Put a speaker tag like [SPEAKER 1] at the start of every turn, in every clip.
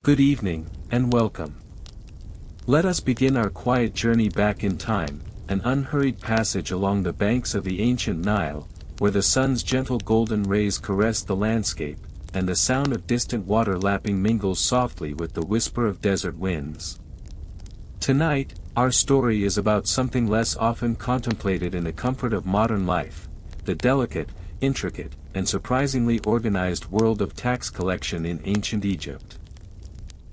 [SPEAKER 1] Good evening, and welcome. Let us begin our quiet journey back in time, an unhurried passage along the banks of the ancient Nile, where the sun's gentle golden rays caress the landscape, and the sound of distant water lapping mingles softly with the whisper of desert winds. Tonight, our story is about something less often contemplated in the comfort of modern life, the delicate, intricate, and surprisingly organized world of tax collection in ancient Egypt.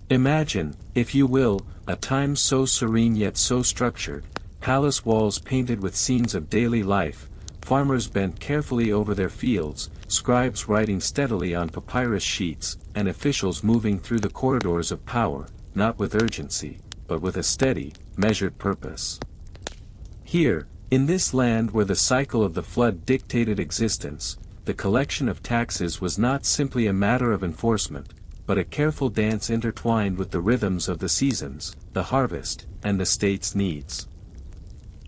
[SPEAKER 1] Imagine, if you will, a time so serene yet so structured, palace walls painted with scenes of daily life, farmers bent carefully over their fields, scribes writing steadily on papyrus sheets, and officials moving through the corridors of power, not with urgency, but with a steady, measured purpose. Here, in this land where the cycle of the flood dictated existence, the collection of taxes was not simply a matter of enforcement, but a careful dance intertwined with the rhythms of the seasons, the harvest, and the state's needs.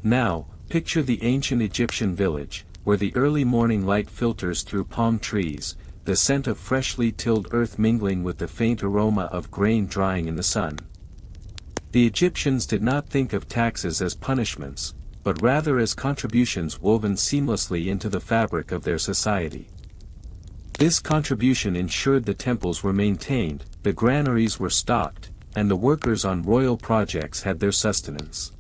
[SPEAKER 1] Now, picture the ancient Egyptian village, where the early morning light filters through palm trees, the scent of freshly tilled earth mingling with the faint aroma of grain drying in the sun. The Egyptians did not think of taxes as punishments, but rather as contributions woven seamlessly into the fabric of their society. This contribution ensured the temples were maintained, the granaries were stocked, and the workers on royal projects had their sustenance.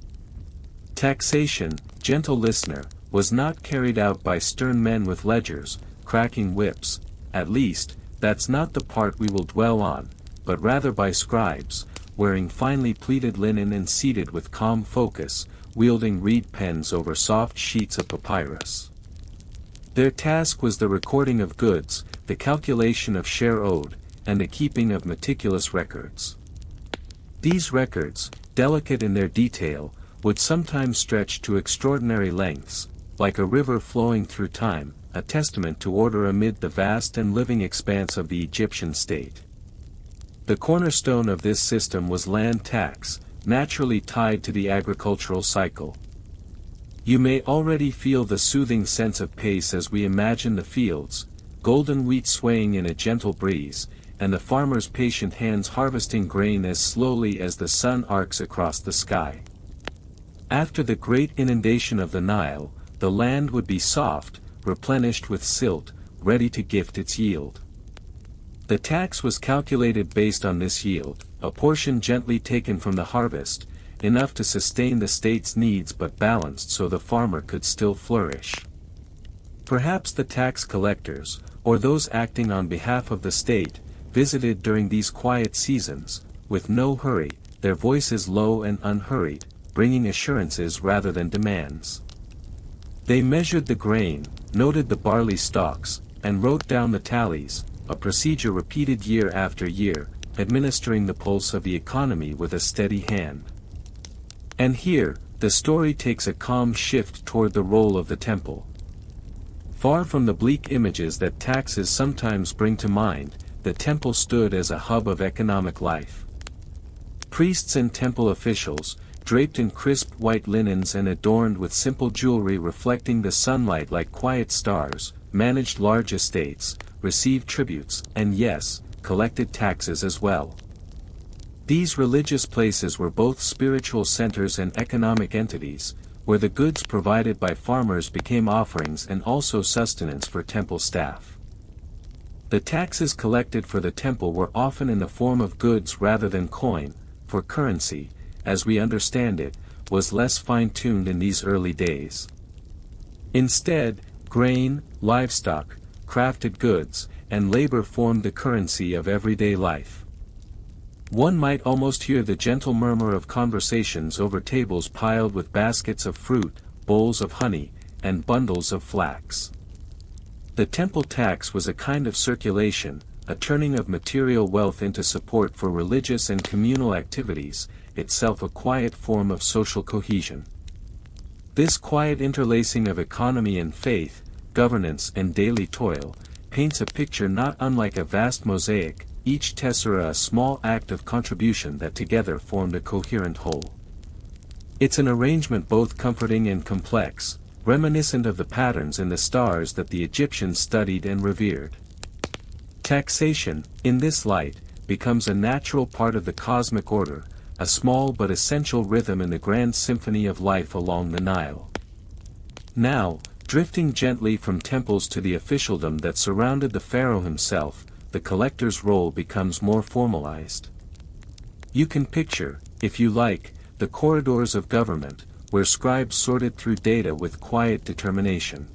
[SPEAKER 1] Taxation, gentle listener, was not carried out by stern men with ledgers, cracking whips, at least, that's not the part we will dwell on, but rather by scribes, wearing finely pleated linen and seated with calm focus, wielding reed pens over soft sheets of papyrus. Their task was the recording of goods, the calculation of share owed, and the keeping of meticulous records. These records, delicate in their detail, would sometimes stretch to extraordinary lengths, like a river flowing through time, a testament to order amid the vast and living expanse of the Egyptian state. The cornerstone of this system was land tax, naturally tied to the agricultural cycle. You may already feel the soothing sense of pace as we imagine the fields, golden wheat swaying in a gentle breeze, and the farmer's patient hands harvesting grain as slowly as the sun arcs across the sky. After the great inundation of the Nile, the land would be soft, replenished with silt, ready to gift its yield. The tax was calculated based on this yield, a portion gently taken from the harvest, enough to sustain the state's needs but balanced so the farmer could still flourish. Perhaps the tax collectors, or those acting on behalf of the state, visited during these quiet seasons, with no hurry, their voices low and unhurried, bringing assurances rather than demands. They measured the grain, noted the barley stalks, and wrote down the tallies, a procedure repeated year after year, administering the pulse of the economy with a steady hand. And here, the story takes a calm shift toward the role of the temple. Far from the bleak images that taxes sometimes bring to mind, the temple stood as a hub of economic life. Priests and temple officials, draped in crisp white linens and adorned with simple jewelry reflecting the sunlight like quiet stars, managed large estates, received tributes, and yes, collected taxes as well. These religious places were both spiritual centers and economic entities, where the goods provided by farmers became offerings and also sustenance for temple staff. The taxes collected for the temple were often in the form of goods rather than coin, for currency, as we understand it, was less fine-tuned in these early days. Instead, grain, livestock, crafted goods, and labor formed the currency of everyday life. One might almost hear the gentle murmur of conversations over tables piled with baskets of fruit, bowls of honey, and bundles of flax. The temple tax was a kind of circulation, a turning of material wealth into support for religious and communal activities, itself a quiet form of social cohesion. This quiet interlacing of economy and faith, governance and daily toil, paints a picture not unlike a vast mosaic, each tessera a small act of contribution that together formed a coherent whole. It's an arrangement both comforting and complex, reminiscent of the patterns in the stars that the Egyptians studied and revered. Taxation, in this light, becomes a natural part of the cosmic order, a small but essential rhythm in the grand symphony of life along the Nile. Now, drifting gently from temples to the officialdom that surrounded the pharaoh himself, the collector's role becomes more formalized. You can picture, if you like, the corridors of government, where scribes sorted through data with quiet determination.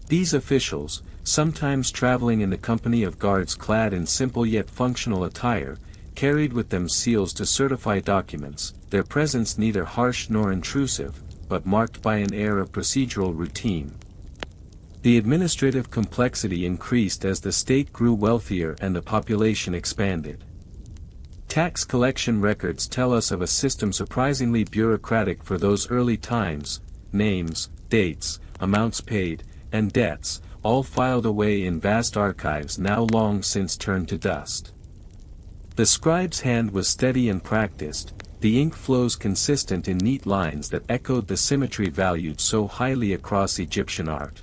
[SPEAKER 1] These officials, sometimes traveling in the company of guards clad in simple yet functional attire, carried with them seals to certify documents, their presence neither harsh nor intrusive, but marked by an air of procedural routine. The administrative complexity increased as the state grew wealthier and the population expanded. Tax collection records tell us of a system surprisingly bureaucratic for those early times: names, dates, amounts paid, and debts, all filed away in vast archives now long since turned to dust. The scribe's hand was steady and practiced, the ink flows consistent in neat lines that echoed the symmetry valued so highly across Egyptian art.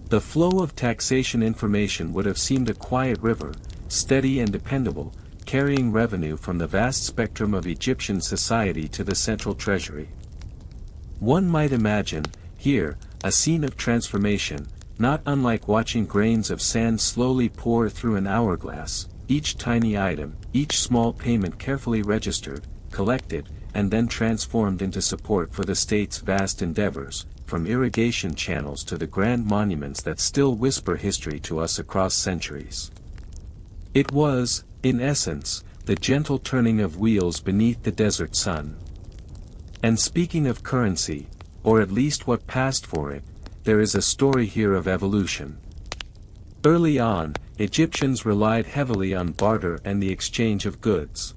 [SPEAKER 1] The flow of taxation information would have seemed a quiet river, steady and dependable, carrying revenue from the vast spectrum of Egyptian society to the central treasury. One might imagine, here, a scene of transformation, not unlike watching grains of sand slowly pour through an hourglass, each tiny item, each small payment carefully registered, collected, and then transformed into support for the state's vast endeavors, from irrigation channels to the grand monuments that still whisper history to us across centuries. It was, in essence, the gentle turning of wheels beneath the desert sun. And speaking of currency, or at least what passed for it, there is a story here of evolution. Early on, Egyptians relied heavily on barter and the exchange of goods.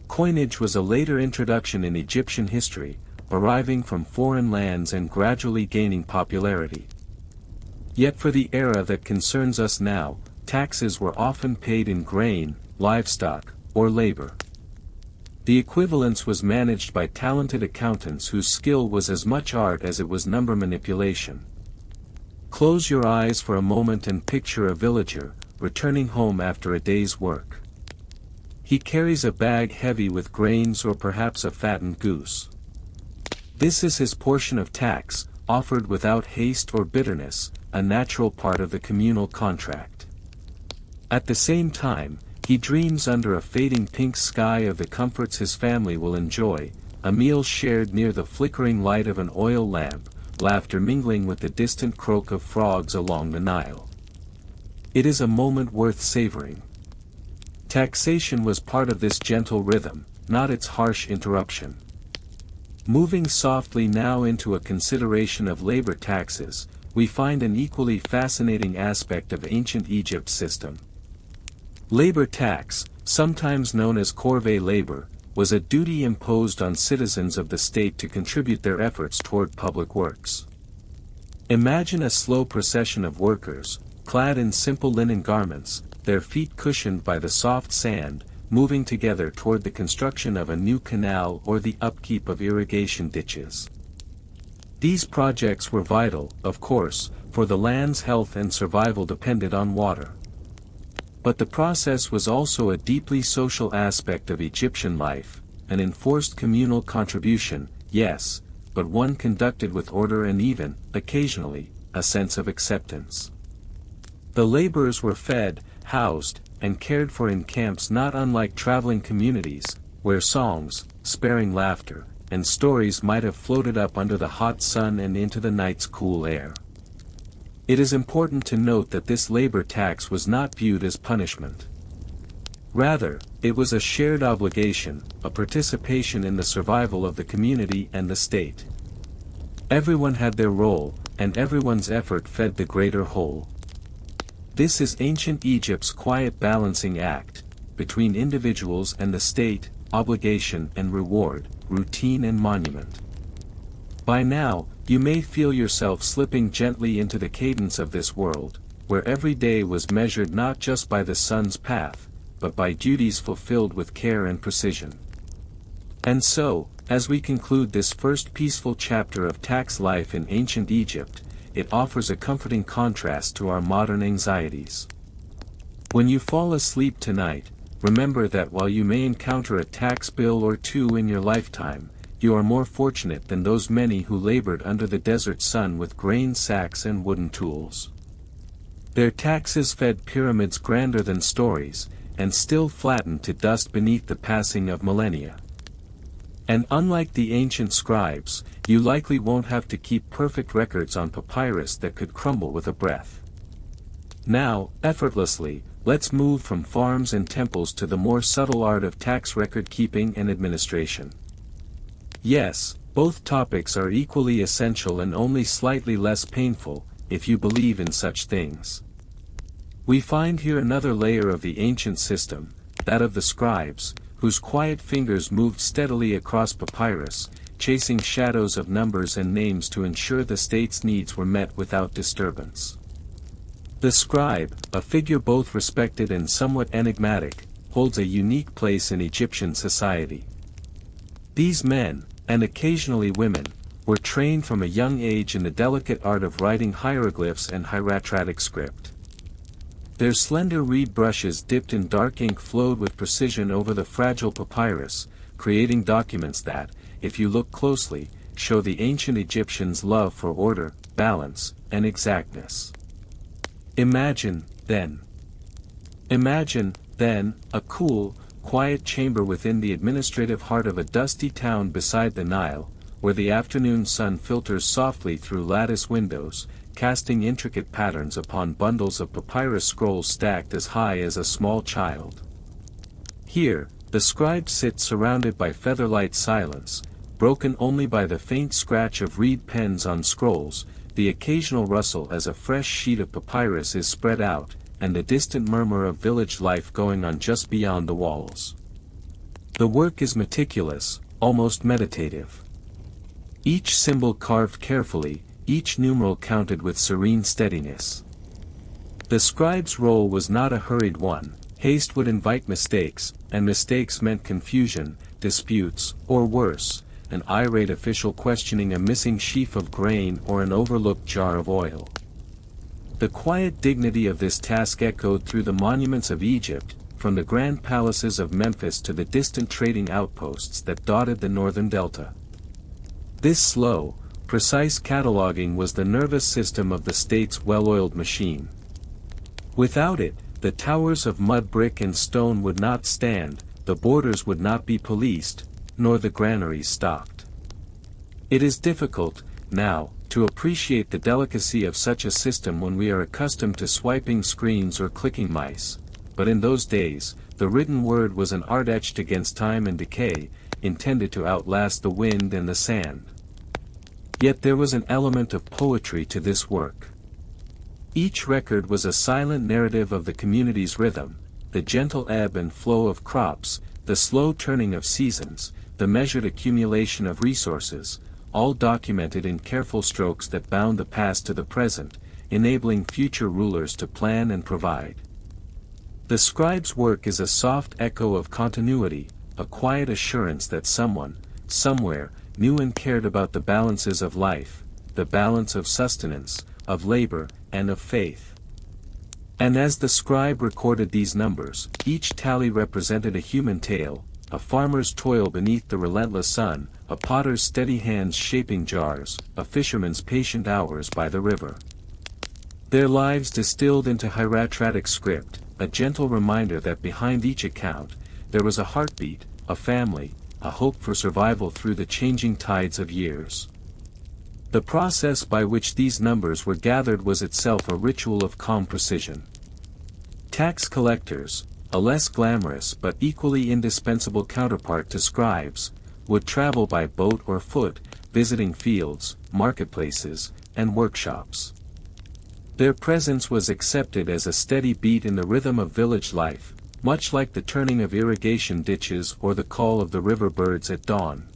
[SPEAKER 1] Coinage was a later introduction in Egyptian history, arriving from foreign lands and gradually gaining popularity. Yet for the era that concerns us now, taxes were often paid in grain, livestock, or labor. The equivalence was managed by talented accountants whose skill was as much art as it was number manipulation. Close your eyes for a moment and picture a villager, returning home after a day's work. He carries a bag heavy with grains or perhaps a fattened goose. This is his portion of tax, offered without haste or bitterness, a natural part of the communal contract. At the same time, he dreams under a fading pink sky of the comforts his family will enjoy, a meal shared near the flickering light of an oil lamp, laughter mingling with the distant croak of frogs along the Nile. It is a moment worth savoring. Taxation was part of this gentle rhythm, not its harsh interruption. Moving softly now into a consideration of labor taxes, we find an equally fascinating aspect of ancient Egypt's system. Labor tax, sometimes known as corvée labor, was a duty imposed on citizens of the state to contribute their efforts toward public works. Imagine a slow procession of workers, clad in simple linen garments, their feet cushioned by the soft sand, moving together toward the construction of a new canal or the upkeep of irrigation ditches. These projects were vital, of course, for the land's health and survival depended on water. But the process was also a deeply social aspect of Egyptian life, an enforced communal contribution, yes, but one conducted with order and even, occasionally, a sense of acceptance. The laborers were fed, housed, and cared for in camps not unlike traveling communities, where songs, sparing laughter, and stories might have floated up under the hot sun and into the night's cool air. It is important to note that this labor tax was not viewed as punishment. Rather, it was a shared obligation, a participation in the survival of the community and the state. Everyone had their role, and everyone's effort fed the greater whole. This is ancient Egypt's quiet balancing act, between individuals and the state, obligation and reward, routine and monument. By now, you may feel yourself slipping gently into the cadence of this world, where every day was measured not just by the sun's path, but by duties fulfilled with care and precision. And so, as we conclude this first peaceful chapter of tax life in ancient Egypt, it offers a comforting contrast to our modern anxieties. When you fall asleep tonight, remember that while you may encounter a tax bill or two in your lifetime, you are more fortunate than those many who labored under the desert sun with grain sacks and wooden tools. Their taxes fed pyramids grander than stories, and still flattened to dust beneath the passing of millennia. And unlike the ancient scribes, you likely won't have to keep perfect records on papyrus that could crumble with a breath. Now, effortlessly, let's move from farms and temples to the more subtle art of tax record keeping and administration. Yes, both topics are equally essential and only slightly less painful, if you believe in such things. We find here another layer of the ancient system, that of the scribes, whose quiet fingers moved steadily across papyrus, chasing shadows of numbers and names to ensure the state's needs were met without disturbance. The scribe, a figure both respected and somewhat enigmatic, holds a unique place in Egyptian society. These men, and occasionally women, were trained from a young age in the delicate art of writing hieroglyphs and hieratic script. Their slender reed brushes dipped in dark ink flowed with precision over the fragile papyrus, creating documents that, if you look closely, show the ancient Egyptians' love for order, balance, and exactness. Imagine, then, a cool, quiet chamber within the administrative heart of a dusty town beside the Nile, where the afternoon sun filters softly through lattice windows, casting intricate patterns upon bundles of papyrus scrolls stacked as high as a small child. Here, the scribe sits surrounded by featherlight silence, broken only by the faint scratch of reed pens on scrolls, the occasional rustle as a fresh sheet of papyrus is spread out, and the distant murmur of village life going on just beyond the walls. The work is meticulous, almost meditative. Each symbol carved carefully, each numeral counted with serene steadiness. The scribe's role was not a hurried one. Haste would invite mistakes, and mistakes meant confusion, disputes, or worse, an irate official questioning a missing sheaf of grain or an overlooked jar of oil. The quiet dignity of this task echoed through the monuments of Egypt, from the grand palaces of Memphis to the distant trading outposts that dotted the northern delta. This slow, precise cataloging was the nervous system of the state's well-oiled machine. Without it, the towers of mud, brick and stone would not stand, the borders would not be policed, nor the granaries stocked. It is difficult, now, to appreciate the delicacy of such a system when we are accustomed to swiping screens or clicking mice, but in those days, the written word was an art etched against time and decay, intended to outlast the wind and the sand. Yet there was an element of poetry to this work. Each record was a silent narrative of the community's rhythm, the gentle ebb and flow of crops, the slow turning of seasons, the measured accumulation of resources, all documented in careful strokes that bound the past to the present, enabling future rulers to plan and provide. The scribe's work is a soft echo of continuity, a quiet assurance that someone, somewhere, knew and cared about the balances of life, the balance of sustenance, of labor, and of faith. And as the scribe recorded these numbers, each tally represented a human tale, a farmer's toil beneath the relentless sun, a potter's steady hands shaping jars, a fisherman's patient hours by the river. Their lives distilled into hieratic script, a gentle reminder that behind each account, there was a heartbeat, a family, a hope for survival through the changing tides of years. The process by which these numbers were gathered was itself a ritual of calm precision. Tax collectors, a less glamorous but equally indispensable counterpart to scribes, would travel by boat or foot, visiting fields, marketplaces, and workshops. Their presence was accepted as a steady beat in the rhythm of village life, much like the turning of irrigation ditches or the call of the river birds at dawn.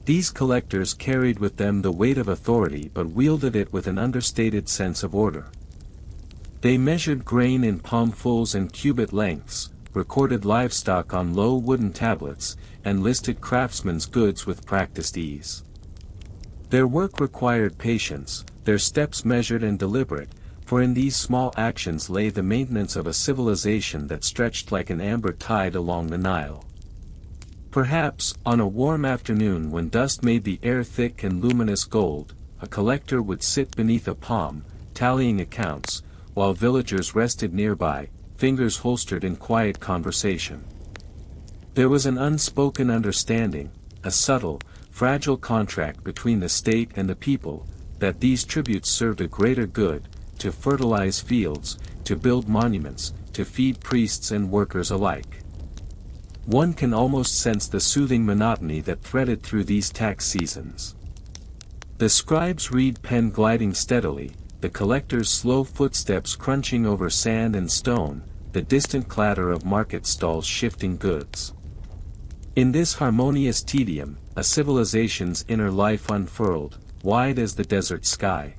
[SPEAKER 1] These collectors carried with them the weight of authority but wielded it with an understated sense of order. They measured grain in palmfuls and cubit lengths, recorded livestock on low wooden tablets, and listed craftsmen's goods with practiced ease. Their work required patience, their steps measured and deliberate, for in these small actions lay the maintenance of a civilization that stretched like an amber tide along the Nile. Perhaps, on a warm afternoon when dust made the air thick and luminous gold, a collector would sit beneath a palm, tallying accounts, while villagers rested nearby, fingers holstered in quiet conversation. There was an unspoken understanding, a subtle, fragile contract between the state and the people, that these tributes served a greater good, to fertilize fields, to build monuments, to feed priests and workers alike. One can almost sense the soothing monotony that threaded through these tax seasons. The scribe's reed pen gliding steadily, the collector's slow footsteps crunching over sand and stone, the distant clatter of market stalls shifting goods. In this harmonious tedium, a civilization's inner life unfurled, wide as the desert sky.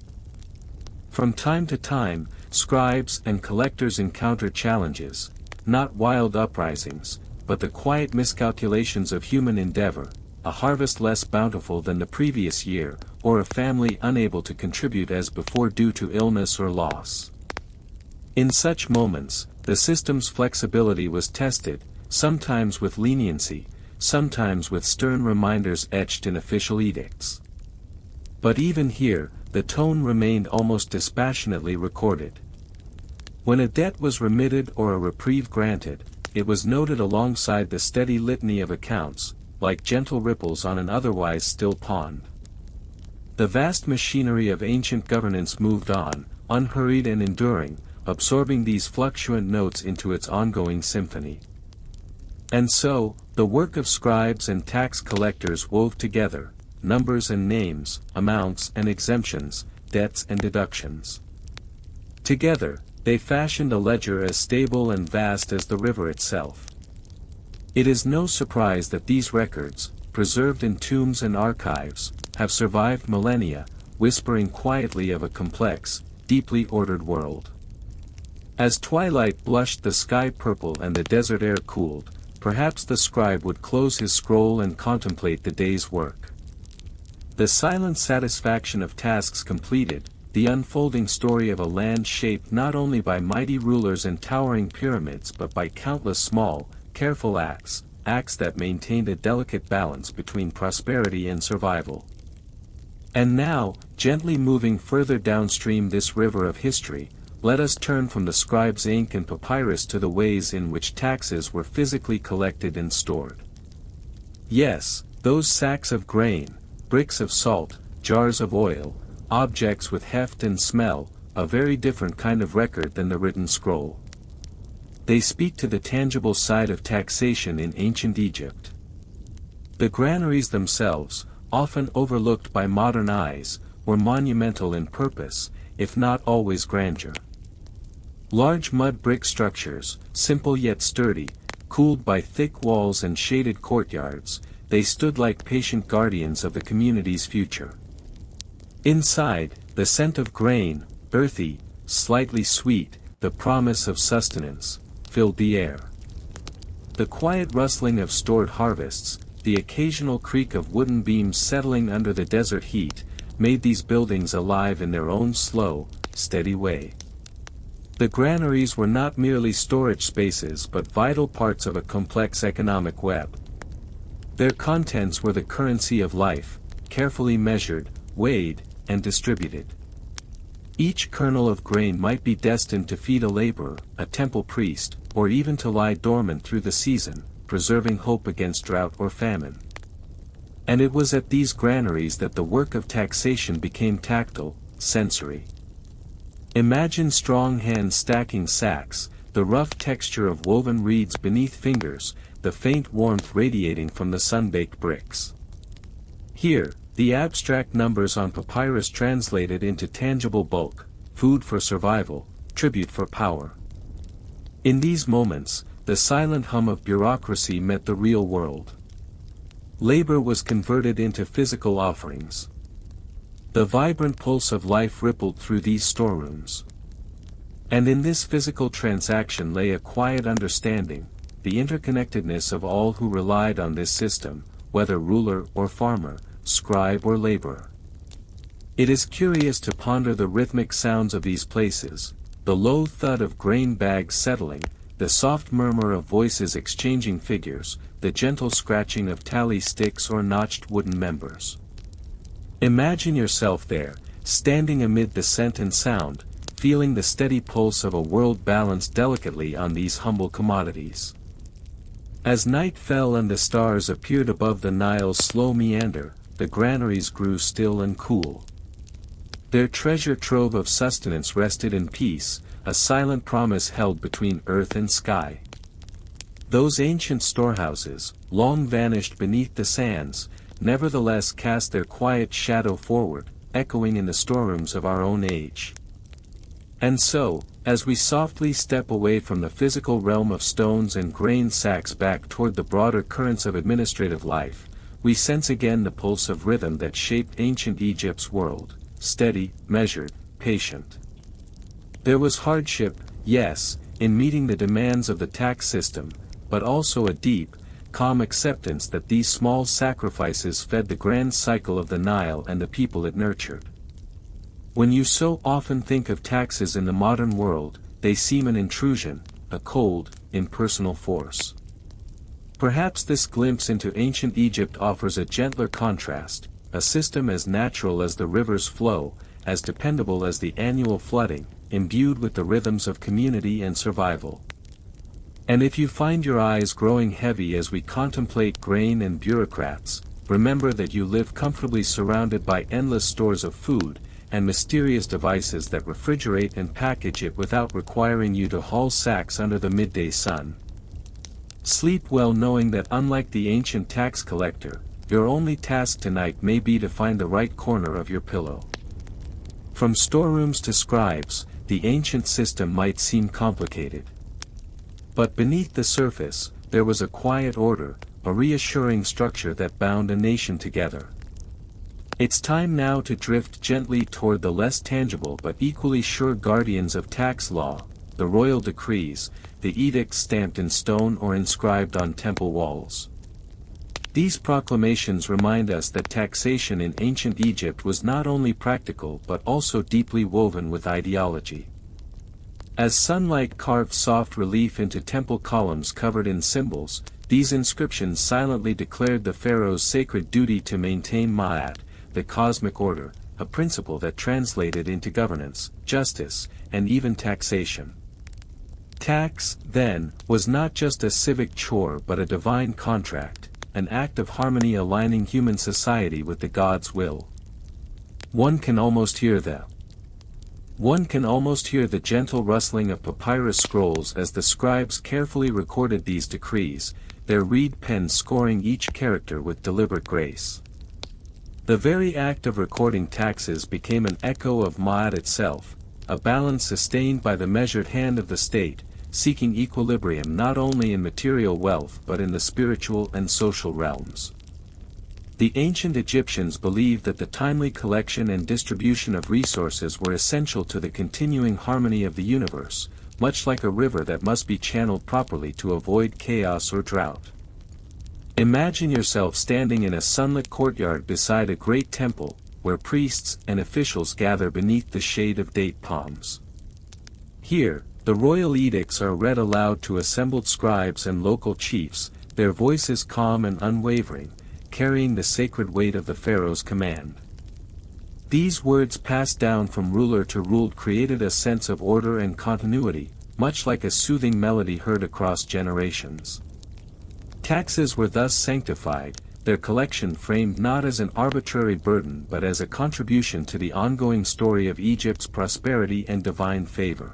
[SPEAKER 1] From time to time, scribes and collectors encounter challenges, not wild uprisings, but the quiet miscalculations of human endeavor, a harvest less bountiful than the previous year, or a family unable to contribute as before due to illness or loss. In such moments, the system's flexibility was tested, sometimes with leniency, sometimes with stern reminders etched in official edicts. But even here, the tone remained almost dispassionately recorded. When a debt was remitted or a reprieve granted, it was noted alongside the steady litany of accounts, like gentle ripples on an otherwise still pond. The vast machinery of ancient governance moved on, unhurried and enduring, absorbing these fluctuant notes into its ongoing symphony. And so, the work of scribes and tax collectors wove together, numbers and names, amounts and exemptions, debts and deductions. Together, they fashioned a ledger as stable and vast as the river itself. It is no surprise that these records, preserved in tombs and archives, have survived millennia, whispering quietly of a complex, deeply ordered world. As twilight blushed the sky purple and the desert air cooled, perhaps the scribe would close his scroll and contemplate the day's work. The silent satisfaction of tasks completed, the unfolding story of a land shaped not only by mighty rulers and towering pyramids but by countless small, careful acts that maintained a delicate balance between prosperity and survival. And now, gently moving further downstream this river of history, let us turn from the scribe's ink and papyrus to the ways in which taxes were physically collected and stored. Yes, those sacks of grain, bricks of salt, jars of oil, objects with heft and smell, a very different kind of record than the written scroll. They speak to the tangible side of taxation in ancient Egypt. The granaries themselves, often overlooked by modern eyes, were monumental in purpose, if not always grandeur. Large mud brick structures, simple yet sturdy, cooled by thick walls and shaded courtyards, they stood like patient guardians of the community's future. Inside, the scent of grain, earthy, slightly sweet, the promise of sustenance, filled the air. The quiet rustling of stored harvests, the occasional creak of wooden beams settling under the desert heat, made these buildings alive in their own slow, steady way. The granaries were not merely storage spaces but vital parts of a complex economic web. Their contents were the currency of life, carefully measured, weighed, and distributed. Each kernel of grain might be destined to feed a laborer, a temple priest, or even to lie dormant through the season, preserving hope against drought or famine. And it was at these granaries that the work of taxation became tactile, sensory. Imagine strong hands stacking sacks, the rough texture of woven reeds beneath fingers, the faint warmth radiating from the sun-baked bricks. Here, the abstract numbers on papyrus translated into tangible bulk, food for survival, tribute for power. In these moments, the silent hum of bureaucracy met the real world. Labor was converted into physical offerings. The vibrant pulse of life rippled through these storerooms. And in this physical transaction lay a quiet understanding, the interconnectedness of all who relied on this system, whether ruler or farmer, scribe or laborer. It is curious to ponder the rhythmic sounds of these places, the low thud of grain bags settling, the soft murmur of voices exchanging figures, the gentle scratching of tally sticks or notched wooden members. Imagine yourself there, standing amid the scent and sound, feeling the steady pulse of a world balanced delicately on these humble commodities. As night fell and the stars appeared above the Nile's slow meander, the granaries grew still and cool. Their treasure trove of sustenance rested in peace, a silent promise held between earth and sky. Those ancient storehouses, long vanished beneath the sands, nevertheless cast their quiet shadow forward, echoing in the storerooms of our own age. And so, as we softly step away from the physical realm of stones and grain sacks back toward the broader currents of administrative life, we sense again the pulse of rhythm that shaped ancient Egypt's world, steady, measured, patient. There was hardship, yes, in meeting the demands of the tax system, but also a deep, calm acceptance that these small sacrifices fed the grand cycle of the Nile and the people it nurtured. When you so often think of taxes in the modern world, they seem an intrusion, a cold, impersonal force. Perhaps this glimpse into ancient Egypt offers a gentler contrast, a system as natural as the river's flow, as dependable as the annual flooding, imbued with the rhythms of community and survival. And if you find your eyes growing heavy as we contemplate grain and bureaucrats, remember that you live comfortably surrounded by endless stores of food, and mysterious devices that refrigerate and package it without requiring you to haul sacks under the midday sun. Sleep well knowing that unlike the ancient tax collector, your only task tonight may be to find the right corner of your pillow. From storerooms to scribes, the ancient system might seem complicated. But beneath the surface, there was a quiet order, a reassuring structure that bound a nation together. It's time now to drift gently toward the less tangible but equally sure guardians of tax law, the royal decrees, the edicts stamped in stone or inscribed on temple walls. These proclamations remind us that taxation in ancient Egypt was not only practical but also deeply woven with ideology. As sunlight carved soft relief into temple columns covered in symbols, these inscriptions silently declared the pharaoh's sacred duty to maintain Ma'at, the cosmic order, a principle that translated into governance, justice, and even taxation. Tax, then, was not just a civic chore but a divine contract, an act of harmony aligning human society with the God's will. One can almost hear the gentle rustling of papyrus scrolls as the scribes carefully recorded these decrees, their reed pens scoring each character with deliberate grace. The very act of recording taxes became an echo of Ma'at itself, a balance sustained by the measured hand of the state, seeking equilibrium not only in material wealth but in the spiritual and social realms. The ancient Egyptians believed that the timely collection and distribution of resources were essential to the continuing harmony of the universe, much like a river that must be channeled properly to avoid chaos or drought. Imagine yourself standing in a sunlit courtyard beside a great temple, where priests and officials gather beneath the shade of date palms. Here, the royal edicts are read aloud to assembled scribes and local chiefs, their voices calm and unwavering, carrying the sacred weight of the pharaoh's command. These words passed down from ruler to ruled created a sense of order and continuity, much like a soothing melody heard across generations. Taxes were thus sanctified, their collection framed not as an arbitrary burden but as a contribution to the ongoing story of Egypt's prosperity and divine favor.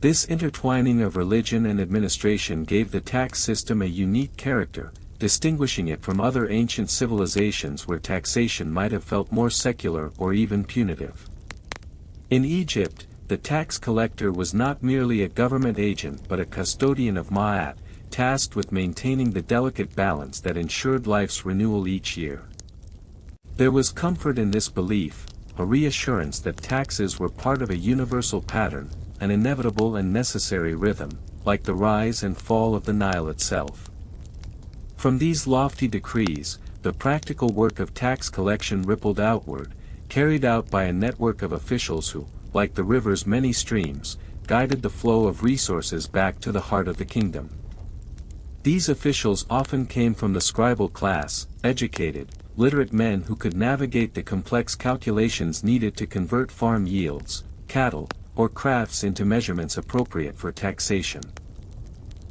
[SPEAKER 1] This intertwining of religion and administration gave the tax system a unique character, distinguishing it from other ancient civilizations where taxation might have felt more secular or even punitive. In Egypt, the tax collector was not merely a government agent but a custodian of Ma'at, tasked with maintaining the delicate balance that ensured life's renewal each year. There was comfort in this belief, a reassurance that taxes were part of a universal pattern, an inevitable and necessary rhythm, like the rise and fall of the Nile itself. From these lofty decrees, the practical work of tax collection rippled outward, carried out by a network of officials who, like the river's many streams, guided the flow of resources back to the heart of the kingdom. These officials often came from the scribal class, educated, literate men who could navigate the complex calculations needed to convert farm yields, cattle, or crafts into measurements appropriate for taxation.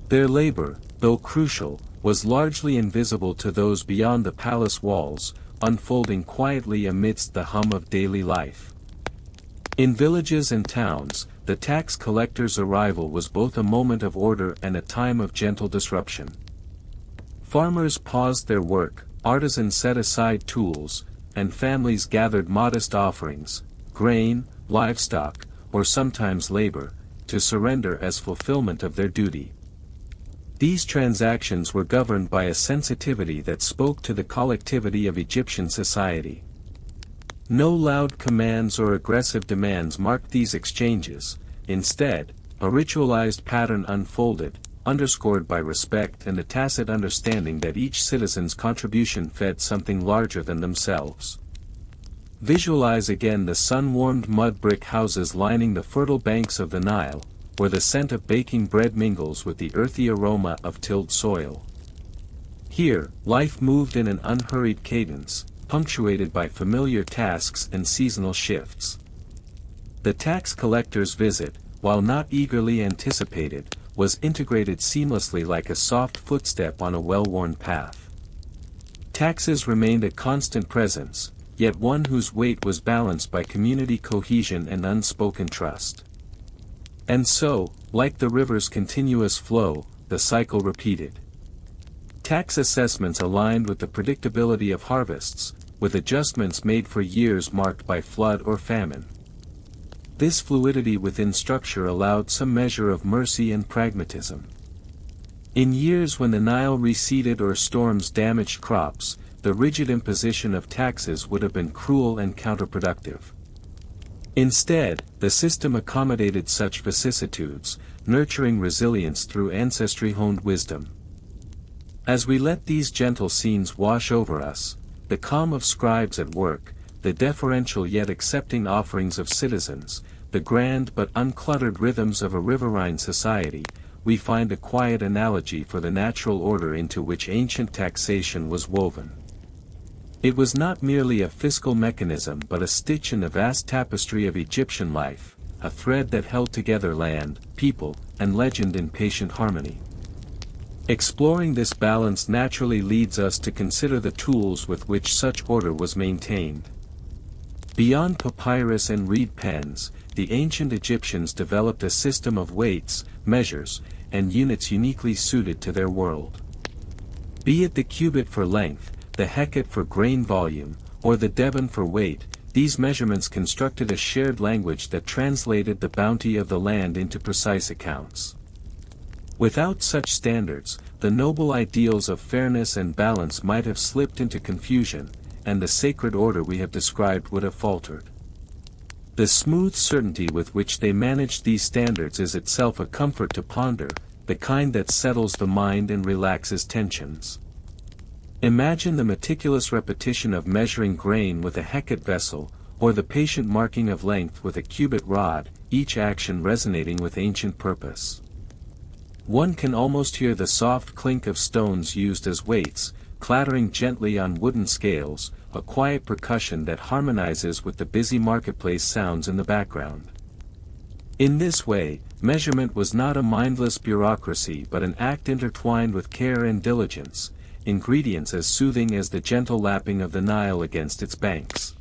[SPEAKER 1] Their labor, though crucial, was largely invisible to those beyond the palace walls, unfolding quietly amidst the hum of daily life. In villages and towns, the tax collector's arrival was both a moment of order and a time of gentle disruption. Farmers paused their work, artisans set aside tools, and families gathered modest offerings, grain, livestock, or sometimes labor, to surrender as fulfillment of their duty. These transactions were governed by a sensitivity that spoke to the collectivity of Egyptian society. No loud commands or aggressive demands marked these exchanges. Instead, a ritualized pattern unfolded, underscored by respect and a tacit understanding that each citizen's contribution fed something larger than themselves. Visualize again the sun-warmed mud brick houses lining the fertile banks of the Nile, where the scent of baking bread mingles with the earthy aroma of tilled soil. Here, life moved in an unhurried cadence, punctuated by familiar tasks and seasonal shifts. The tax collector's visit, while not eagerly anticipated, was integrated seamlessly like a soft footstep on a well-worn path. Taxes remained a constant presence, yet one whose weight was balanced by community cohesion and unspoken trust. And so, like the river's continuous flow, the cycle repeated. Tax assessments aligned with the predictability of harvests, with adjustments made for years marked by flood or famine. This fluidity within structure allowed some measure of mercy and pragmatism. In years when the Nile receded or storms damaged crops, the rigid imposition of taxes would have been cruel and counterproductive. Instead, the system accommodated such vicissitudes, nurturing resilience through ancestry-honed wisdom. As we let these gentle scenes wash over us, the calm of scribes at work, the deferential yet accepting offerings of citizens, the grand but uncluttered rhythms of a riverine society, we find a quiet analogy for the natural order into which ancient taxation was woven. It was not merely a fiscal mechanism but a stitch in the vast tapestry of Egyptian life, a thread that held together land, people, and legend in patient harmony. Exploring this balance naturally leads us to consider the tools with which such order was maintained. Beyond papyrus and reed pens, the ancient Egyptians developed a system of weights, measures, and units uniquely suited to their world. Be it the cubit for length, the hecate for grain volume, or the devon for weight, these measurements constructed a shared language that translated the bounty of the land into precise accounts. Without such standards, the noble ideals of fairness and balance might have slipped into confusion, and the sacred order we have described would have faltered. The smooth certainty with which they managed these standards is itself a comfort to ponder, the kind that settles the mind and relaxes tensions. Imagine the meticulous repetition of measuring grain with a hecate vessel, or the patient marking of length with a cubit rod, each action resonating with ancient purpose. One can almost hear the soft clink of stones used as weights, clattering gently on wooden scales, a quiet percussion that harmonizes with the busy marketplace sounds in the background. In this way, measurement was not a mindless bureaucracy but an act intertwined with care and diligence, ingredients as soothing as the gentle lapping of the Nile against its banks.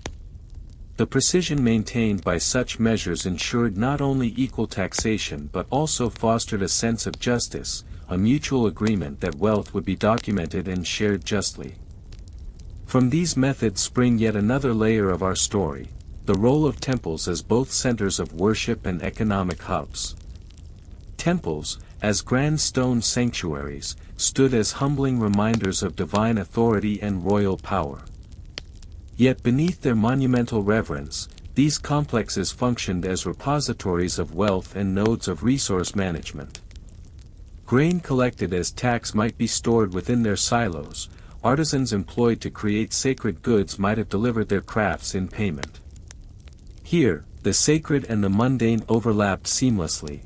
[SPEAKER 1] The precision maintained by such measures ensured not only equal taxation but also fostered a sense of justice, a mutual agreement that wealth would be documented and shared justly. From these methods spring yet another layer of our story, the role of temples as both centers of worship and economic hubs. Temples, as grand stone sanctuaries, stood as humbling reminders of divine authority and royal power. Yet beneath their monumental reverence, these complexes functioned as repositories of wealth and nodes of resource management. Grain collected as tax might be stored within their silos, artisans employed to create sacred goods might have delivered their crafts in payment. Here, the sacred and the mundane overlapped seamlessly.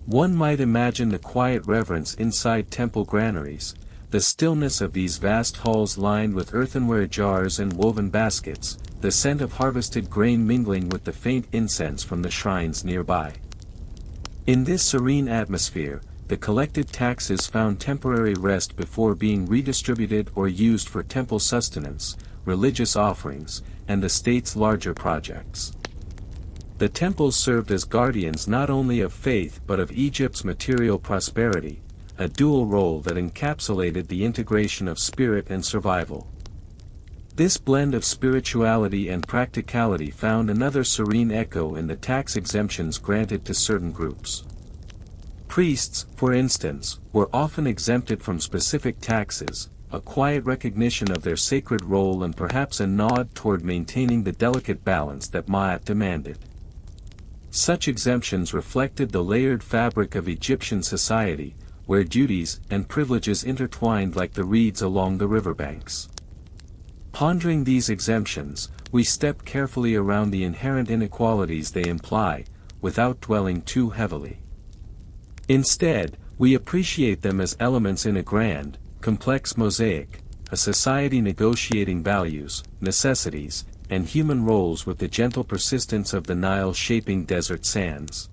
[SPEAKER 1] One might imagine the quiet reverence inside temple granaries, the stillness of these vast halls lined with earthenware jars and woven baskets, the scent of harvested grain mingling with the faint incense from the shrines nearby. In this serene atmosphere, the collected taxes found temporary rest before being redistributed or used for temple sustenance, religious offerings, and the state's larger projects. The temples served as guardians not only of faith but of Egypt's material prosperity, a dual role that encapsulated the integration of spirit and survival. This blend of spirituality and practicality found another serene echo in the tax exemptions granted to certain groups. Priests, for instance, were often exempted from specific taxes, a quiet recognition of their sacred role and perhaps a nod toward maintaining the delicate balance that Ma'at demanded. Such exemptions reflected the layered fabric of Egyptian society, where duties and privileges intertwined like the reeds along the riverbanks. Pondering these exemptions, we step carefully around the inherent inequalities they imply, without dwelling too heavily. Instead, we appreciate them as elements in a grand, complex mosaic, a society negotiating values, necessities, and human roles with the gentle persistence of the Nile shaping desert sands.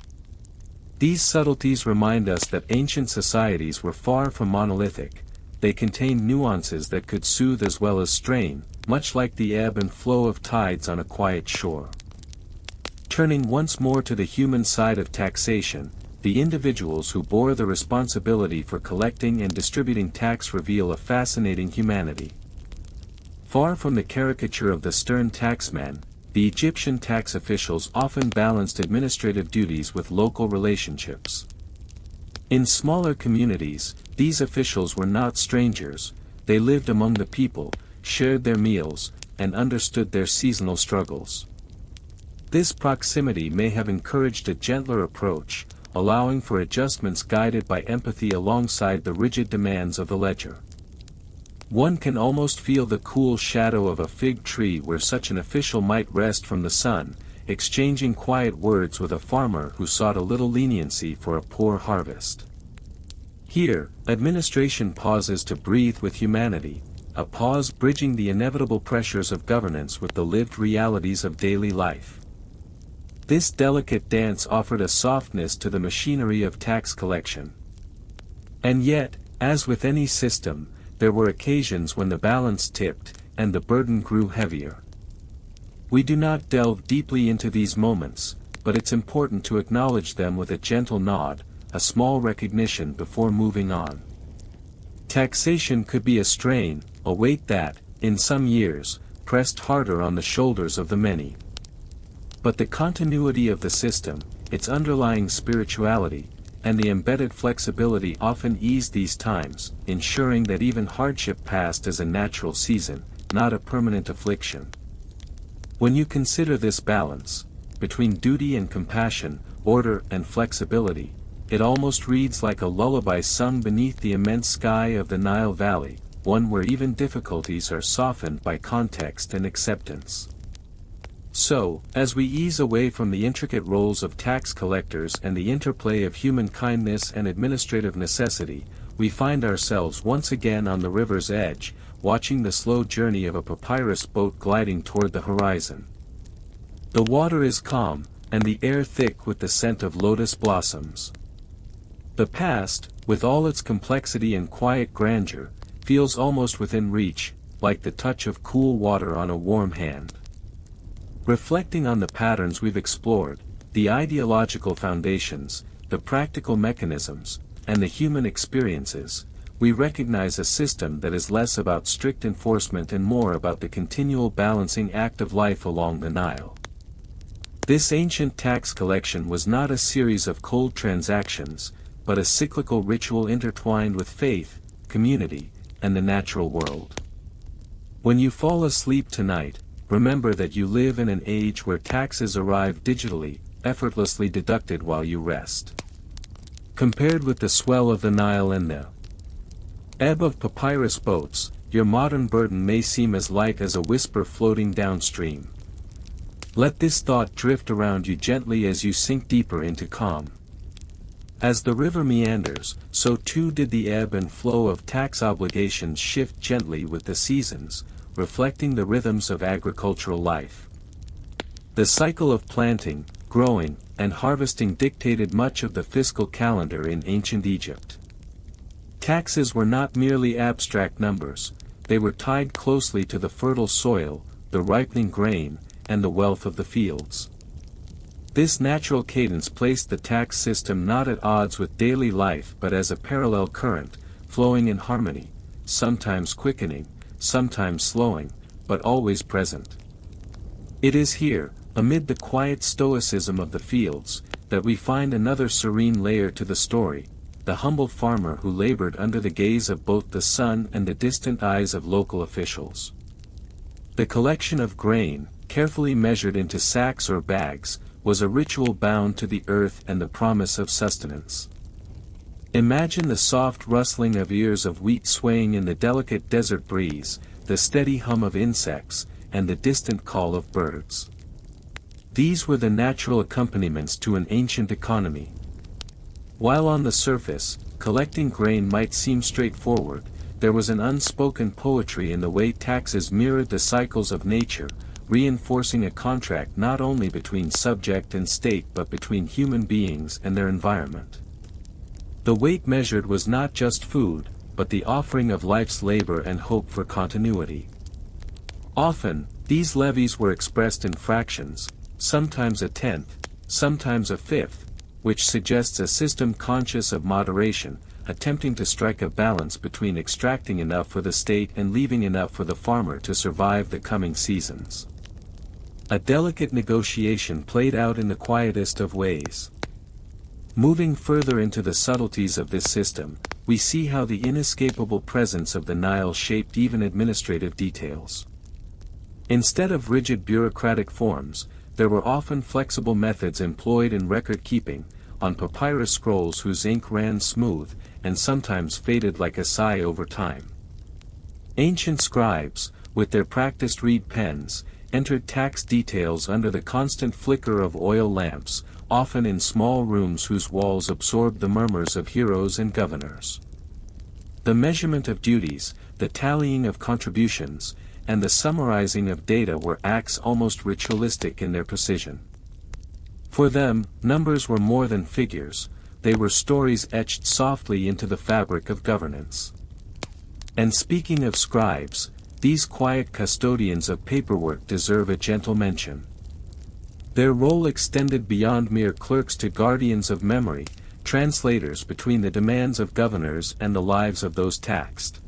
[SPEAKER 1] These subtleties remind us that ancient societies were far from monolithic, they contained nuances that could soothe as well as strain, much like the ebb and flow of tides on a quiet shore. Turning once more to the human side of taxation, the individuals who bore the responsibility for collecting and distributing tax reveal a fascinating humanity. Far from the caricature of the stern taxman, the Egyptian tax officials often balanced administrative duties with local relationships. In smaller communities, these officials were not strangers, they lived among the people, shared their meals, and understood their seasonal struggles. This proximity may have encouraged a gentler approach, allowing for adjustments guided by empathy alongside the rigid demands of the ledger. One can almost feel the cool shadow of a fig tree where such an official might rest from the sun, exchanging quiet words with a farmer who sought a little leniency for a poor harvest. Here, administration pauses to breathe with humanity, a pause bridging the inevitable pressures of governance with the lived realities of daily life. This delicate dance offered a softness to the machinery of tax collection. And yet, as with any system, there were occasions when the balance tipped, and the burden grew heavier. We do not delve deeply into these moments, but it's important to acknowledge them with a gentle nod, a small recognition before moving on. Taxation could be a strain, a weight that, in some years, pressed harder on the shoulders of the many. But the continuity of the system, its underlying spirituality, and the embedded flexibility often eased these times, ensuring that even hardship passed as a natural season, not a permanent affliction. When you consider this balance, between duty and compassion, order and flexibility, it almost reads like a lullaby sung beneath the immense sky of the Nile Valley, one where even difficulties are softened by context and acceptance. So, as we ease away from the intricate roles of tax collectors and the interplay of human kindness and administrative necessity, we find ourselves once again on the river's edge, watching the slow journey of a papyrus boat gliding toward the horizon. The water is calm, and the air thick with the scent of lotus blossoms. The past, with all its complexity and quiet grandeur, feels almost within reach, like the touch of cool water on a warm hand. Reflecting on the patterns we've explored, the ideological foundations, the practical mechanisms, and the human experiences, we recognize a system that is less about strict enforcement and more about the continual balancing act of life along the Nile. This ancient tax collection was not a series of cold transactions, but a cyclical ritual intertwined with faith, community, and the natural world. When you fall asleep tonight, remember that you live in an age where taxes arrive digitally, effortlessly deducted while you rest. Compared with the swell of the Nile and the ebb of papyrus boats, your modern burden may seem as light as a whisper floating downstream. Let this thought drift around you gently as you sink deeper into calm. As the river meanders, so too did the ebb and flow of tax obligations shift gently with the seasons, reflecting the rhythms of agricultural life. The cycle of planting, growing, and harvesting dictated much of the fiscal calendar in ancient Egypt. Taxes were not merely abstract numbers, they were tied closely to the fertile soil, the ripening grain, and the wealth of the fields. This natural cadence placed the tax system not at odds with daily life but as a parallel current, flowing in harmony, sometimes quickening, sometimes slowing, but always present. It is here, amid the quiet stoicism of the fields, that we find another serene layer to the story, the humble farmer who labored under the gaze of both the sun and the distant eyes of local officials. The collection of grain, carefully measured into sacks or bags, was a ritual bound to the earth and the promise of sustenance. Imagine the soft rustling of ears of wheat swaying in the delicate desert breeze, the steady hum of insects, and the distant call of birds. These were the natural accompaniments to an ancient economy. While on the surface, collecting grain might seem straightforward, there was an unspoken poetry in the way taxes mirrored the cycles of nature, reinforcing a contract not only between subject and state but between human beings and their environment. The weight measured was not just food, but the offering of life's labor and hope for continuity. Often, these levies were expressed in fractions, sometimes a tenth, sometimes a fifth, which suggests a system conscious of moderation, attempting to strike a balance between extracting enough for the state and leaving enough for the farmer to survive the coming seasons. A delicate negotiation played out in the quietest of ways. Moving further into the subtleties of this system, we see how the inescapable presence of the Nile shaped even administrative details. Instead of rigid bureaucratic forms, there were often flexible methods employed in record-keeping, on papyrus scrolls whose ink ran smooth, and sometimes faded like a sigh over time. Ancient scribes, with their practiced reed pens, entered tax details under the constant flicker of oil lamps, often in small rooms whose walls absorbed the murmurs of heroes and governors. The measurement of duties, the tallying of contributions, and the summarizing of data were acts almost ritualistic in their precision. For them, numbers were more than figures, they were stories etched softly into the fabric of governance. And speaking of scribes, these quiet custodians of paperwork deserve a gentle mention. Their role extended beyond mere clerks to guardians of memory, translators between the demands of governors and the lives of those taxed.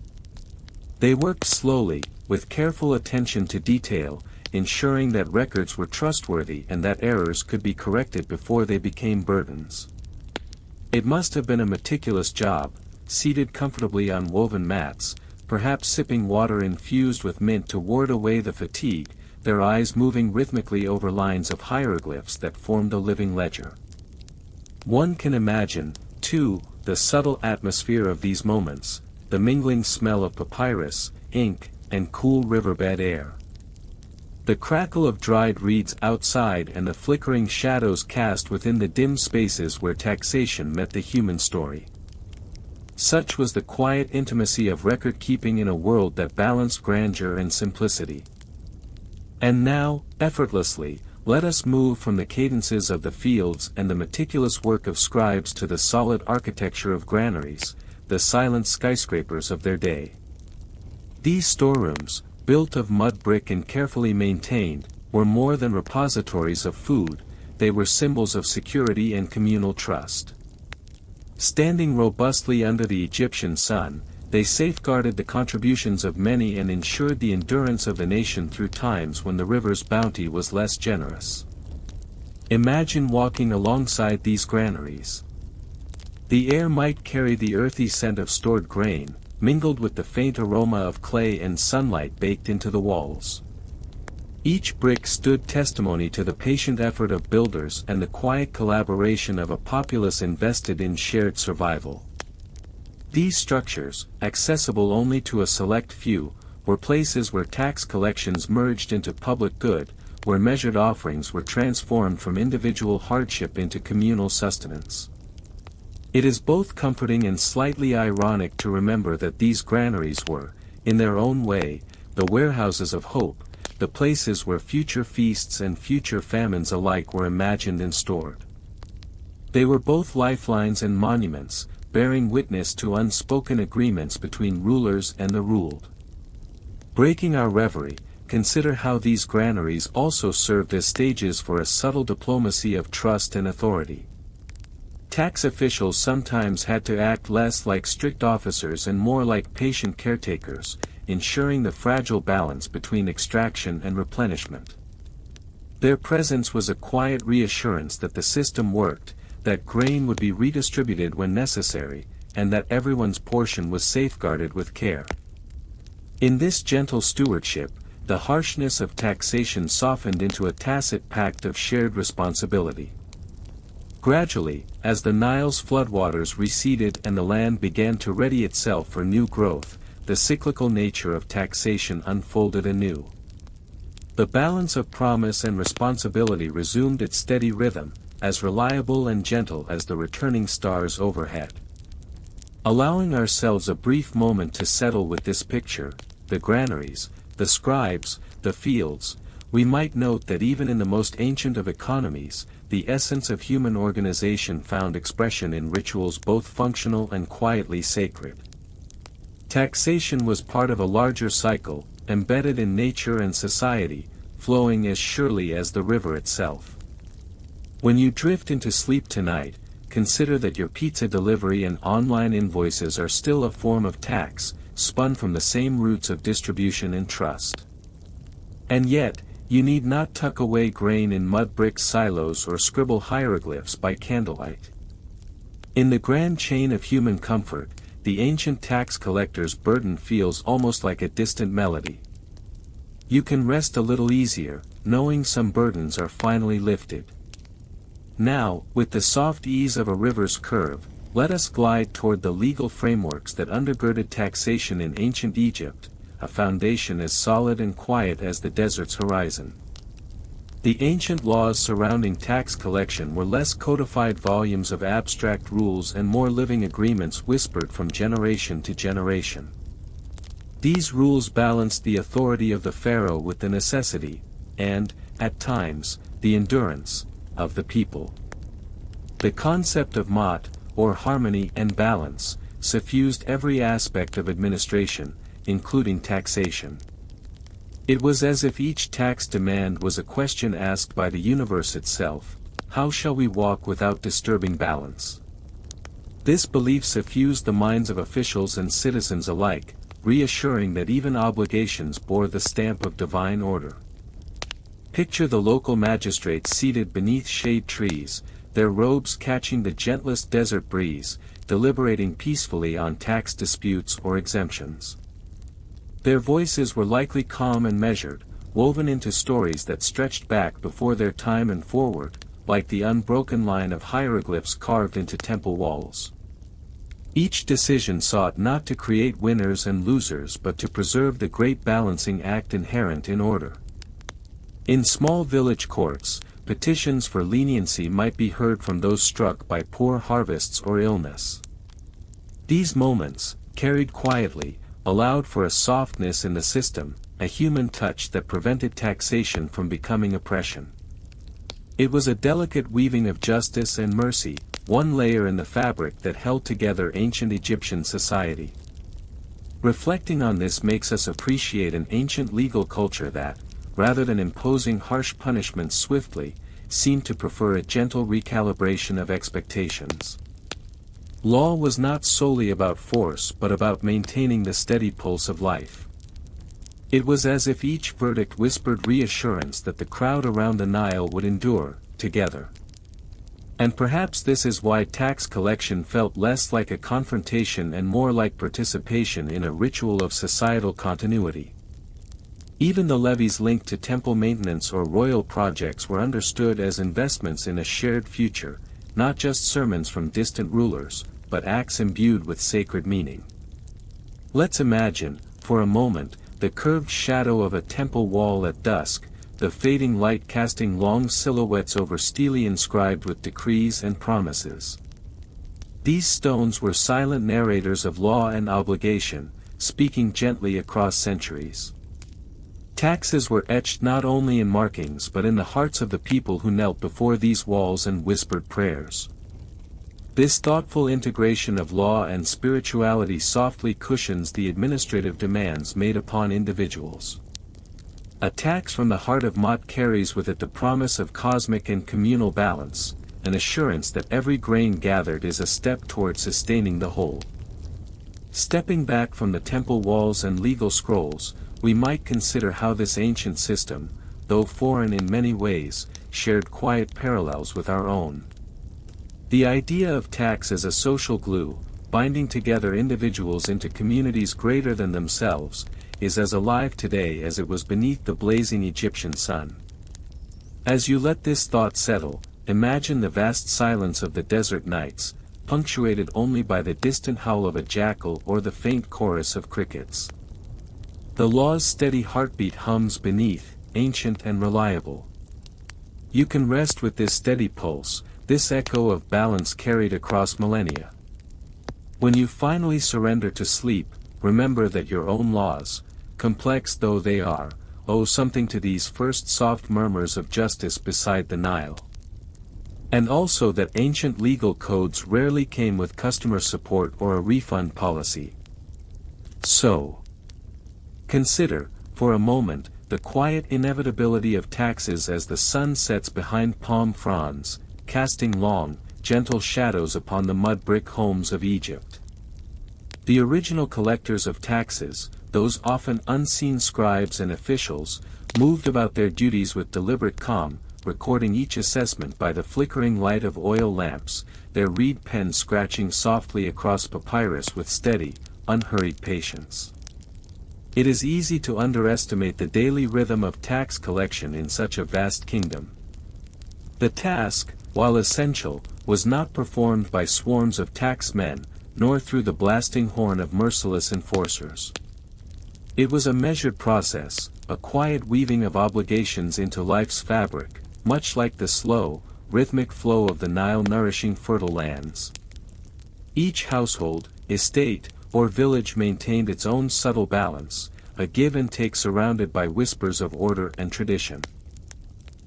[SPEAKER 1] They worked slowly, with careful attention to detail, ensuring that records were trustworthy and that errors could be corrected before they became burdens. It must have been a meticulous job, seated comfortably on woven mats, perhaps sipping water infused with mint to ward away the fatigue, their eyes moving rhythmically over lines of hieroglyphs that formed a living ledger. One can imagine, too, the subtle atmosphere of these moments, the mingling smell of papyrus, ink, and cool riverbed air. The crackle of dried reeds outside and the flickering shadows cast within the dim spaces where taxation met the human story. Such was the quiet intimacy of record-keeping in a world that balanced grandeur and simplicity. And now, effortlessly, let us move from the cadences of the fields and the meticulous work of scribes to the solid architecture of granaries, the silent skyscrapers of their day. These storerooms, built of mud brick and carefully maintained, were more than repositories of food, they were symbols of security and communal trust. Standing robustly under the Egyptian sun, they safeguarded the contributions of many and ensured the endurance of the nation through times when the river's bounty was less generous. Imagine walking alongside these granaries. The air might carry the earthy scent of stored grain, mingled with the faint aroma of clay and sunlight baked into the walls. Each brick stood testimony to the patient effort of builders and the quiet collaboration of a populace invested in shared survival. These structures, accessible only to a select few, were places where tax collections merged into public good, where measured offerings were transformed from individual hardship into communal sustenance. It is both comforting and slightly ironic to remember that these granaries were, in their own way, the warehouses of hope, the places where future feasts and future famines alike were imagined and stored. They were both lifelines and monuments, bearing witness to unspoken agreements between rulers and the ruled. Breaking our reverie, consider how these granaries also served as stages for a subtle diplomacy of trust and authority. Tax officials sometimes had to act less like strict officers and more like patient caretakers, ensuring the fragile balance between extraction and replenishment. Their presence was a quiet reassurance that the system worked, that grain would be redistributed when necessary, and that everyone's portion was safeguarded with care. In this gentle stewardship, the harshness of taxation softened into a tacit pact of shared responsibility. Gradually, as the Nile's floodwaters receded and the land began to ready itself for new growth, the cyclical nature of taxation unfolded anew. The balance of promise and responsibility resumed its steady rhythm, as reliable and gentle as the returning stars overhead. Allowing ourselves a brief moment to settle with this picture, the granaries, the scribes, the fields, we might note that even in the most ancient of economies, the essence of human organization found expression in rituals both functional and quietly sacred. Taxation was part of a larger cycle, embedded in nature and society, flowing as surely as the river itself. When you drift into sleep tonight, consider that your pizza delivery and online invoices are still a form of tax, spun from the same roots of distribution and trust. And yet, you need not tuck away grain in mud brick silos or scribble hieroglyphs by candlelight. In the grand chain of human comfort, the ancient tax collector's burden feels almost like a distant melody. You can rest a little easier, knowing some burdens are finally lifted. Now, with the soft ease of a river's curve, let us glide toward the legal frameworks that undergirded taxation in ancient Egypt, a foundation as solid and quiet as the desert's horizon. The ancient laws surrounding tax collection were less codified volumes of abstract rules and more living agreements whispered from generation to generation. These rules balanced the authority of the pharaoh with the necessity, and, at times, the endurance, of the people. The concept of mot, or harmony and balance, suffused every aspect of administration, including taxation. It was as if each tax demand was a question asked by the universe itself: how shall we walk without disturbing balance? This belief suffused the minds of officials and citizens alike, reassuring that even obligations bore the stamp of divine order. Picture the local magistrates seated beneath shade trees, their robes catching the gentlest desert breeze, deliberating peacefully on tax disputes or exemptions. Their voices were likely calm and measured, woven into stories that stretched back before their time and forward, like the unbroken line of hieroglyphs carved into temple walls. Each decision sought not to create winners and losers but to preserve the great balancing act inherent in order. In small village courts, petitions for leniency might be heard from those struck by poor harvests or illness. These moments, carried quietly, allowed for a softness in the system, a human touch that prevented taxation from becoming oppression. It was a delicate weaving of justice and mercy, one layer in the fabric that held together ancient Egyptian society. Reflecting on this makes us appreciate an ancient legal culture that, rather than imposing harsh punishments swiftly, seemed to prefer a gentle recalibration of expectations. Law was not solely about force but about maintaining the steady pulse of life. It was as if each verdict whispered reassurance that the crowd around the Nile would endure, together. And perhaps this is why tax collection felt less like a confrontation and more like participation in a ritual of societal continuity. Even the levies linked to temple maintenance or royal projects were understood as investments in a shared future, not just sermons from distant rulers, but acts imbued with sacred meaning. Let's imagine, for a moment, the curved shadow of a temple wall at dusk, the fading light casting long silhouettes over stele inscribed with decrees and promises. These stones were silent narrators of law and obligation, speaking gently across centuries. Taxes were etched not only in markings but in the hearts of the people who knelt before these walls and whispered prayers. This thoughtful integration of law and spirituality softly cushions the administrative demands made upon individuals. A tax from the heart of Mot carries with it the promise of cosmic and communal balance, an assurance that every grain gathered is a step toward sustaining the whole. Stepping back from the temple walls and legal scrolls, we might consider how this ancient system, though foreign in many ways, shared quiet parallels with our own. The idea of tax as a social glue, binding together individuals into communities greater than themselves, is as alive today as it was beneath the blazing Egyptian sun. As you let this thought settle, imagine the vast silence of the desert nights, punctuated only by the distant howl of a jackal or the faint chorus of crickets. The law's steady heartbeat hums beneath, ancient and reliable. You can rest with this steady pulse, this echo of balance carried across millennia. When you finally surrender to sleep, remember that your own laws, complex though they are, owe something to these first soft murmurs of justice beside the Nile. And also that ancient legal codes rarely came with customer support or a refund policy. So, consider, for a moment, the quiet inevitability of taxes as the sun sets behind palm fronds, casting long, gentle shadows upon the mud-brick homes of Egypt. The original collectors of taxes, those often unseen scribes and officials, moved about their duties with deliberate calm, recording each assessment by the flickering light of oil lamps, their reed pens scratching softly across papyrus with steady, unhurried patience. It is easy to underestimate the daily rhythm of tax collection in such a vast kingdom. The task, while essential, was not performed by swarms of taxmen, nor through the blasting horn of merciless enforcers. It was a measured process, a quiet weaving of obligations into life's fabric, much like the slow, rhythmic flow of the Nile nourishing fertile lands. Each household, estate, or village maintained its own subtle balance, a give and take surrounded by whispers of order and tradition.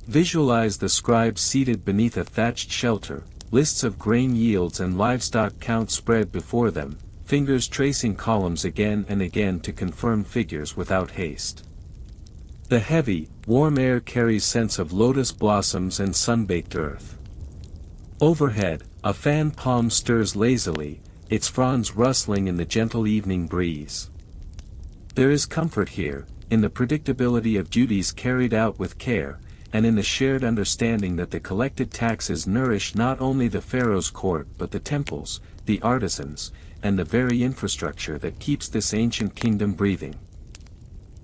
[SPEAKER 1] Visualize the scribes seated beneath a thatched shelter, lists of grain yields and livestock counts spread before them, fingers tracing columns again and again to confirm figures without haste. The heavy, warm air carries scents of lotus blossoms and sun-baked earth. Overhead, a fan palm stirs lazily, its fronds rustling in the gentle evening breeze. There is comfort here, in the predictability of duties carried out with care, and in the shared understanding that the collected taxes nourish not only the pharaoh's court but the temples, the artisans, and the very infrastructure that keeps this ancient kingdom breathing.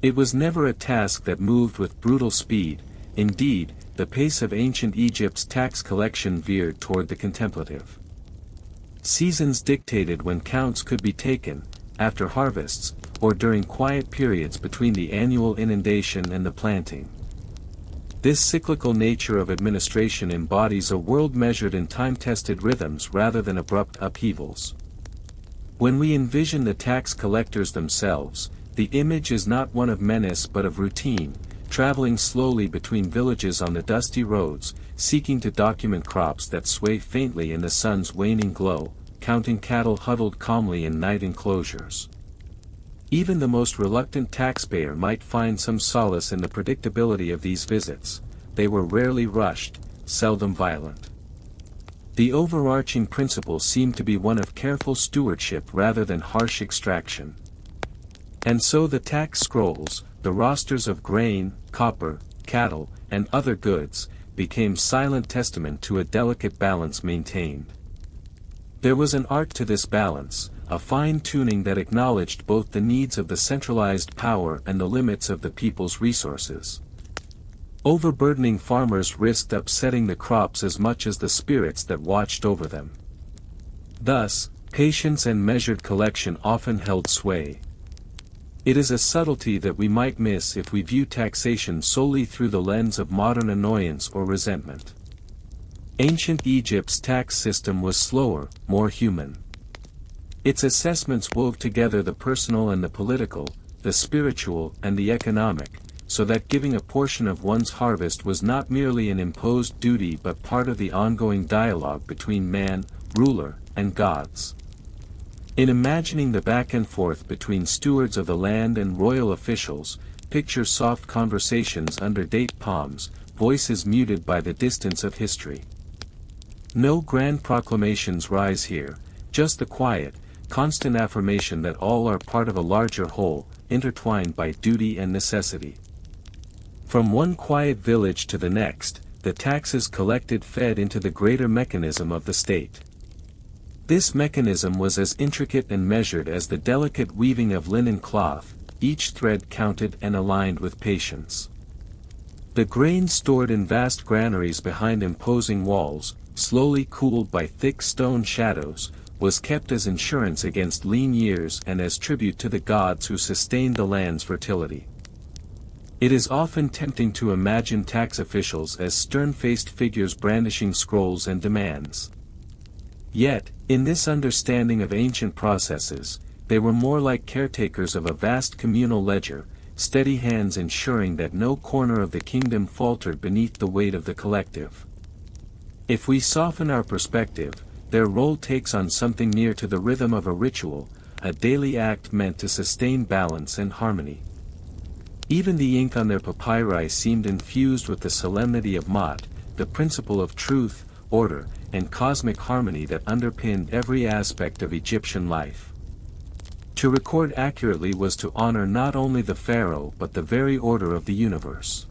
[SPEAKER 1] It was never a task that moved with brutal speed, indeed, the pace of ancient Egypt's tax collection veered toward the contemplative. Seasons dictated when counts could be taken, after harvests, or during quiet periods between the annual inundation and the planting. This cyclical nature of administration embodies a world measured in time-tested rhythms rather than abrupt upheavals. When we envision the tax collectors themselves, the image is not one of menace but of routine, traveling slowly between villages on the dusty roads, seeking to document crops that sway faintly in the sun's waning glow, counting cattle huddled calmly in night enclosures. Even the most reluctant taxpayer might find some solace in the predictability of these visits. They were rarely rushed, seldom violent. The overarching principle seemed to be one of careful stewardship rather than harsh extraction. And so the tax scrolls, the rosters of grain, copper, cattle, and other goods, became silent testament to a delicate balance maintained. There was an art to this balance, a fine-tuning that acknowledged both the needs of the centralized power and the limits of the people's resources. Overburdening farmers risked upsetting the crops as much as the spirits that watched over them. Thus, patience and measured collection often held sway. It is a subtlety that we might miss if we view taxation solely through the lens of modern annoyance or resentment. Ancient Egypt's tax system was slower, more human. Its assessments wove together the personal and the political, the spiritual and the economic, so that giving a portion of one's harvest was not merely an imposed duty but part of the ongoing dialogue between man, ruler, and gods. In imagining the back and forth between stewards of the land and royal officials, picture soft conversations under date palms, voices muted by the distance of history. No grand proclamations rise here, just the quiet, constant affirmation that all are part of a larger whole, intertwined by duty and necessity. From one quiet village to the next, the taxes collected fed into the greater mechanism of the state. This mechanism was as intricate and measured as the delicate weaving of linen cloth, each thread counted and aligned with patience. The grain stored in vast granaries behind imposing walls, slowly cooled by thick stone shadows, was kept as insurance against lean years and as tribute to the gods who sustained the land's fertility. It is often tempting to imagine tax officials as stern-faced figures brandishing scrolls and demands. Yet, in this understanding of ancient processes, they were more like caretakers of a vast communal ledger, steady hands ensuring that no corner of the kingdom faltered beneath the weight of the collective. If we soften our perspective, their role takes on something near to the rhythm of a ritual, a daily act meant to sustain balance and harmony. Even the ink on their papyri seemed infused with the solemnity of Maat, the principle of truth, order, and cosmic harmony that underpinned every aspect of Egyptian life. To record accurately was to honor not only the pharaoh but the very order of the universe.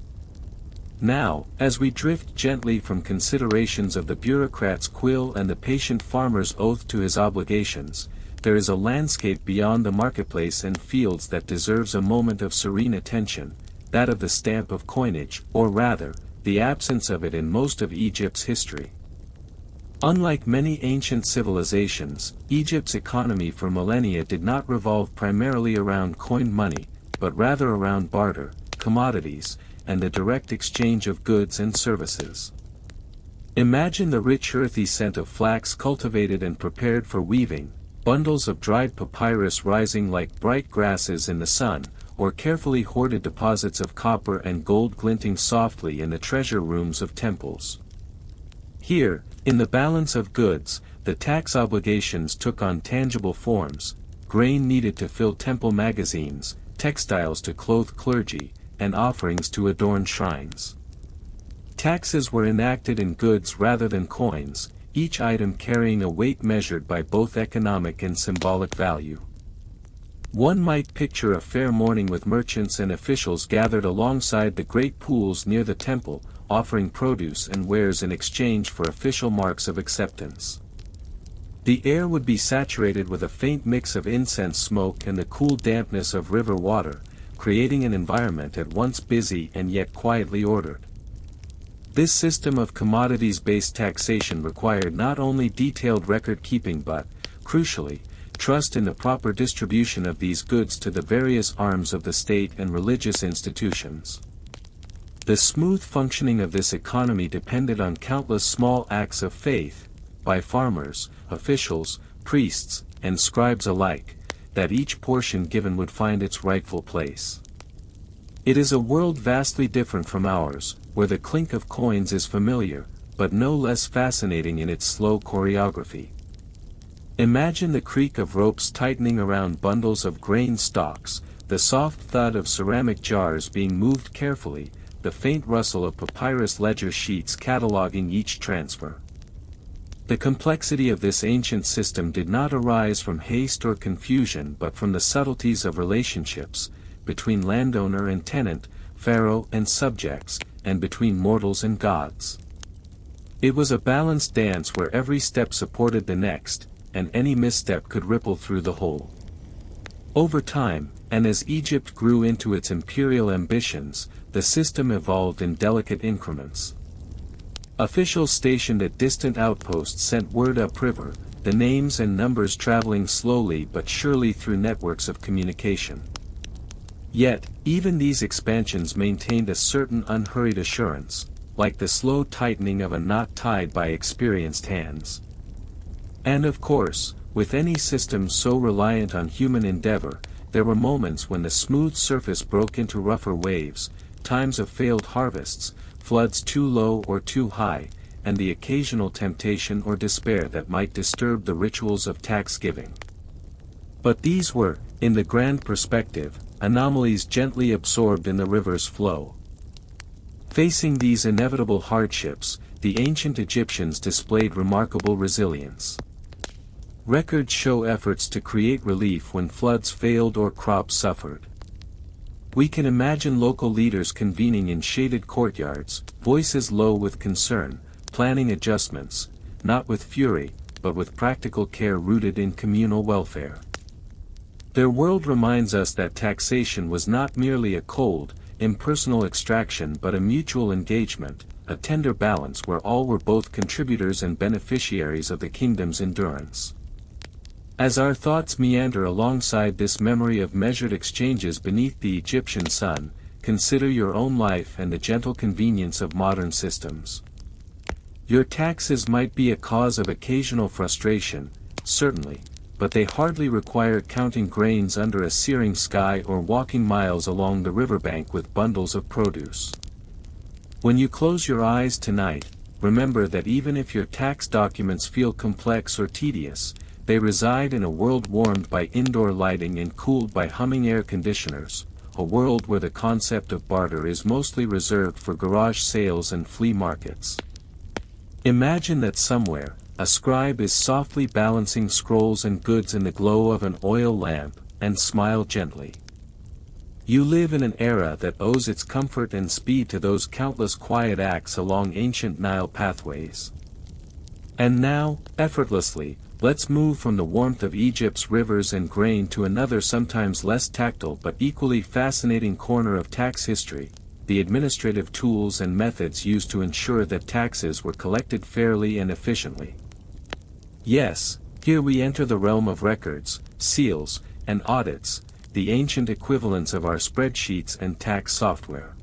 [SPEAKER 1] Now, as we drift gently from considerations of the bureaucrat's quill and the patient farmer's oath to his obligations, there is a landscape beyond the marketplace and fields that deserves a moment of serene attention, that of the stamp of coinage, or rather, the absence of it in most of Egypt's history. Unlike many ancient civilizations, Egypt's economy for millennia did not revolve primarily around coined money, but rather around barter, commodities, and the direct exchange of goods and services. Imagine the rich earthy scent of flax cultivated and prepared for weaving, bundles of dried papyrus rising like bright grasses in the sun, or carefully hoarded deposits of copper and gold glinting softly in the treasure rooms of temples. Here, in the balance of goods, the tax obligations took on tangible forms: grain needed to fill temple magazines, textiles to clothe clergy, and offerings to adorn shrines. Taxes were enacted in goods rather than coins, each item carrying a weight measured by both economic and symbolic value. One might picture a fair morning with merchants and officials gathered alongside the great pools near the temple, offering produce and wares in exchange for official marks of acceptance. The air would be saturated with a faint mix of incense smoke and the cool dampness of river water, creating an environment at once busy and yet quietly ordered. This system of commodities-based taxation required not only detailed record-keeping but, crucially, trust in the proper distribution of these goods to the various arms of the state and religious institutions. The smooth functioning of this economy depended on countless small acts of faith, by farmers, officials, priests, and scribes alike, that each portion given would find its rightful place. It is a world vastly different from ours, where the clink of coins is familiar, but no less fascinating in its slow choreography. Imagine the creak of ropes tightening around bundles of grain stalks, the soft thud of ceramic jars being moved carefully, the faint rustle of papyrus ledger sheets cataloging each transfer. The complexity of this ancient system did not arise from haste or confusion but from the subtleties of relationships, between landowner and tenant, pharaoh and subjects, and between mortals and gods. It was a balanced dance where every step supported the next, and any misstep could ripple through the whole. Over time, and as Egypt grew into its imperial ambitions, the system evolved in delicate increments. Officials stationed at distant outposts sent word upriver, the names and numbers traveling slowly but surely through networks of communication. Yet, even these expansions maintained a certain unhurried assurance, like the slow tightening of a knot tied by experienced hands. And of course, with any system so reliant on human endeavor, there were moments when the smooth surface broke into rougher waves, times of failed harvests, floods too low or too high, and the occasional temptation or despair that might disturb the rituals of tax giving. But these were, in the grand perspective, anomalies gently absorbed in the river's flow. Facing these inevitable hardships, the ancient Egyptians displayed remarkable resilience. Records show efforts to create relief when floods failed or crops suffered. We can imagine local leaders convening in shaded courtyards, voices low with concern, planning adjustments, not with fury, but with practical care rooted in communal welfare. Their world reminds us that taxation was not merely a cold, impersonal extraction but a mutual engagement, a tender balance where all were both contributors and beneficiaries of the kingdom's endurance. As our thoughts meander alongside this memory of measured exchanges beneath the Egyptian sun, consider your own life and the gentle convenience of modern systems. Your taxes might be a cause of occasional frustration, certainly, but they hardly require counting grains under a searing sky or walking miles along the riverbank with bundles of produce. When you close your eyes tonight, remember that even if your tax documents feel complex or tedious, they reside in a world warmed by indoor lighting and cooled by humming air conditioners, a world where the concept of barter is mostly reserved for garage sales and flea markets. Imagine that somewhere, a scribe is softly balancing scrolls and goods in the glow of an oil lamp, and smile gently. You live in an era that owes its comfort and speed to those countless quiet acts along ancient Nile pathways. And now, effortlessly, let's move from the warmth of Egypt's rivers and grain to another sometimes less tactile but equally fascinating corner of tax history, the administrative tools and methods used to ensure that taxes were collected fairly and efficiently. Yes, here we enter the realm of records, seals, and audits, the ancient equivalents of our spreadsheets and tax software.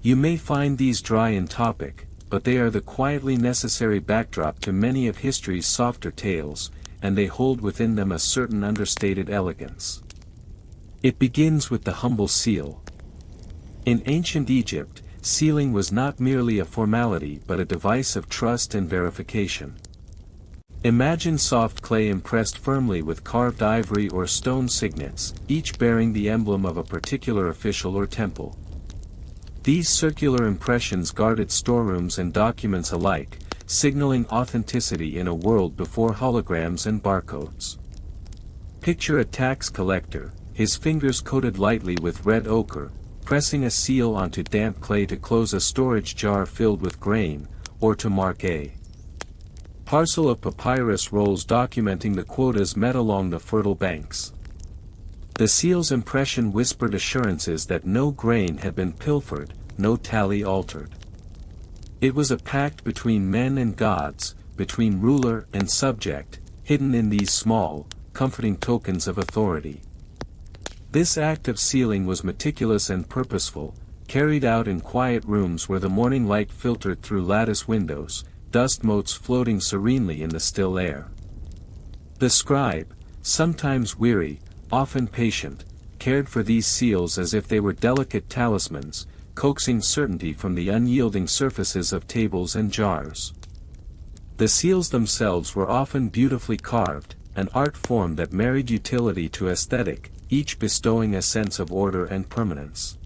[SPEAKER 1] You may find these dry in topic, but they are the quietly necessary backdrop to many of history's softer tales, and they hold within them a certain understated elegance. It begins with the humble seal. In ancient Egypt, sealing was not merely a formality but a device of trust and verification. Imagine soft clay impressed firmly with carved ivory or stone signets, each bearing the emblem of a particular official or temple. These circular impressions guarded storerooms and documents alike, signaling authenticity in a world before holograms and barcodes. Picture a tax collector, his fingers coated lightly with red ochre, pressing a seal onto damp clay to close a storage jar filled with grain, or to mark a parcel of papyrus rolls documenting the quotas met along the fertile banks. The seal's impression whispered assurances that no grain had been pilfered, no tally altered. It was a pact between men and gods, between ruler and subject, hidden in these small, comforting tokens of authority. This act of sealing was meticulous and purposeful, carried out in quiet rooms where the morning light filtered through lattice windows, dust motes floating serenely in the still air. The scribe, sometimes weary, often patient, cared for these seals as if they were delicate talismans, coaxing certainty from the unyielding surfaces of tables and jars. The seals themselves were often beautifully carved, an art form that married utility to aesthetic, each bestowing a sense of order and permanence.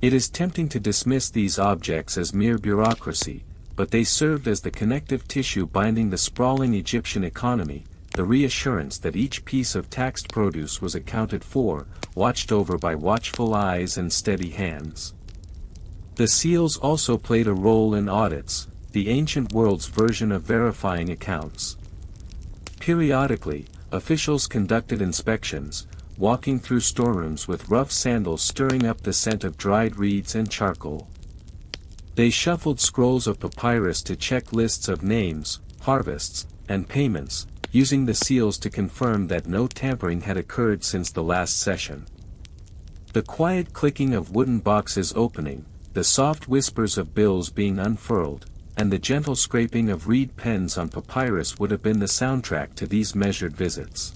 [SPEAKER 1] It is tempting to dismiss these objects as mere bureaucracy, but they served as the connective tissue binding the sprawling Egyptian economy, the reassurance that each piece of taxed produce was accounted for, watched over by watchful eyes and steady hands. The seals also played a role in audits, the ancient world's version of verifying accounts. Periodically, officials conducted inspections, walking through storerooms with rough sandals stirring up the scent of dried reeds and charcoal. They shuffled scrolls of papyrus to check lists of names, harvests, and payments, using the seals to confirm that no tampering had occurred since the last session. The quiet clicking of wooden boxes opening, the soft whispers of bills being unfurled, and the gentle scraping of reed pens on papyrus would have been the soundtrack to these measured visits.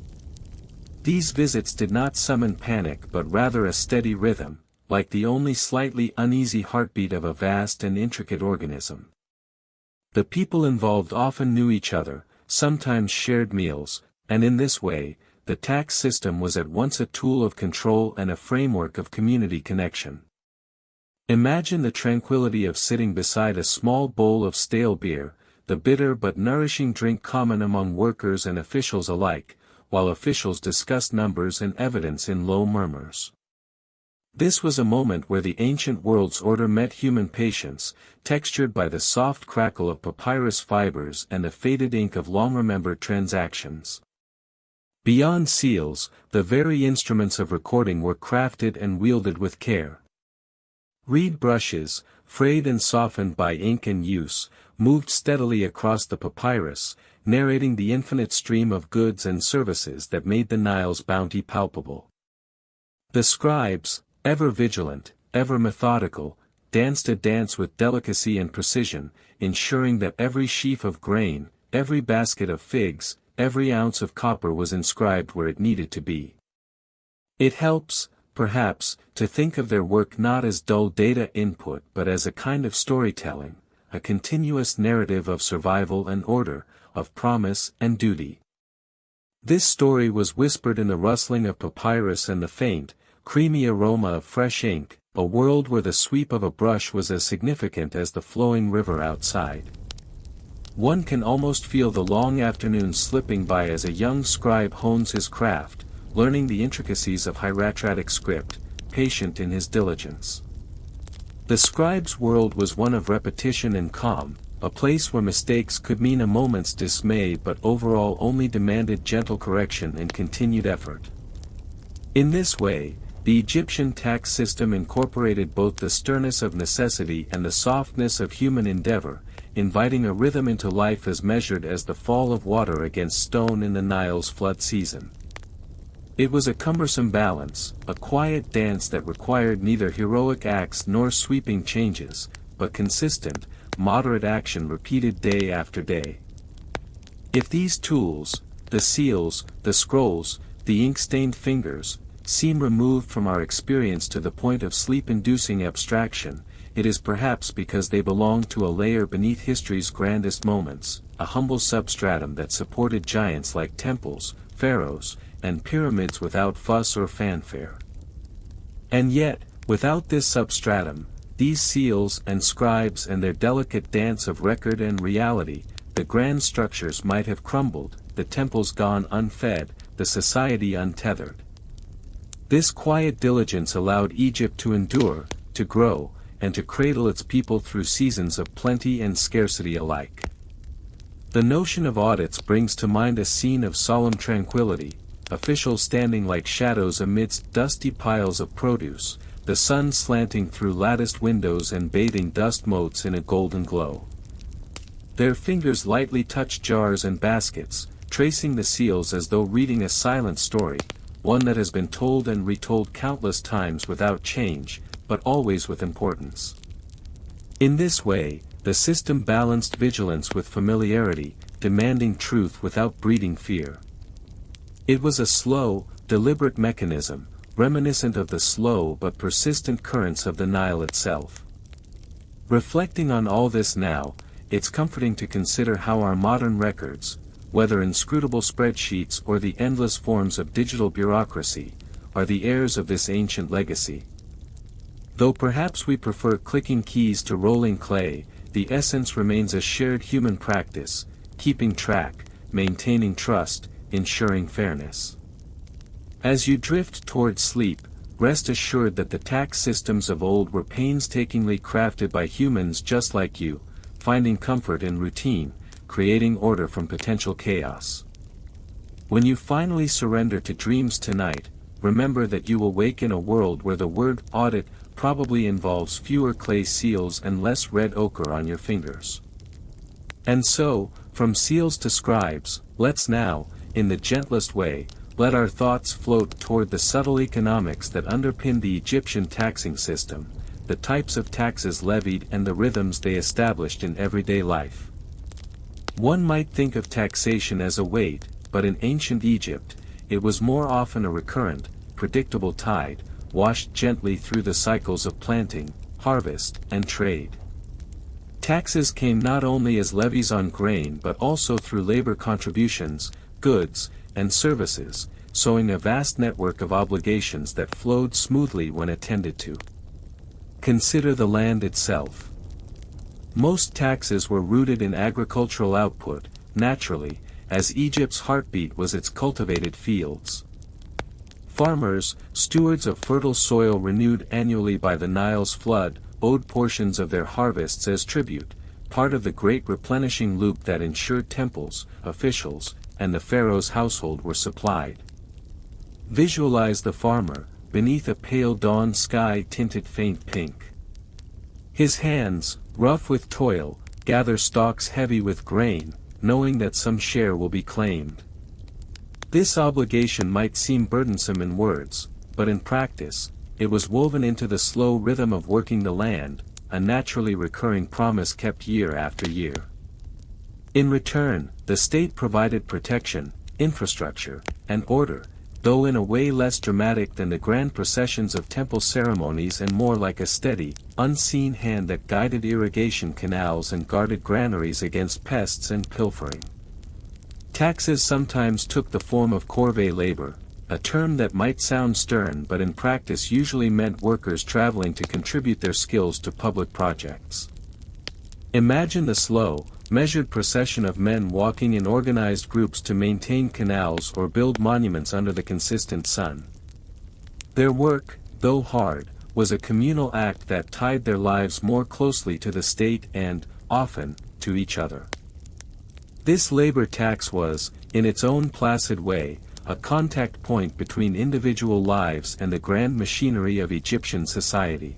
[SPEAKER 1] These visits did not summon panic but rather a steady rhythm, like the only slightly uneasy heartbeat of a vast and intricate organism. The people involved often knew each other, sometimes shared meals, and in this way, the tax system was at once a tool of control and a framework of community connection. Imagine the tranquility of sitting beside a small bowl of stale beer, the bitter but nourishing drink common among workers and officials alike, while officials discussed numbers and evidence in low murmurs. This was a moment where the ancient world's order met human patience, textured by the soft crackle of papyrus fibers and the faded ink of long-remembered transactions. Beyond seals, the very instruments of recording were crafted and wielded with care. Reed brushes, frayed and softened by ink and use, moved steadily across the papyrus, narrating the infinite stream of goods and services that made the Nile's bounty palpable. The scribes, ever vigilant, ever methodical, danced a dance with delicacy and precision, ensuring that every sheaf of grain, every basket of figs, every ounce of copper was inscribed where it needed to be. It helps, perhaps, to think of their work not as dull data input but as a kind of storytelling, a continuous narrative of survival and order, of promise and duty. This story was whispered in the rustling of papyrus and the faint, creamy aroma of fresh ink, a world where the sweep of a brush was as significant as the flowing river outside. One can almost feel the long afternoons slipping by as a young scribe hones his craft, learning the intricacies of hieratic script, patient in his diligence. The scribe's world was one of repetition and calm, a place where mistakes could mean a moment's dismay but overall only demanded gentle correction and continued effort. In this way, the Egyptian tax system incorporated both the sternness of necessity and the softness of human endeavor, inviting a rhythm into life as measured as the fall of water against stone in the Nile's flood season. It was a cumbersome balance, a quiet dance that required neither heroic acts nor sweeping changes, but consistent, moderate action repeated day after day. If these tools, the seals, the scrolls, the ink-stained fingers, seem removed from our experience to the point of sleep-inducing abstraction, it is perhaps because they belong to a layer beneath history's grandest moments, a humble substratum that supported giants like temples, pharaohs, and pyramids without fuss or fanfare. And yet, without this substratum, these seals and scribes and their delicate dance of record and reality, the grand structures might have crumbled, the temples gone unfed, the society untethered. This quiet diligence allowed Egypt to endure, to grow, and to cradle its people through seasons of plenty and scarcity alike. The notion of audits brings to mind a scene of solemn tranquility, officials standing like shadows amidst dusty piles of produce, the sun slanting through latticed windows and bathing dust motes in a golden glow. Their fingers lightly touch jars and baskets, tracing the seals as though reading a silent story, one that has been told and retold countless times without change, but always with importance. In this way, the system balanced vigilance with familiarity, demanding truth without breeding fear. It was a slow, deliberate mechanism, reminiscent of the slow but persistent currents of the Nile itself. Reflecting on all this now, it's comforting to consider how our modern records, whether inscrutable spreadsheets or the endless forms of digital bureaucracy, are the heirs of this ancient legacy. Though perhaps we prefer clicking keys to rolling clay, the essence remains a shared human practice, keeping track, maintaining trust, ensuring fairness. As you drift toward sleep, rest assured that the tax systems of old were painstakingly crafted by humans just like you, finding comfort in routine, creating order from potential chaos. When you finally surrender to dreams tonight, remember that you will wake in a world where the word audit probably involves fewer clay seals and less red ochre on your fingers. And so, from seals to scribes, let's now, in the gentlest way, let our thoughts float toward the subtle economics that underpin the Egyptian taxing system, the types of taxes levied and the rhythms they established in everyday life. One might think of taxation as a weight, but in ancient Egypt, it was more often a recurrent, predictable tide, washed gently through the cycles of planting, harvest, and trade. Taxes came not only as levies on grain but also through labor contributions, goods, and services, sowing a vast network of obligations that flowed smoothly when attended to. Consider the land itself. Most taxes were rooted in agricultural output, naturally, as Egypt's heartbeat was its cultivated fields. Farmers, stewards of fertile soil renewed annually by the Nile's flood, owed portions of their harvests as tribute, part of the great replenishing loop that ensured temples, officials, and the pharaoh's household were supplied. Visualize the farmer, beneath a pale dawn sky tinted faint pink. His hands, rough with toil, gather stalks heavy with grain, knowing that some share will be claimed. This obligation might seem burdensome in words, but in practice, it was woven into the slow rhythm of working the land, a naturally recurring promise kept year after year. In return, the state provided protection, infrastructure, and order, though in a way less dramatic than the grand processions of temple ceremonies and more like a steady, unseen hand that guided irrigation canals and guarded granaries against pests and pilfering. Taxes sometimes took the form of corvée labor, a term that might sound stern but in practice usually meant workers traveling to contribute their skills to public projects. Imagine the slow, measured procession of men walking in organized groups to maintain canals or build monuments under the consistent sun. Their work, though hard, was a communal act that tied their lives more closely to the state and, often, to each other. This labor tax was, in its own placid way, a contact point between individual lives and the grand machinery of Egyptian society.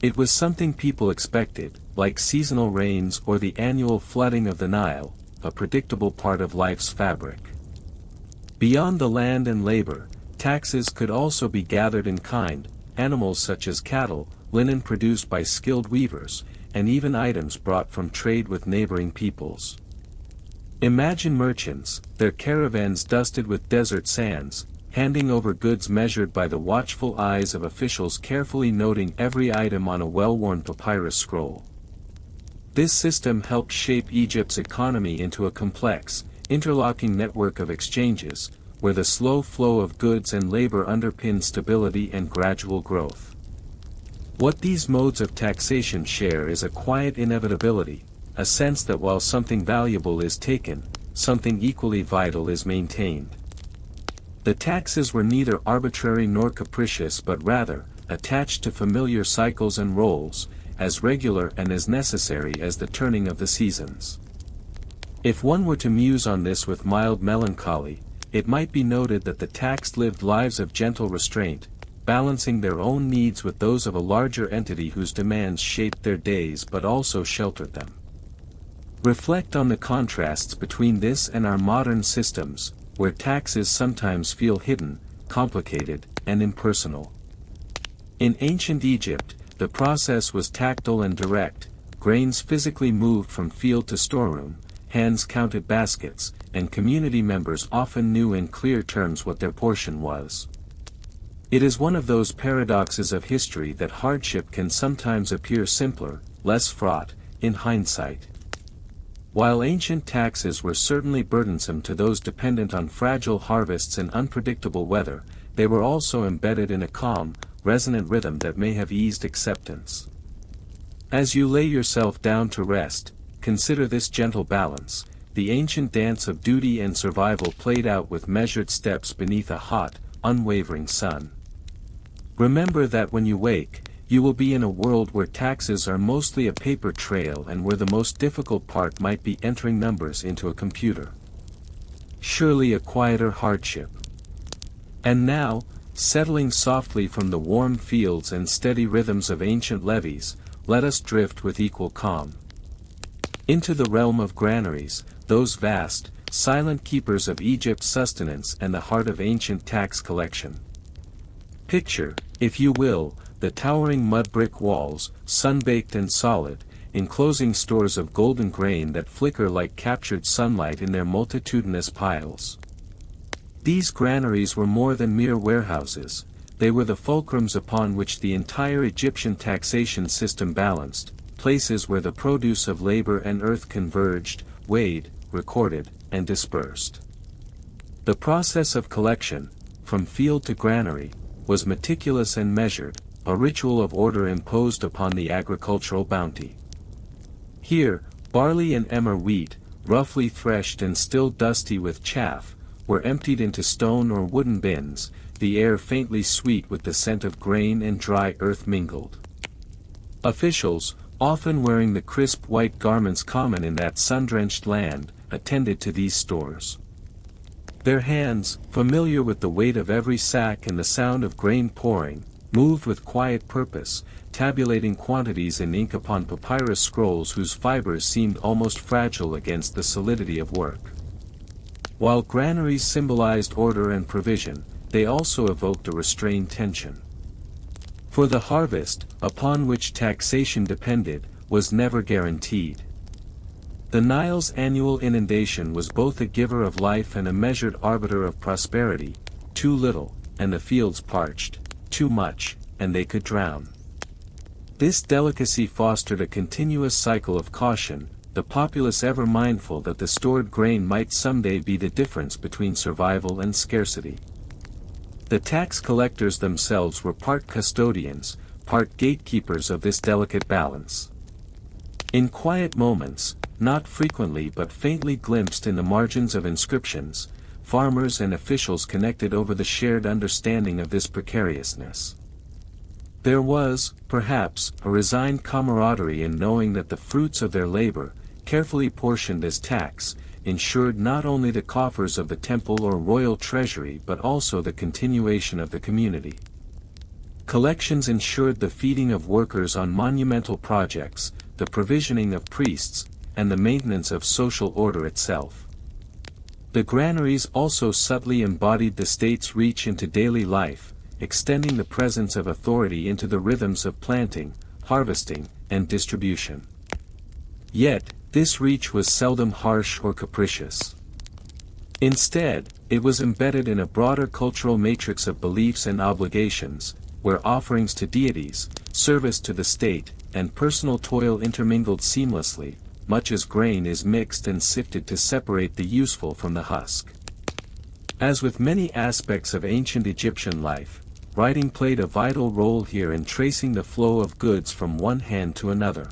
[SPEAKER 1] It was something people expected, like seasonal rains or the annual flooding of the Nile, a predictable part of life's fabric. Beyond the land and labor, taxes could also be gathered in kind, animals such as cattle, linen produced by skilled weavers, and even items brought from trade with neighboring peoples. Imagine merchants, their caravans dusted with desert sands, handing over goods measured by the watchful eyes of officials carefully noting every item on a well-worn papyrus scroll. This system helped shape Egypt's economy into a complex, interlocking network of exchanges, where the slow flow of goods and labor underpinned stability and gradual growth. What these modes of taxation share is a quiet inevitability, a sense that while something valuable is taken, something equally vital is maintained. The taxes were neither arbitrary nor capricious but rather, attached to familiar cycles and roles, as regular and as necessary as the turning of the seasons. If one were to muse on this with mild melancholy, it might be noted that the taxed lived lives of gentle restraint, balancing their own needs with those of a larger entity whose demands shaped their days but also sheltered them. Reflect on the contrasts between this and our modern systems, where taxes sometimes feel hidden, complicated, and impersonal. In ancient Egypt, the process was tactile and direct, grains physically moved from field to storeroom, hands counted baskets, and community members often knew in clear terms what their portion was. It is one of those paradoxes of history that hardship can sometimes appear simpler, less fraught, in hindsight. While ancient taxes were certainly burdensome to those dependent on fragile harvests and unpredictable weather, they were also embedded in a calm, resonant rhythm that may have eased acceptance. As you lay yourself down to rest, consider this gentle balance, the ancient dance of duty and survival played out with measured steps beneath a hot, unwavering sun. Remember that when you wake, you will be in a world where taxes are mostly a paper trail and where the most difficult part might be entering numbers into a computer. Surely a quieter hardship. And now, settling softly from the warm fields and steady rhythms of ancient levees, let us drift with equal calm into the realm of granaries, those vast, silent keepers of Egypt's sustenance and the heart of ancient tax collection. Picture, if you will, the towering mud brick walls, sun-baked and solid, enclosing stores of golden grain that flicker like captured sunlight in their multitudinous piles. These granaries were more than mere warehouses, they were the fulcrums upon which the entire Egyptian taxation system balanced, places where the produce of labor and earth converged, weighed, recorded, and dispersed. The process of collection, from field to granary, was meticulous and measured, a ritual of order imposed upon the agricultural bounty. Here, barley and emmer wheat, roughly threshed and still dusty with chaff, were emptied into stone or wooden bins, the air faintly sweet with the scent of grain and dry earth mingled. Officials, often wearing the crisp white garments common in that sun-drenched land, attended to these stores. Their hands, familiar with the weight of every sack and the sound of grain pouring, moved with quiet purpose, tabulating quantities in ink upon papyrus scrolls whose fibers seemed almost fragile against the solidity of work. While granaries symbolized order and provision, they also evoked a restrained tension. For the harvest, upon which taxation depended, was never guaranteed. The Nile's annual inundation was both a giver of life and a measured arbiter of prosperity. Too little, and the fields parched; too much, and they could drown. This delicacy fostered a continuous cycle of caution, the populace ever mindful that the stored grain might someday be the difference between survival and scarcity. The tax collectors themselves were part custodians, part gatekeepers of this delicate balance. In quiet moments, not frequently but faintly glimpsed in the margins of inscriptions, farmers and officials connected over the shared understanding of this precariousness. There was, perhaps, a resigned camaraderie in knowing that the fruits of their labor, carefully portioned as tax, ensured not only the coffers of the temple or royal treasury but also the continuation of the community. Collections ensured the feeding of workers on monumental projects, the provisioning of priests, and the maintenance of social order itself. The granaries also subtly embodied the state's reach into daily life, extending the presence of authority into the rhythms of planting, harvesting, and distribution. Yet, this reach was seldom harsh or capricious. Instead, it was embedded in a broader cultural matrix of beliefs and obligations, where offerings to deities, service to the state, and personal toil intermingled seamlessly, much as grain is mixed and sifted to separate the useful from the husk. As with many aspects of ancient Egyptian life, writing played a vital role here in tracing the flow of goods from one hand to another.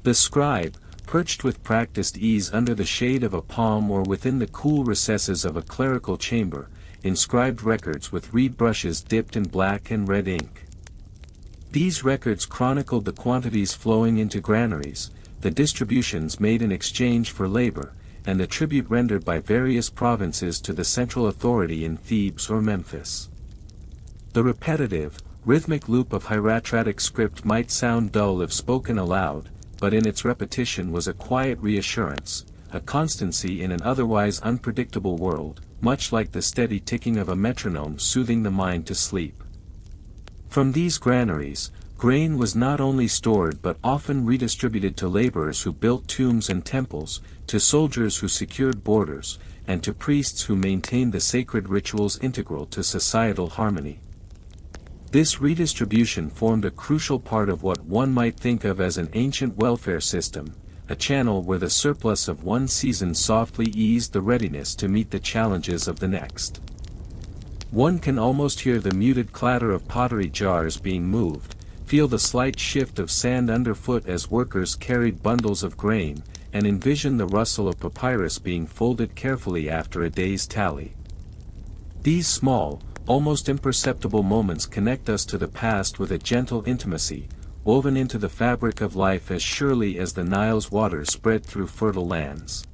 [SPEAKER 1] The scribe, perched with practiced ease under the shade of a palm or within the cool recesses of a clerical chamber, inscribed records with reed brushes dipped in black and red ink. These records chronicled the quantities flowing into granaries, the distributions made in exchange for labor, and the tribute rendered by various provinces to the central authority in Thebes or Memphis. The repetitive, rhythmic loop of hieratic script might sound dull if spoken aloud, but in its repetition was a quiet reassurance, a constancy in an otherwise unpredictable world, much like the steady ticking of a metronome soothing the mind to sleep. From these granaries, grain was not only stored but often redistributed to laborers who built tombs and temples, to soldiers who secured borders, and to priests who maintained the sacred rituals integral to societal harmony. This redistribution formed a crucial part of what one might think of as an ancient welfare system, a channel where the surplus of one season softly eased the readiness to meet the challenges of the next. One can almost hear the muted clatter of pottery jars being moved, feel the slight shift of sand underfoot as workers carried bundles of grain, and envision the rustle of papyrus being folded carefully after a day's tally. These small, almost imperceptible moments connect us to the past with a gentle intimacy, woven into the fabric of life as surely as the Nile's waters spread through fertile lands.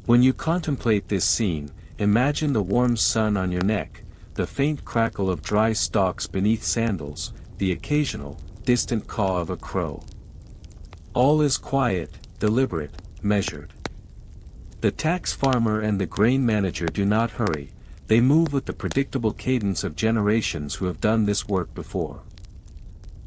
[SPEAKER 1] When you contemplate this scene, imagine the warm sun on your neck, the faint crackle of dry stalks beneath sandals, the occasional, distant caw of a crow. All is quiet, deliberate, measured. The tax farmer and the grain manager do not hurry, they move with the predictable cadence of generations who have done this work before.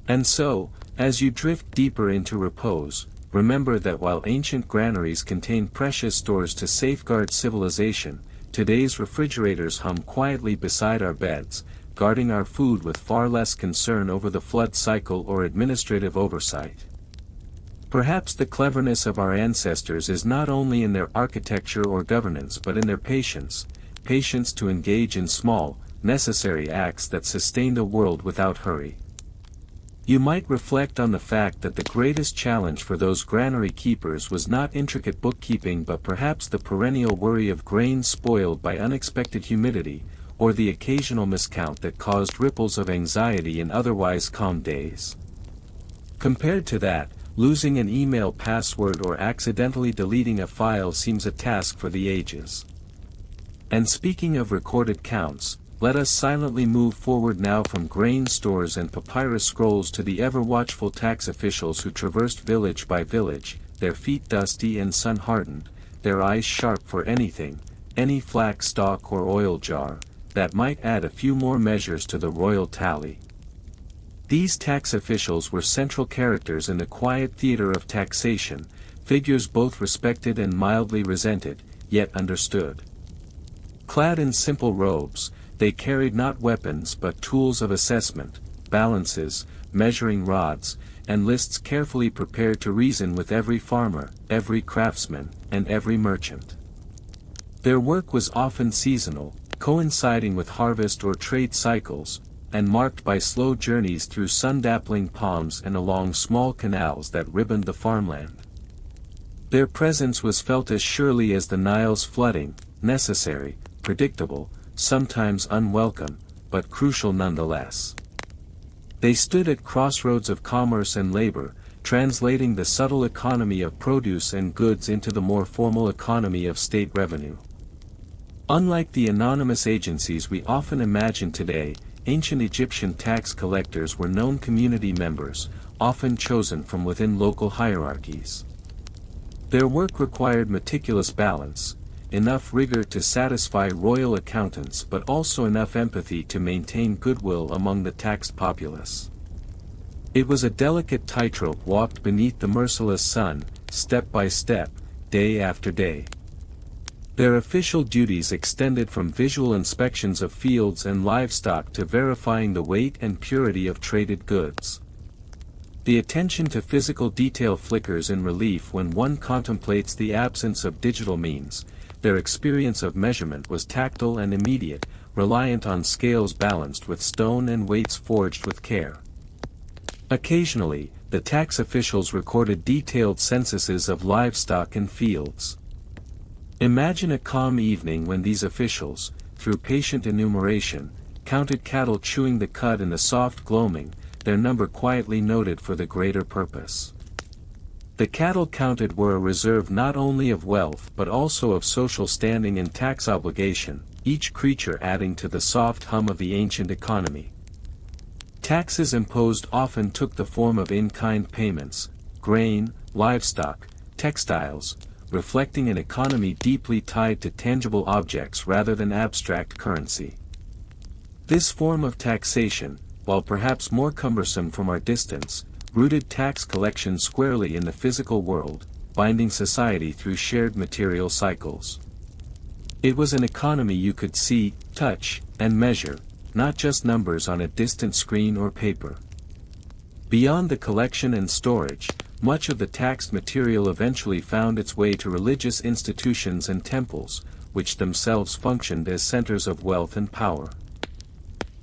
[SPEAKER 1] And so, as you drift deeper into repose, remember that while ancient granaries contained precious stores to safeguard civilization, today's refrigerators hum quietly beside our beds, guarding our food with far less concern over the flood cycle or administrative oversight. Perhaps the cleverness of our ancestors is not only in their architecture or governance but in their patience to engage in small, necessary acts that sustain the world without hurry. You might reflect on the fact that the greatest challenge for those granary keepers was not intricate bookkeeping but perhaps the perennial worry of grain spoiled by unexpected humidity, or the occasional miscount that caused ripples of anxiety in otherwise calm days. Compared to that, losing an email password or accidentally deleting a file seems a task for the ages. And speaking of recorded counts, let us silently move forward now from grain stores and papyrus scrolls to the ever-watchful tax officials who traversed village by village, their feet dusty and sun-hardened, their eyes sharp for anything, any flax stalk or oil jar, that might add a few more measures to the royal tally. These tax officials were central characters in the quiet theater of taxation, figures both respected and mildly resented, yet understood. Clad in simple robes, they carried not weapons but tools of assessment, balances, measuring rods, and lists carefully prepared to reason with every farmer, every craftsman, and every merchant. Their work was often seasonal, coinciding with harvest or trade cycles, and marked by slow journeys through sun-dappling palms and along small canals that ribboned the farmland. Their presence was felt as surely as the Nile's flooding, necessary, predictable, sometimes unwelcome, but crucial nonetheless. They stood at crossroads of commerce and labor, translating the subtle economy of produce and goods into the more formal economy of state revenue. Unlike the anonymous agencies we often imagine today, ancient Egyptian tax collectors were known community members, often chosen from within local hierarchies. Their work required meticulous balance, enough rigor to satisfy royal accountants but also enough empathy to maintain goodwill among the taxed populace. It was a delicate tightrope walked beneath the merciless sun, step by step, day after day. Their official duties extended from visual inspections of fields and livestock to verifying the weight and purity of traded goods. The attention to physical detail flickers in relief when one contemplates the absence of digital means. Their experience of measurement was tactile and immediate, reliant on scales balanced with stone and weights forged with care. Occasionally, the tax officials recorded detailed censuses of livestock and fields. Imagine a calm evening when these officials, through patient enumeration, counted cattle chewing the cud in the soft gloaming, their number quietly noted for the greater purpose. The cattle counted were a reserve not only of wealth but also of social standing and tax obligation, each creature adding to the soft hum of the ancient economy. Taxes imposed often took the form of in-kind payments, grain, livestock, textiles, reflecting an economy deeply tied to tangible objects rather than abstract currency. This form of taxation, while perhaps more cumbersome from our distance, rooted tax collection squarely in the physical world, binding society through shared material cycles. It was an economy you could see, touch, and measure, not just numbers on a distant screen or paper. Beyond the collection and storage, much of the taxed material eventually found its way to religious institutions and temples, which themselves functioned as centers of wealth and power.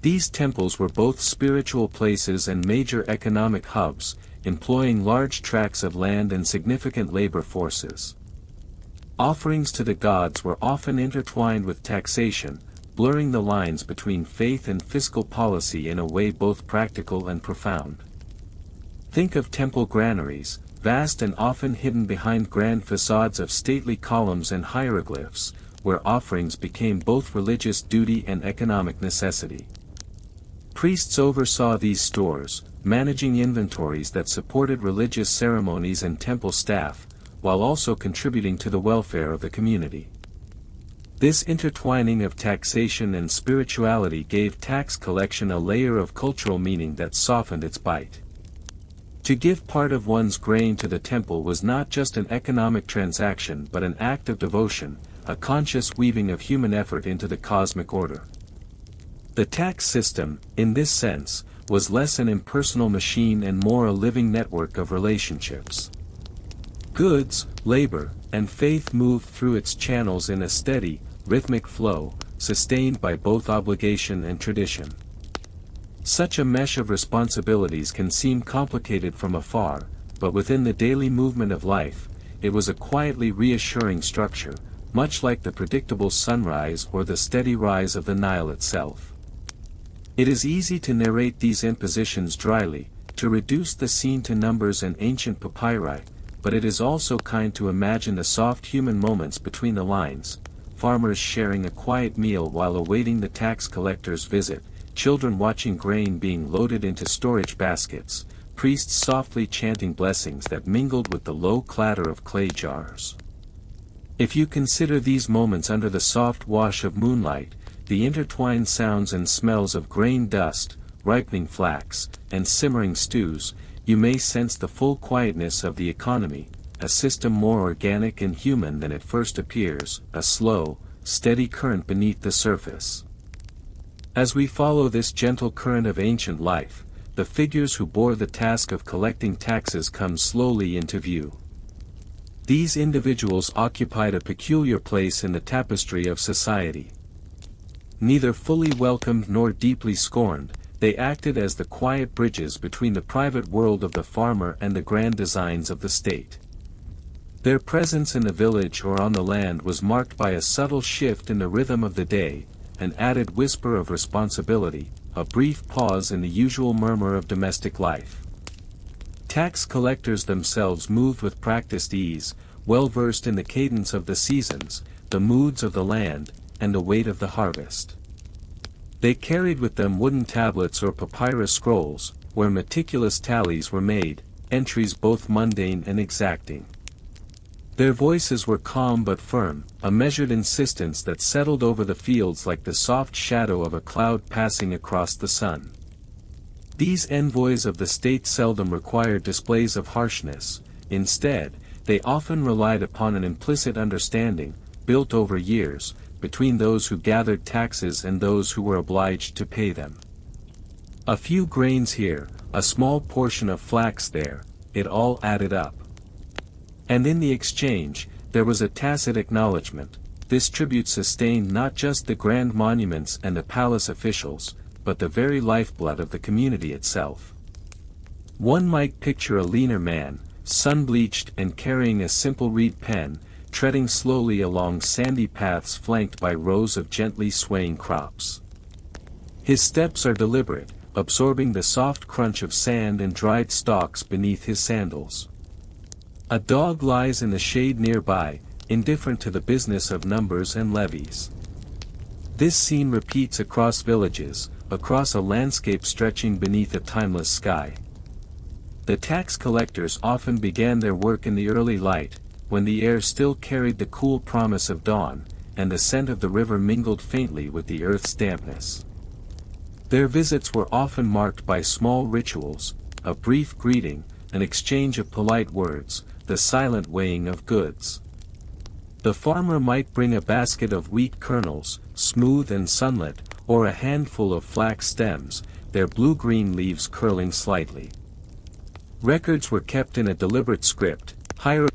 [SPEAKER 1] These temples were both spiritual places and major economic hubs, employing large tracts of land and significant labor forces. Offerings to the gods were often intertwined with taxation, blurring the lines between faith and fiscal policy in a way both practical and profound. Think of temple granaries, vast and often hidden behind grand facades of stately columns and hieroglyphs, where offerings became both religious duty and economic necessity. Priests oversaw these stores, managing inventories that supported religious ceremonies and temple staff, while also contributing to the welfare of the community. This intertwining of taxation and spirituality gave tax collection a layer of cultural meaning that softened its bite. To give part of one's grain to the temple was not just an economic transaction but an act of devotion, a conscious weaving of human effort into the cosmic order. The tax system, in this sense, was less an impersonal machine and more a living network of relationships. Goods, labor, and faith moved through its channels in a steady, rhythmic flow, sustained by both obligation and tradition. Such a mesh of responsibilities can seem complicated from afar, but within the daily movement of life, it was a quietly reassuring structure, much like the predictable sunrise or the steady rise of the Nile itself. It is easy to narrate these impositions dryly, to reduce the scene to numbers and ancient papyri, but it is also kind to imagine the soft human moments between the lines, farmers sharing a quiet meal while awaiting the tax collector's visit, children watching grain being loaded into storage baskets, priests softly chanting blessings that mingled with the low clatter of clay jars. If you consider these moments under the soft wash of moonlight, the intertwined sounds and smells of grain dust, ripening flax, and simmering stews, you may sense the full quietness of the economy, a system more organic and human than it first appears, a slow, steady current beneath the surface. As we follow this gentle current of ancient life, the figures who bore the task of collecting taxes come slowly into view. These individuals occupied a peculiar place in the tapestry of society. Neither fully welcomed nor deeply scorned, they acted as the quiet bridges between the private world of the farmer and the grand designs of the state. Their presence in the village or on the land was marked by a subtle shift in the rhythm of the day, an added whisper of responsibility, a brief pause in the usual murmur of domestic life. Tax collectors themselves moved with practiced ease, well versed in the cadence of the seasons, the moods of the land, and the weight of the harvest. They carried with them wooden tablets or papyrus scrolls, where meticulous tallies were made, entries both mundane and exacting. Their voices were calm but firm, a measured insistence that settled over the fields like the soft shadow of a cloud passing across the sun. These envoys of the state seldom required displays of harshness. Instead, they often relied upon an implicit understanding, built over years, between those who gathered taxes and those who were obliged to pay them. A few grains here, a small portion of flax there, it all added up. And in the exchange, there was a tacit acknowledgement: this tribute sustained not just the grand monuments and the palace officials, but the very lifeblood of the community itself. One might picture a leaner man, sun-bleached and carrying a simple reed pen, treading slowly along sandy paths flanked by rows of gently swaying crops. His steps are deliberate, absorbing the soft crunch of sand and dried stalks beneath his sandals. A dog lies in the shade nearby, indifferent to the business of numbers and levies. This scene repeats across villages, across a landscape stretching beneath a timeless sky. The tax collectors often began their work in the early light, when the air still carried the cool promise of dawn, and the scent of the river mingled faintly with the earth's dampness. Their visits were often marked by small rituals, a brief greeting, an exchange of polite words, the silent weighing of goods. The farmer might bring a basket of wheat kernels, smooth and sunlit, or a handful of flax stems, their blue-green leaves curling slightly. Records were kept in a deliberate script.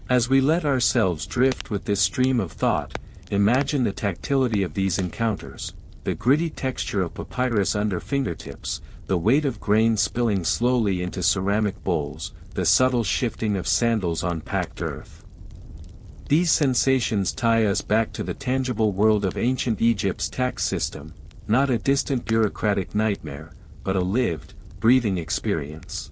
[SPEAKER 1] As we let ourselves drift with this stream of thought, imagine the tactility of these encounters, the gritty texture of papyrus under fingertips, the weight of grain spilling slowly into ceramic bowls, the subtle shifting of sandals on packed earth. These sensations tie us back to the tangible world of ancient Egypt's tax system, not a distant bureaucratic nightmare, but a lived, breathing experience.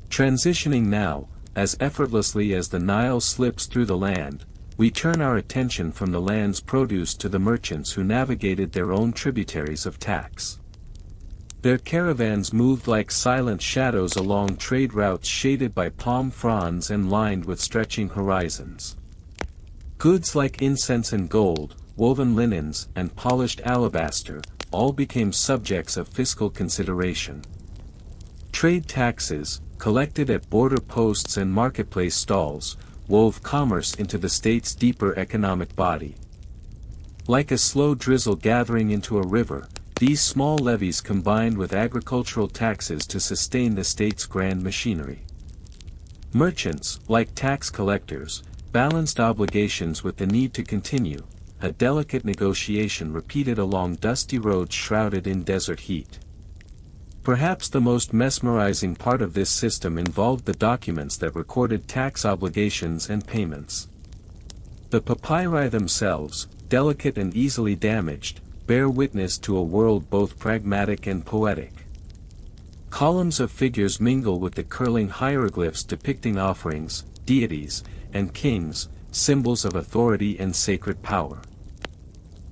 [SPEAKER 1] Transitioning now, as effortlessly as the Nile slips through the land, we turn our attention from the land's produce to the merchants who navigated their own tributaries of tax. Their caravans moved like silent shadows along trade routes shaded by palm fronds and lined with stretching horizons. Goods like incense and gold, woven linens, and polished alabaster, all became subjects of fiscal consideration. Trade taxes, collected at border posts and marketplace stalls, wove commerce into the state's deeper economic body. Like a slow drizzle gathering into a river, these small levies combined with agricultural taxes to sustain the state's grand machinery. Merchants, like tax collectors, balanced obligations with the need to continue, a delicate negotiation repeated along dusty roads shrouded in desert heat. Perhaps the most mesmerizing part of this system involved the documents that recorded tax obligations and payments. The papyri themselves, delicate and easily damaged, bear witness to a world both pragmatic and poetic. Columns of figures mingle with the curling hieroglyphs depicting offerings, deities, and kings, symbols of authority and sacred power.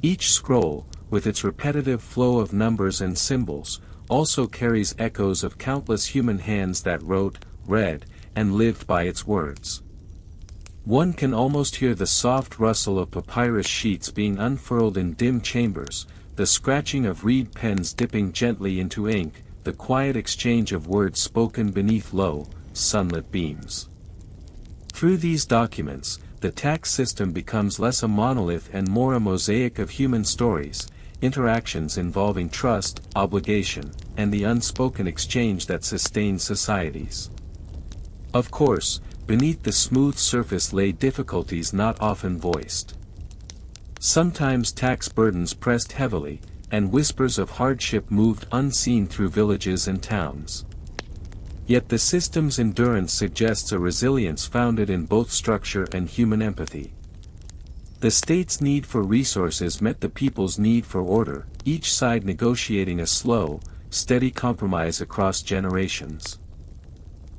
[SPEAKER 1] Each scroll, with its repetitive flow of numbers and symbols, also carries echoes of countless human hands that wrote, read, and lived by its words. One can almost hear the soft rustle of papyrus sheets being unfurled in dim chambers, the scratching of reed pens dipping gently into ink, the quiet exchange of words spoken beneath low, sunlit beams. Through these documents, the tax system becomes less a monolith and more a mosaic of human stories, interactions involving trust, obligation, and the unspoken exchange that sustains societies. Of course, beneath the smooth surface lay difficulties not often voiced. Sometimes tax burdens pressed heavily, and whispers of hardship moved unseen through villages and towns. Yet the system's endurance suggests a resilience founded in both structure and human empathy. The state's need for resources met the people's need for order, each side negotiating a slow, steady compromise across generations.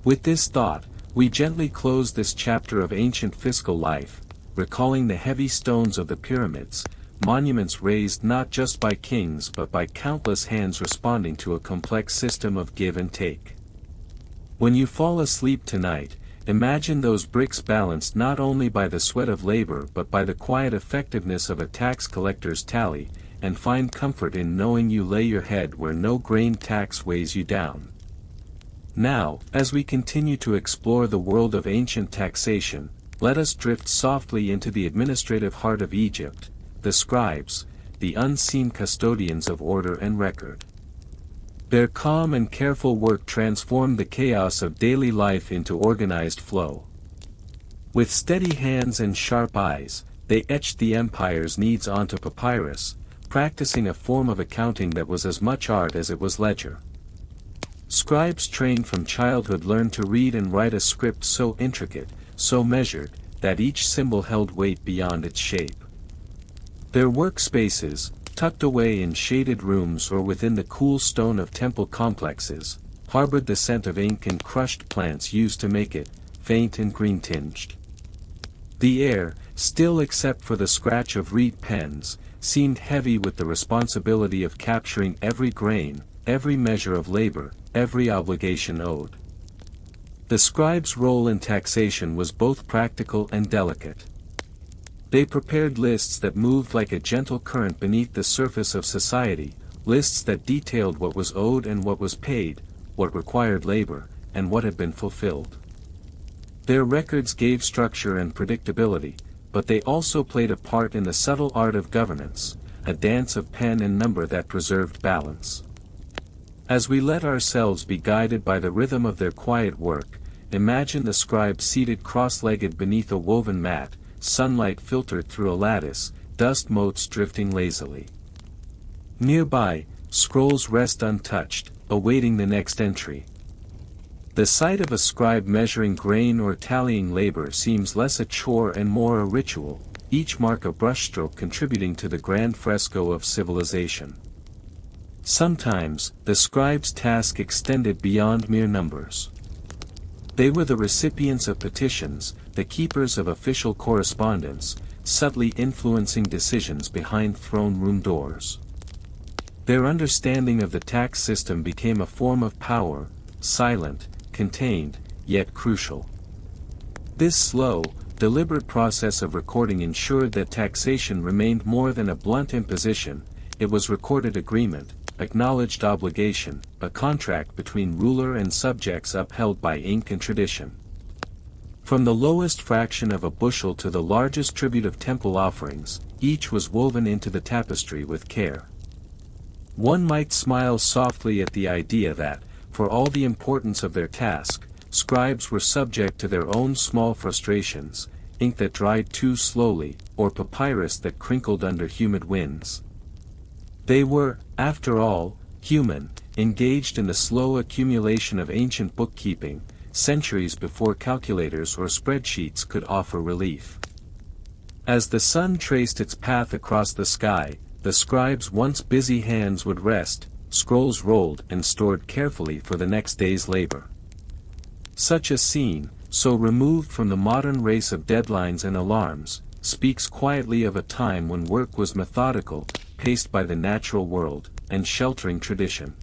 [SPEAKER 1] With this thought, we gently close this chapter of ancient fiscal life, recalling the heavy stones of the pyramids, monuments raised not just by kings but by countless hands responding to a complex system of give and take. When you fall asleep tonight, imagine those bricks balanced not only by the sweat of labor but by the quiet effectiveness of a tax collector's tally, and find comfort in knowing you lay your head where no grain tax weighs you down. Now, as we continue to explore the world of ancient taxation, let us drift softly into the administrative heart of Egypt, the scribes, the unseen custodians of order and record. Their calm and careful work transformed the chaos of daily life into organized flow. With steady hands and sharp eyes, they etched the empire's needs onto papyrus, practicing a form of accounting that was as much art as it was ledger. Scribes trained from childhood learned to read and write a script so intricate, so measured, that each symbol held weight beyond its shape. Their workspaces, tucked away in shaded rooms or within the cool stone of temple complexes, harbored the scent of ink and crushed plants used to make it, faint and green-tinged. The air, still except for the scratch of reed pens, seemed heavy with the responsibility of capturing every grain, every measure of labor, every obligation owed. The scribe's role in taxation was both practical and delicate. They prepared lists that moved like a gentle current beneath the surface of society, lists that detailed what was owed and what was paid, what required labor, and what had been fulfilled. Their records gave structure and predictability, but they also played a part in the subtle art of governance, a dance of pen and number that preserved balance. As we let ourselves be guided by the rhythm of their quiet work, imagine the scribe seated cross-legged beneath a woven mat, sunlight filtered through a lattice, dust motes drifting lazily. Nearby, scrolls rest untouched, awaiting the next entry. The sight of a scribe measuring grain or tallying labor seems less a chore and more a ritual, each mark a brushstroke contributing to the grand fresco of civilization. Sometimes, the scribe's task extended beyond mere numbers. They were the recipients of petitions, the keepers of official correspondence, subtly influencing decisions behind throne room doors. Their understanding of the tax system became a form of power, silent, contained, yet crucial. This slow, deliberate process of recording ensured that taxation remained more than a blunt imposition. It was recorded agreement, acknowledged obligation, a contract between ruler and subjects upheld by ink and tradition. From the lowest fraction of a bushel to the largest tribute of temple offerings, each was woven into the tapestry with care. One might smile softly at the idea that, for all the importance of their task, scribes were subject to their own small frustrations, ink that dried too slowly, or papyrus that crinkled under humid winds. They were, after all, human, engaged in the slow accumulation of ancient bookkeeping, centuries before calculators or spreadsheets could offer relief. As the sun traced its path across the sky, the scribes' once busy hands would rest, scrolls rolled and stored carefully for the next day's labor. Such a scene, so removed from the modern race of deadlines and alarms, speaks quietly of a time when work was methodical, paced by the natural world, and sheltering tradition.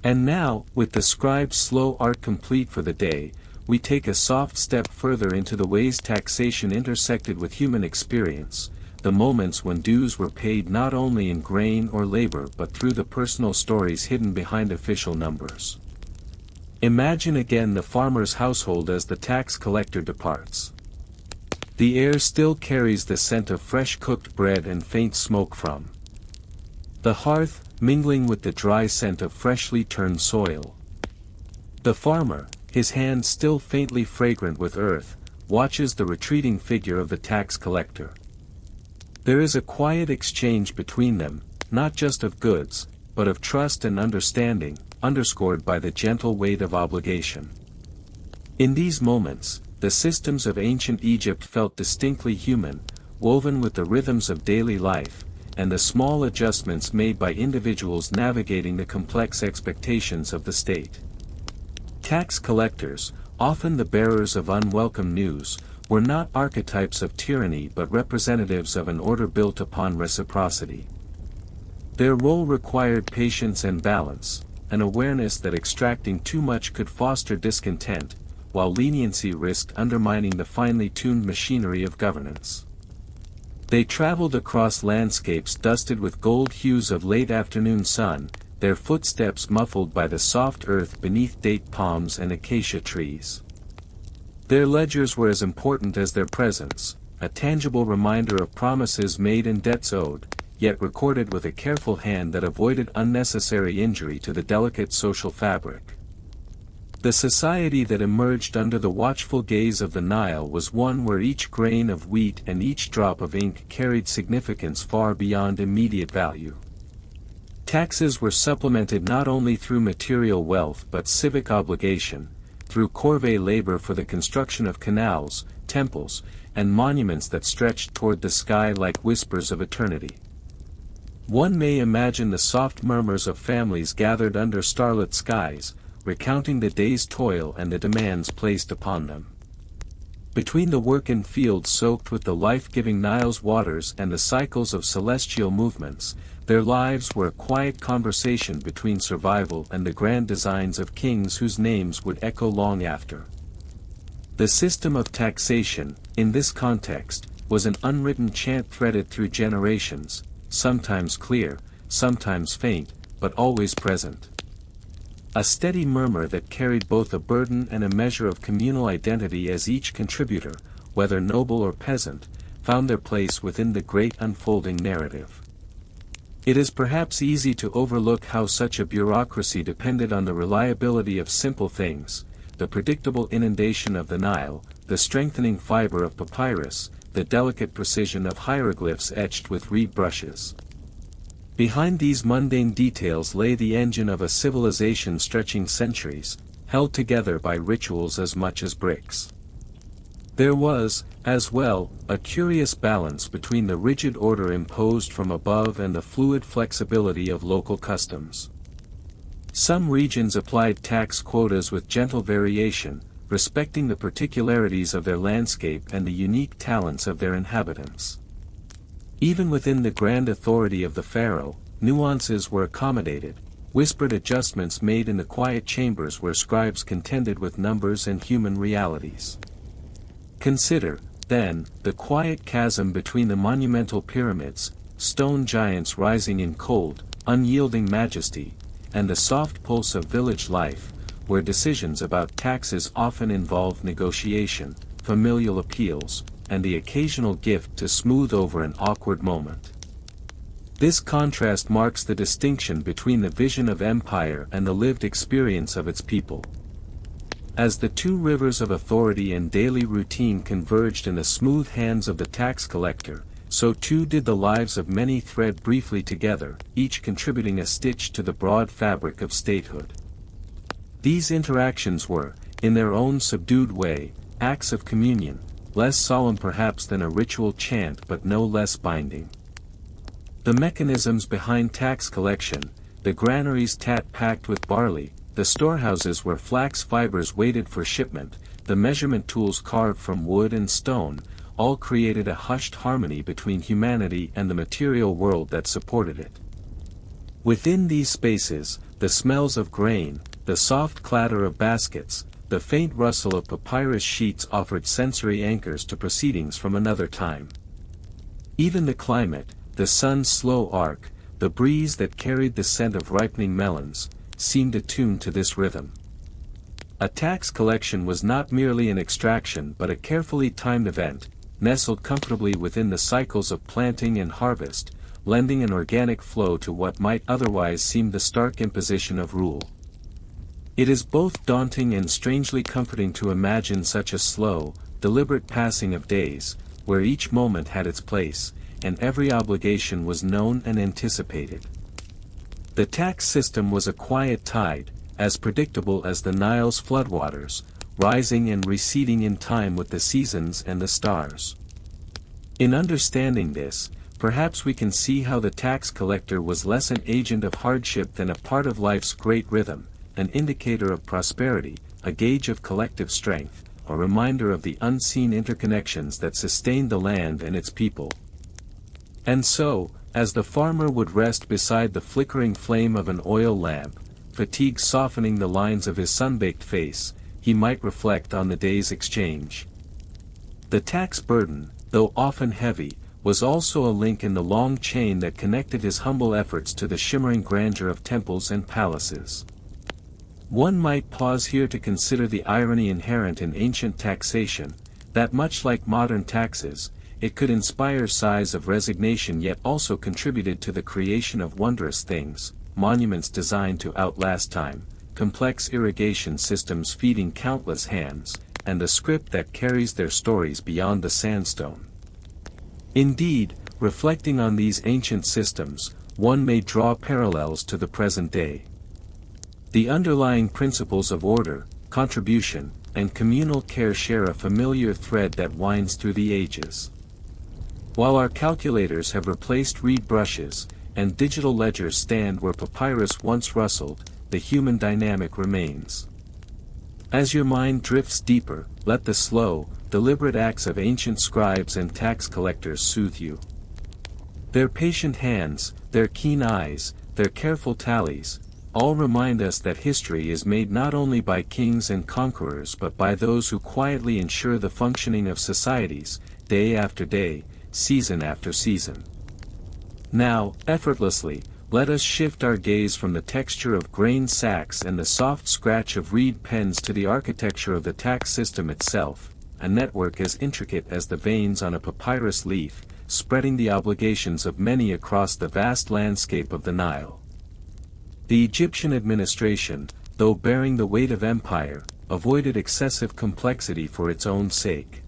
[SPEAKER 1] And now, with the scribe's slow art complete for the day, we take a soft step further into the ways taxation intersected with human experience, the moments when dues were paid not only in grain or labor but through the personal stories hidden behind official numbers. Imagine again the farmer's household as the tax collector departs. The air still carries the scent of fresh cooked bread and faint smoke from the hearth, mingling with the dry scent of freshly turned soil. The farmer, his hands still faintly fragrant with earth, watches the retreating figure of the tax collector. There is a quiet exchange between them, not just of goods, but of trust and understanding, underscored by the gentle weight of obligation. In these moments, the systems of ancient Egypt felt distinctly human, woven with the rhythms of daily life, and the small adjustments made by individuals navigating the complex expectations of the state. Tax collectors, often the bearers of unwelcome news, were not archetypes of tyranny but representatives of an order built upon reciprocity. Their role required patience and balance, an awareness that extracting too much could foster discontent, while leniency risked undermining the finely tuned machinery of governance. They traveled across landscapes dusted with gold hues of late afternoon sun, their footsteps muffled by the soft earth beneath date palms and acacia trees. Their ledgers were as important as their presence, a tangible reminder of promises made and debts owed, yet recorded with a careful hand that avoided unnecessary injury to the delicate social fabric. The society that emerged under the watchful gaze of the Nile was one where each grain of wheat and each drop of ink carried significance far beyond immediate value. Taxes were supplemented not only through material wealth but civic obligation, through corvée labor for the construction of canals, temples, and monuments that stretched toward the sky like whispers of eternity. One may imagine the soft murmurs of families gathered under starlit skies, recounting the day's toil and the demands placed upon them. Between the work in fields soaked with the life-giving Nile's waters and the cycles of celestial movements, their lives were a quiet conversation between survival and the grand designs of kings whose names would echo long after. The system of taxation, in this context, was an unwritten chant threaded through generations, sometimes clear, sometimes faint, but always present. A steady murmur that carried both a burden and a measure of communal identity as each contributor, whether noble or peasant, found their place within the great unfolding narrative. It is perhaps easy to overlook how such a bureaucracy depended on the reliability of simple things, the predictable inundation of the Nile, the strengthening fiber of papyrus, the delicate precision of hieroglyphs etched with reed brushes. Behind these mundane details lay the engine of a civilization stretching centuries, held together by rituals as much as bricks. There was, as well, a curious balance between the rigid order imposed from above and the fluid flexibility of local customs. Some regions applied tax quotas with gentle variation, respecting the particularities of their landscape and the unique talents of their inhabitants. Even within the grand authority of the pharaoh, nuances were accommodated, whispered adjustments made in the quiet chambers where scribes contended with numbers and human realities. Consider, then, the quiet chasm between the monumental pyramids, stone giants rising in cold, unyielding majesty, and the soft pulse of village life, where decisions about taxes often involve negotiation, familial appeals, and the occasional gift to smooth over an awkward moment. This contrast marks the distinction between the vision of empire and the lived experience of its people. As the two rivers of authority and daily routine converged in the smooth hands of the tax collector, so too did the lives of many thread briefly together, each contributing a stitch to the broad fabric of statehood. These interactions were, in their own subdued way, acts of communion, less solemn perhaps than a ritual chant but no less binding. The mechanisms behind tax collection, the granaries packed with barley, the storehouses where flax fibers waited for shipment, the measurement tools carved from wood and stone, all created a hushed harmony between humanity and the material world that supported it. Within these spaces, the smells of grain, the soft clatter of baskets, the faint rustle of papyrus sheets offered sensory anchors to proceedings from another time. Even the climate, the sun's slow arc, the breeze that carried the scent of ripening melons, seemed attuned to this rhythm. A tax collection was not merely an extraction but a carefully timed event, nestled comfortably within the cycles of planting and harvest, lending an organic flow to what might otherwise seem the stark imposition of rule. It is both daunting and strangely comforting to imagine such a slow, deliberate passing of days, where each moment had its place, and every obligation was known and anticipated. The tax system was a quiet tide, as predictable as the Nile's floodwaters, rising and receding in time with the seasons and the stars. In understanding this, perhaps we can see how the tax collector was less an agent of hardship than a part of life's great rhythm, an indicator of prosperity, a gauge of collective strength, a reminder of the unseen interconnections that sustained the land and its people. And so, as the farmer would rest beside the flickering flame of an oil lamp, fatigue softening the lines of his sun-baked face, he might reflect on the day's exchange. The tax burden, though often heavy, was also a link in the long chain that connected his humble efforts to the shimmering grandeur of temples and palaces. One might pause here to consider the irony inherent in ancient taxation, that much like modern taxes, it could inspire sighs of resignation yet also contributed to the creation of wondrous things, monuments designed to outlast time, complex irrigation systems feeding countless hands, and a script that carries their stories beyond the sandstone. Indeed, reflecting on these ancient systems, one may draw parallels to the present day. The underlying principles of order, contribution, and communal care share a familiar thread that winds through the ages. While our calculators have replaced reed brushes, and digital ledgers stand where papyrus once rustled, the human dynamic remains. As your mind drifts deeper, let the slow, deliberate acts of ancient scribes and tax collectors soothe you. Their patient hands, their keen eyes, their careful tallies, all remind us that history is made not only by kings and conquerors but by those who quietly ensure the functioning of societies, day after day, season after season. Now, effortlessly, let us shift our gaze from the texture of grain sacks and the soft scratch of reed pens to the architecture of the tax system itself, a network as intricate as the veins on a papyrus leaf, spreading the obligations of many across the vast landscape of the Nile. The Egyptian administration, though bearing the weight of empire, avoided excessive complexity for its own sake.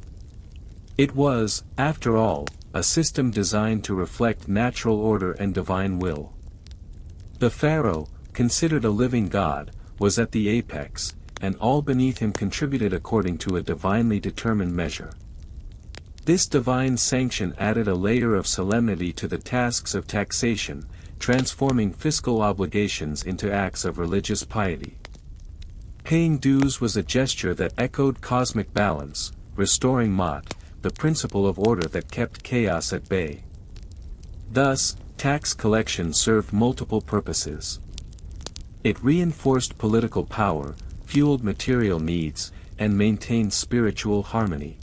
[SPEAKER 1] It was, after all, a system designed to reflect natural order and divine will. The pharaoh, considered a living god, was at the apex, and all beneath him contributed according to a divinely determined measure. This divine sanction added a layer of solemnity to the tasks of taxation, transforming fiscal obligations into acts of religious piety. Paying dues was a gesture that echoed cosmic balance, restoring Ma'at, the principle of order that kept chaos at bay. Thus, tax collection served multiple purposes. It reinforced political power, fueled material needs, and maintained spiritual harmony.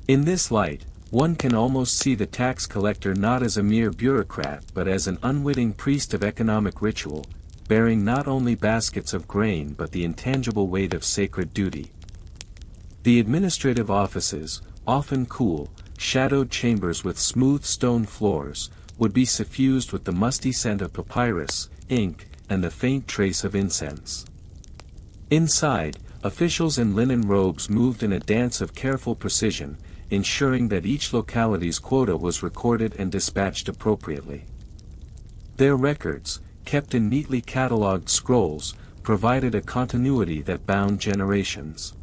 [SPEAKER 1] In this light, one can almost see the tax collector not as a mere bureaucrat but as an unwitting priest of economic ritual, bearing not only baskets of grain but the intangible weight of sacred duty. The administrative offices, often cool, shadowed chambers with smooth stone floors, would be suffused with the musty scent of papyrus, ink, and the faint trace of incense. Inside, officials in linen robes moved in a dance of careful precision, ensuring that each locality's quota was recorded and dispatched appropriately. Their records, kept in neatly catalogued scrolls, provided a continuity that bound generations.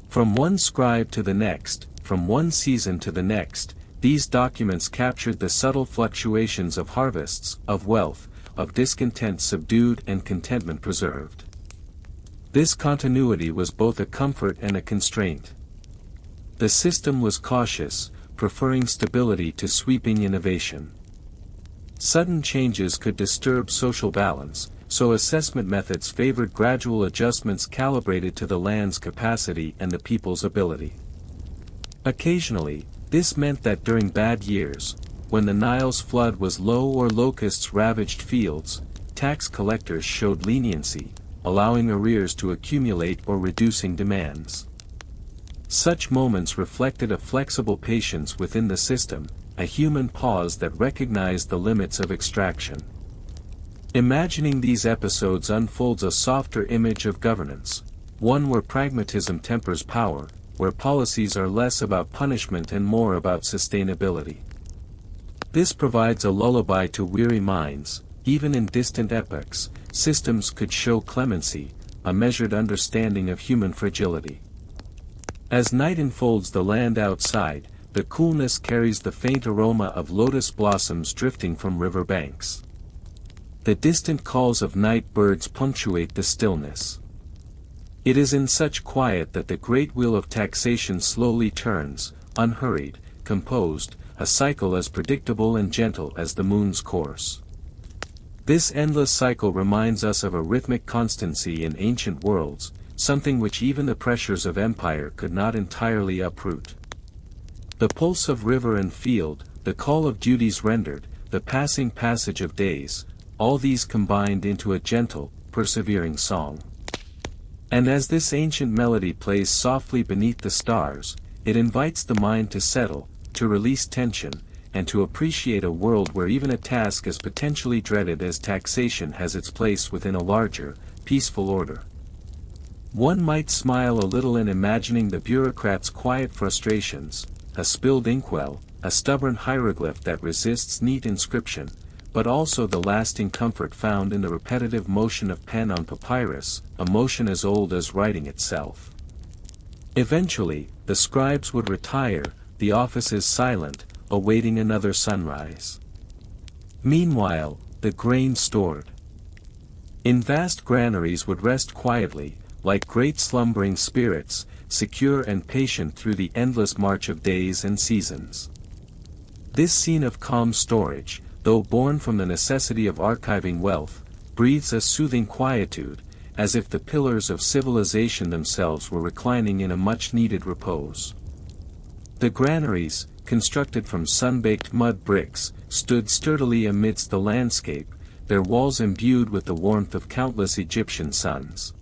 [SPEAKER 1] From one scribe to the next, from one season to the next, these documents captured the subtle fluctuations of harvests, of wealth, of discontent subdued and contentment preserved. This continuity was both a comfort and a constraint. The system was cautious, preferring stability to sweeping innovation. Sudden changes could disturb social balance, so assessment methods favored gradual adjustments calibrated to the land's capacity and the people's ability. Occasionally, this meant that during bad years, when the Nile's flood was low or locusts ravaged fields, tax collectors showed leniency, allowing arrears to accumulate or reducing demands. Such moments reflected a flexible patience within the system, a human pause that recognized the limits of extraction. Imagining these episodes unfolds a softer image of governance, one where pragmatism tempers power, where policies are less about punishment and more about sustainability. This provides a lullaby to weary minds. Even in distant epochs, systems could show clemency, a measured understanding of human fragility. As night enfolds the land outside, the coolness carries the faint aroma of lotus blossoms drifting from river banks. The distant calls of night birds punctuate the stillness. It is in such quiet that the great wheel of taxation slowly turns, unhurried, composed, a cycle as predictable and gentle as the moon's course. This endless cycle reminds us of a rhythmic constancy in ancient worlds, something which even the pressures of empire could not entirely uproot. The pulse of river and field, the call of duties rendered, the passing passage of days, all these combined into a gentle, persevering song. And as this ancient melody plays softly beneath the stars, it invites the mind to settle, to release tension, and to appreciate a world where even a task as potentially dreaded as taxation has its place within a larger, peaceful order. One might smile a little in imagining the bureaucrat's quiet frustrations, a spilled inkwell, a stubborn hieroglyph that resists neat inscription, but also the lasting comfort found in the repetitive motion of pen on papyrus, a motion as old as writing itself. Eventually, the scribes would retire, the offices silent, awaiting another sunrise. Meanwhile, the grain stored in vast granaries would rest quietly, like great slumbering spirits, secure and patient through the endless march of days and seasons. This scene of calm storage, though born from the necessity of archiving wealth, breathes a soothing quietude, as if the pillars of civilization themselves were reclining in a much-needed repose. The granaries, constructed from sun-baked mud bricks, stood sturdily amidst the landscape, their walls imbued with the warmth of countless Egyptian suns.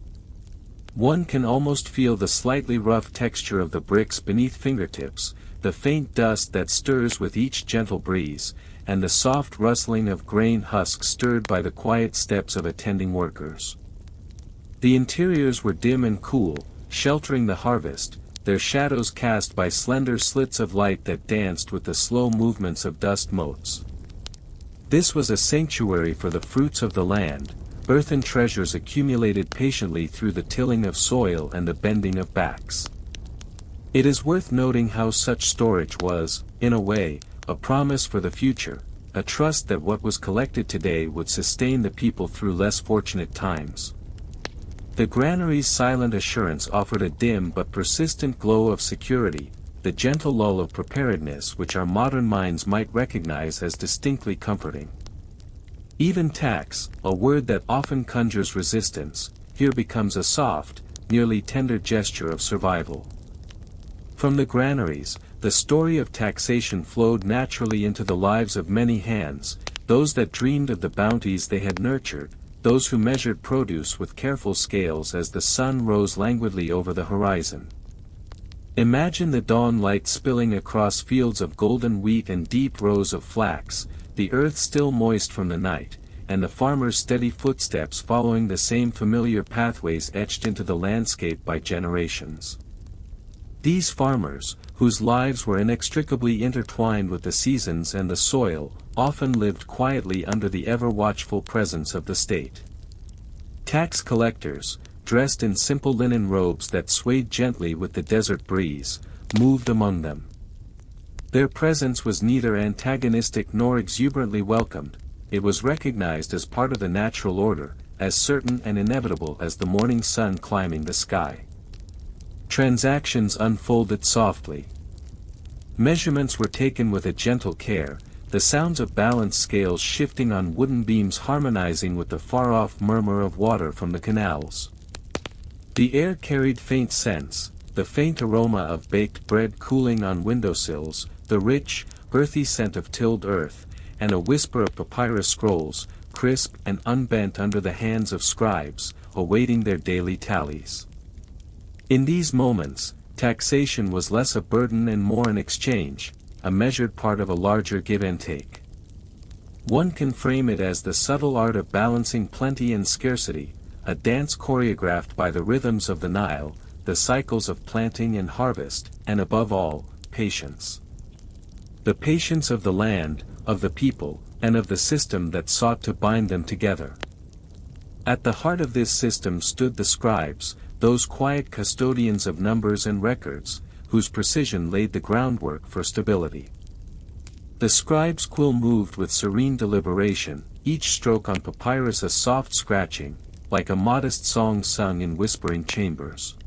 [SPEAKER 1] One can almost feel the slightly rough texture of the bricks beneath fingertips, the faint dust that stirs with each gentle breeze, and the soft rustling of grain husks stirred by the quiet steps of attending workers. The interiors were dim and cool, sheltering the harvest, their shadows cast by slender slits of light that danced with the slow movements of dust motes. This was a sanctuary for the fruits of the land, earthen treasures accumulated patiently through the tilling of soil and the bending of backs. It is worth noting how such storage was, in a way, a promise for the future, a trust that what was collected today would sustain the people through less fortunate times. The granary's silent assurance offered a dim but persistent glow of security, the gentle lull of preparedness which our modern minds might recognize as distinctly comforting. Even tax, a word that often conjures resistance, here becomes a soft, nearly tender gesture of survival. From the granaries, the story of taxation flowed naturally into the lives of many hands, those that dreamed of the bounties they had nurtured, those who measured produce with careful scales as the sun rose languidly over the horizon. Imagine the dawn light spilling across fields of golden wheat and deep rows of flax, the earth still moist from the night, and the farmer's steady footsteps following the same familiar pathways etched into the landscape by generations. These farmers, whose lives were inextricably intertwined with the seasons and the soil, often lived quietly under the ever-watchful presence of the state. Tax collectors, dressed in simple linen robes that swayed gently with the desert breeze, moved among them. Their presence was neither antagonistic nor exuberantly welcomed, it was recognized as part of the natural order, as certain and inevitable as the morning sun climbing the sky. Transactions unfolded softly. Measurements were taken with a gentle care, the sounds of balanced scales shifting on wooden beams harmonizing with the far-off murmur of water from the canals. The air carried faint scents, the faint aroma of baked bread cooling on windowsills, the rich, earthy scent of tilled earth, and a whisper of papyrus scrolls, crisp and unbent under the hands of scribes, awaiting their daily tallies. In these moments, taxation was less a burden and more an exchange, a measured part of a larger give and take. One can frame it as the subtle art of balancing plenty and scarcity, a dance choreographed by the rhythms of the Nile, the cycles of planting and harvest, and above all, patience. The patience of the land, of the people, and of the system that sought to bind them together. At the heart of this system stood the scribes, those quiet custodians of numbers and records, whose precision laid the groundwork for stability. The scribe's quill moved with serene deliberation, each stroke on papyrus a soft scratching, like a modest song sung in whispering chambers.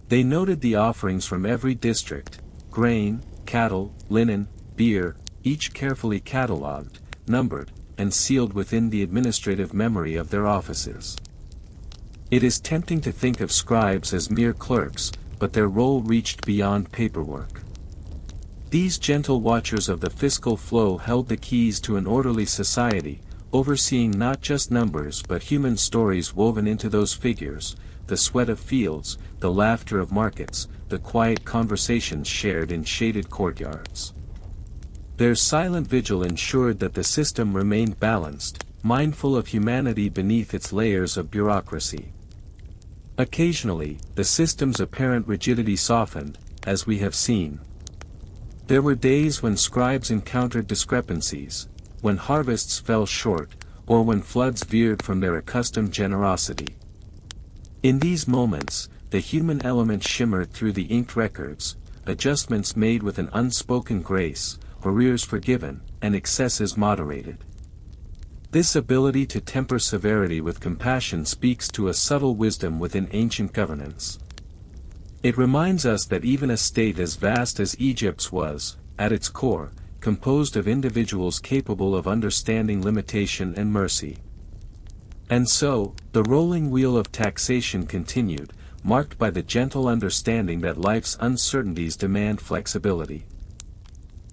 [SPEAKER 1] They noted the offerings from every district, grain, cattle, linen, beer, each carefully catalogued, numbered, and sealed within the administrative memory of their offices. It is tempting to think of scribes as mere clerks, but their role reached beyond paperwork. These gentle watchers of the fiscal flow held the keys to an orderly society, overseeing not just numbers but human stories woven into those figures, the sweat of fields, the laughter of markets, the quiet conversations shared in shaded courtyards. Their silent vigil ensured that the system remained balanced, mindful of humanity beneath its layers of bureaucracy. Occasionally, the system's apparent rigidity softened, as we have seen. There were days when scribes encountered discrepancies, when harvests fell short, or when floods veered from their accustomed generosity. In these moments, the human element shimmered through the inked records, adjustments made with an unspoken grace, arrears forgiven, and excesses moderated. This ability to temper severity with compassion speaks to a subtle wisdom within ancient governance. It reminds us that even a state as vast as Egypt's was, at its core, composed of individuals capable of understanding limitation and mercy. And so, the rolling wheel of taxation continued, marked by the gentle understanding that life's uncertainties demand flexibility.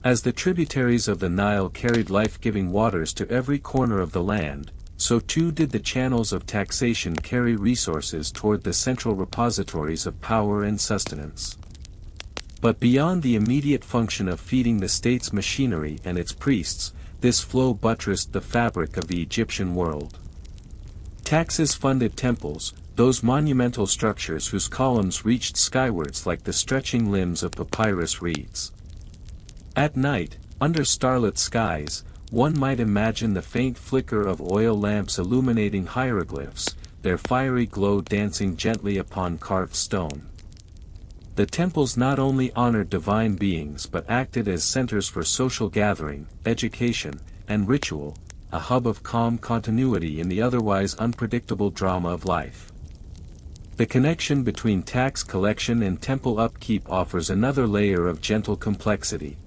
[SPEAKER 1] As the tributaries of the Nile carried life-giving waters to every corner of the land, so too did the channels of taxation carry resources toward the central repositories of power and sustenance. But beyond the immediate function of feeding the state's machinery and its priests, this flow buttressed the fabric of the Egyptian world. Taxes funded temples, those monumental structures whose columns reached skywards like the stretching limbs of papyrus reeds. At night, under starlit skies, one might imagine the faint flicker of oil lamps illuminating hieroglyphs, their fiery glow dancing gently upon carved stone. The temples not only honored divine beings but acted as centers for social gathering, education, and ritual, a hub of calm continuity in the otherwise unpredictable drama of life. The connection between tax collection and temple upkeep offers another layer of gentle complexity.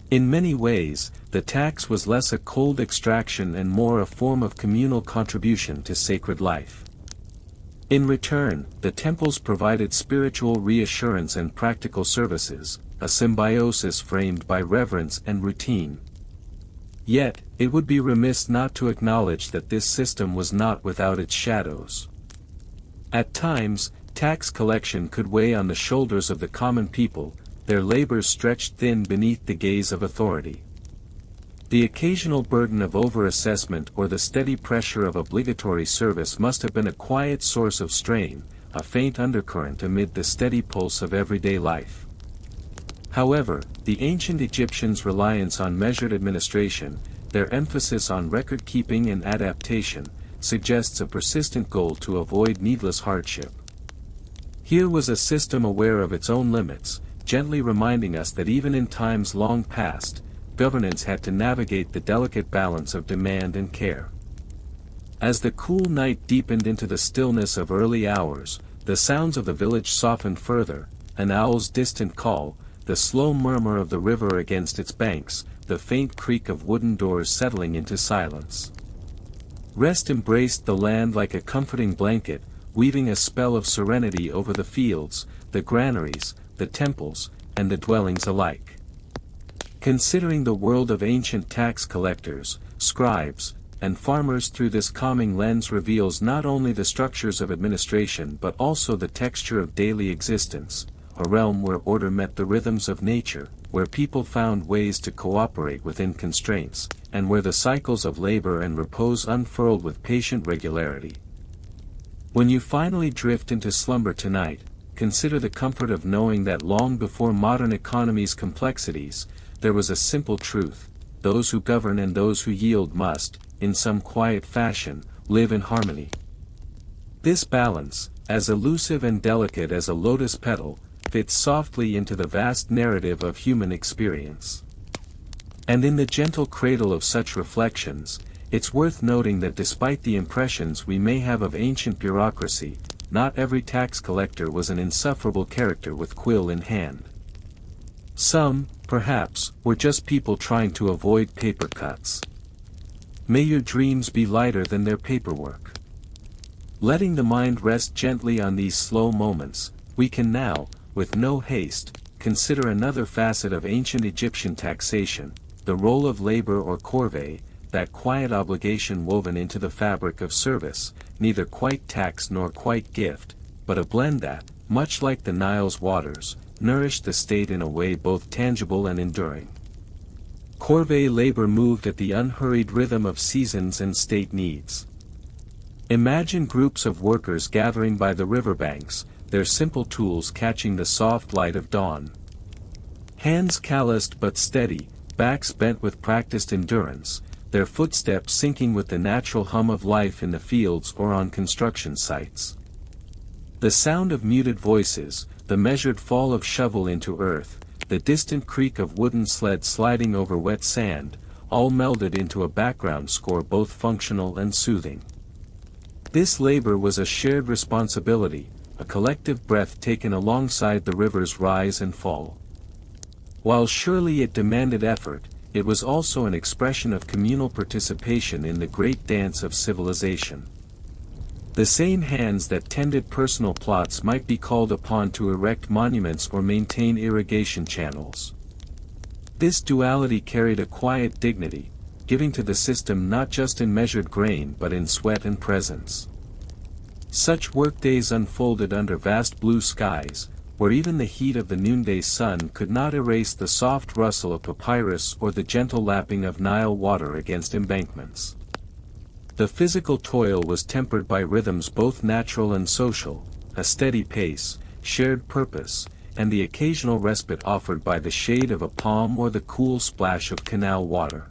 [SPEAKER 1] In many ways, the tax was less a cold extraction and more a form of communal contribution to sacred life. In return, the temples provided spiritual reassurance and practical services, a symbiosis framed by reverence and routine. Yet, it would be remiss not to acknowledge that this system was not without its shadows. At times, tax collection could weigh on the shoulders of the common people, their labors stretched thin beneath the gaze of authority. The occasional burden of overassessment or the steady pressure of obligatory service must have been a quiet source of strain, a faint undercurrent amid the steady pulse of everyday life. However, the ancient Egyptians' reliance on measured administration, their emphasis on record-keeping and adaptation, suggests a persistent goal to avoid needless hardship. Here was a system aware of its own limits, gently reminding us that even in times long past, governance had to navigate the delicate balance of demand and care. As the cool night deepened into the stillness of early hours, the sounds of the village softened further, an owl's distant call, the slow murmur of the river against its banks, the faint creak of wooden doors settling into silence. Rest embraced the land like a comforting blanket, weaving a spell of serenity over the fields, the granaries, the temples, and the dwellings alike. Considering the world of ancient tax collectors, scribes, and farmers through this calming lens reveals not only the structures of administration but also the texture of daily existence, a realm where order met the rhythms of nature, where people found ways to cooperate within constraints, and where the cycles of labor and repose unfurled with patient regularity. When you finally drift into slumber tonight, consider the comfort of knowing that long before modern economy's complexities, there was a simple truth: those who govern and those who yield must, in some quiet fashion, live in harmony. This balance, as elusive and delicate as a lotus petal, fits softly into the vast narrative of human experience. And in the gentle cradle of such reflections, it's worth noting that despite the impressions we may have of ancient bureaucracy, not every tax collector was an insufferable character with quill in hand. Some, perhaps, were just people trying to avoid paper cuts. May your dreams be lighter than their paperwork. Letting the mind rest gently on these slow moments, we can now, with no haste, consider another facet of ancient Egyptian taxation, the role of labor or corvée, that quiet obligation woven into the fabric of service, neither quite tax nor quite gift, but a blend that, much like the Nile's waters, nourished the state in a way both tangible and enduring. Corvée labor moved at the unhurried rhythm of seasons and state needs. Imagine groups of workers gathering by the riverbanks, their simple tools catching the soft light of dawn. Hands calloused but steady, backs bent with practiced endurance, their footsteps syncing with the natural hum of life in the fields or on construction sites. The sound of muted voices, the measured fall of shovel into earth, the distant creak of wooden sled sliding over wet sand, all melded into a background score both functional and soothing. This labor was a shared responsibility, a collective breath taken alongside the river's rise and fall. While surely it demanded effort, it was also an expression of communal participation in the great dance of civilization. The same hands that tended personal plots might be called upon to erect monuments or maintain irrigation channels. This duality carried a quiet dignity, giving to the system not just in measured grain but in sweat and presence. Such workdays unfolded under vast blue skies, where even the heat of the noonday sun could not erase the soft rustle of papyrus or the gentle lapping of Nile water against embankments. The physical toil was tempered by rhythms both natural and social, a steady pace, shared purpose, and the occasional respite offered by the shade of a palm or the cool splash of canal water.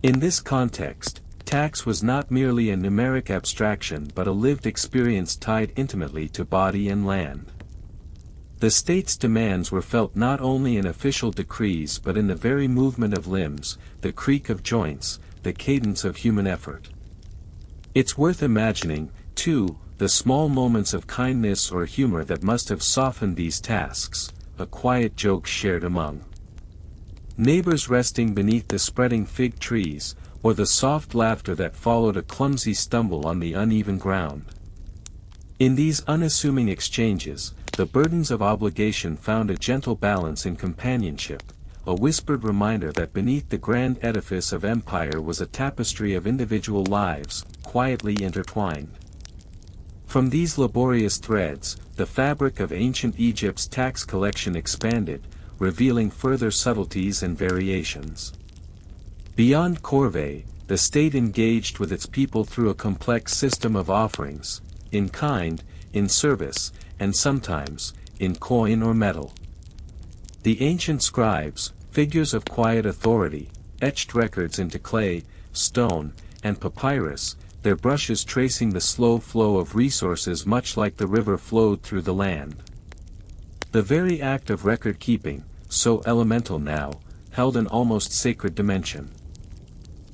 [SPEAKER 1] In this context, tax was not merely a numeric abstraction but a lived experience tied intimately to body and land. The state's demands were felt not only in official decrees but in the very movement of limbs, the creak of joints, the cadence of human effort. It's worth imagining, too, the small moments of kindness or humor that must have softened these tasks, a quiet joke shared among neighbors resting beneath the spreading fig trees, or the soft laughter that followed a clumsy stumble on the uneven ground. In these unassuming exchanges, the burdens of obligation found a gentle balance in companionship, a whispered reminder that beneath the grand edifice of empire was a tapestry of individual lives, quietly intertwined. From these laborious threads, the fabric of ancient Egypt's tax collection expanded, revealing further subtleties and variations. Beyond corvée, the state engaged with its people through a complex system of offerings, in kind, in service, and sometimes, in coin or metal. The ancient scribes, figures of quiet authority, etched records into clay, stone, and papyrus, their brushes tracing the slow flow of resources much like the river flowed through the land. The very act of record-keeping, so elemental now, held an almost sacred dimension.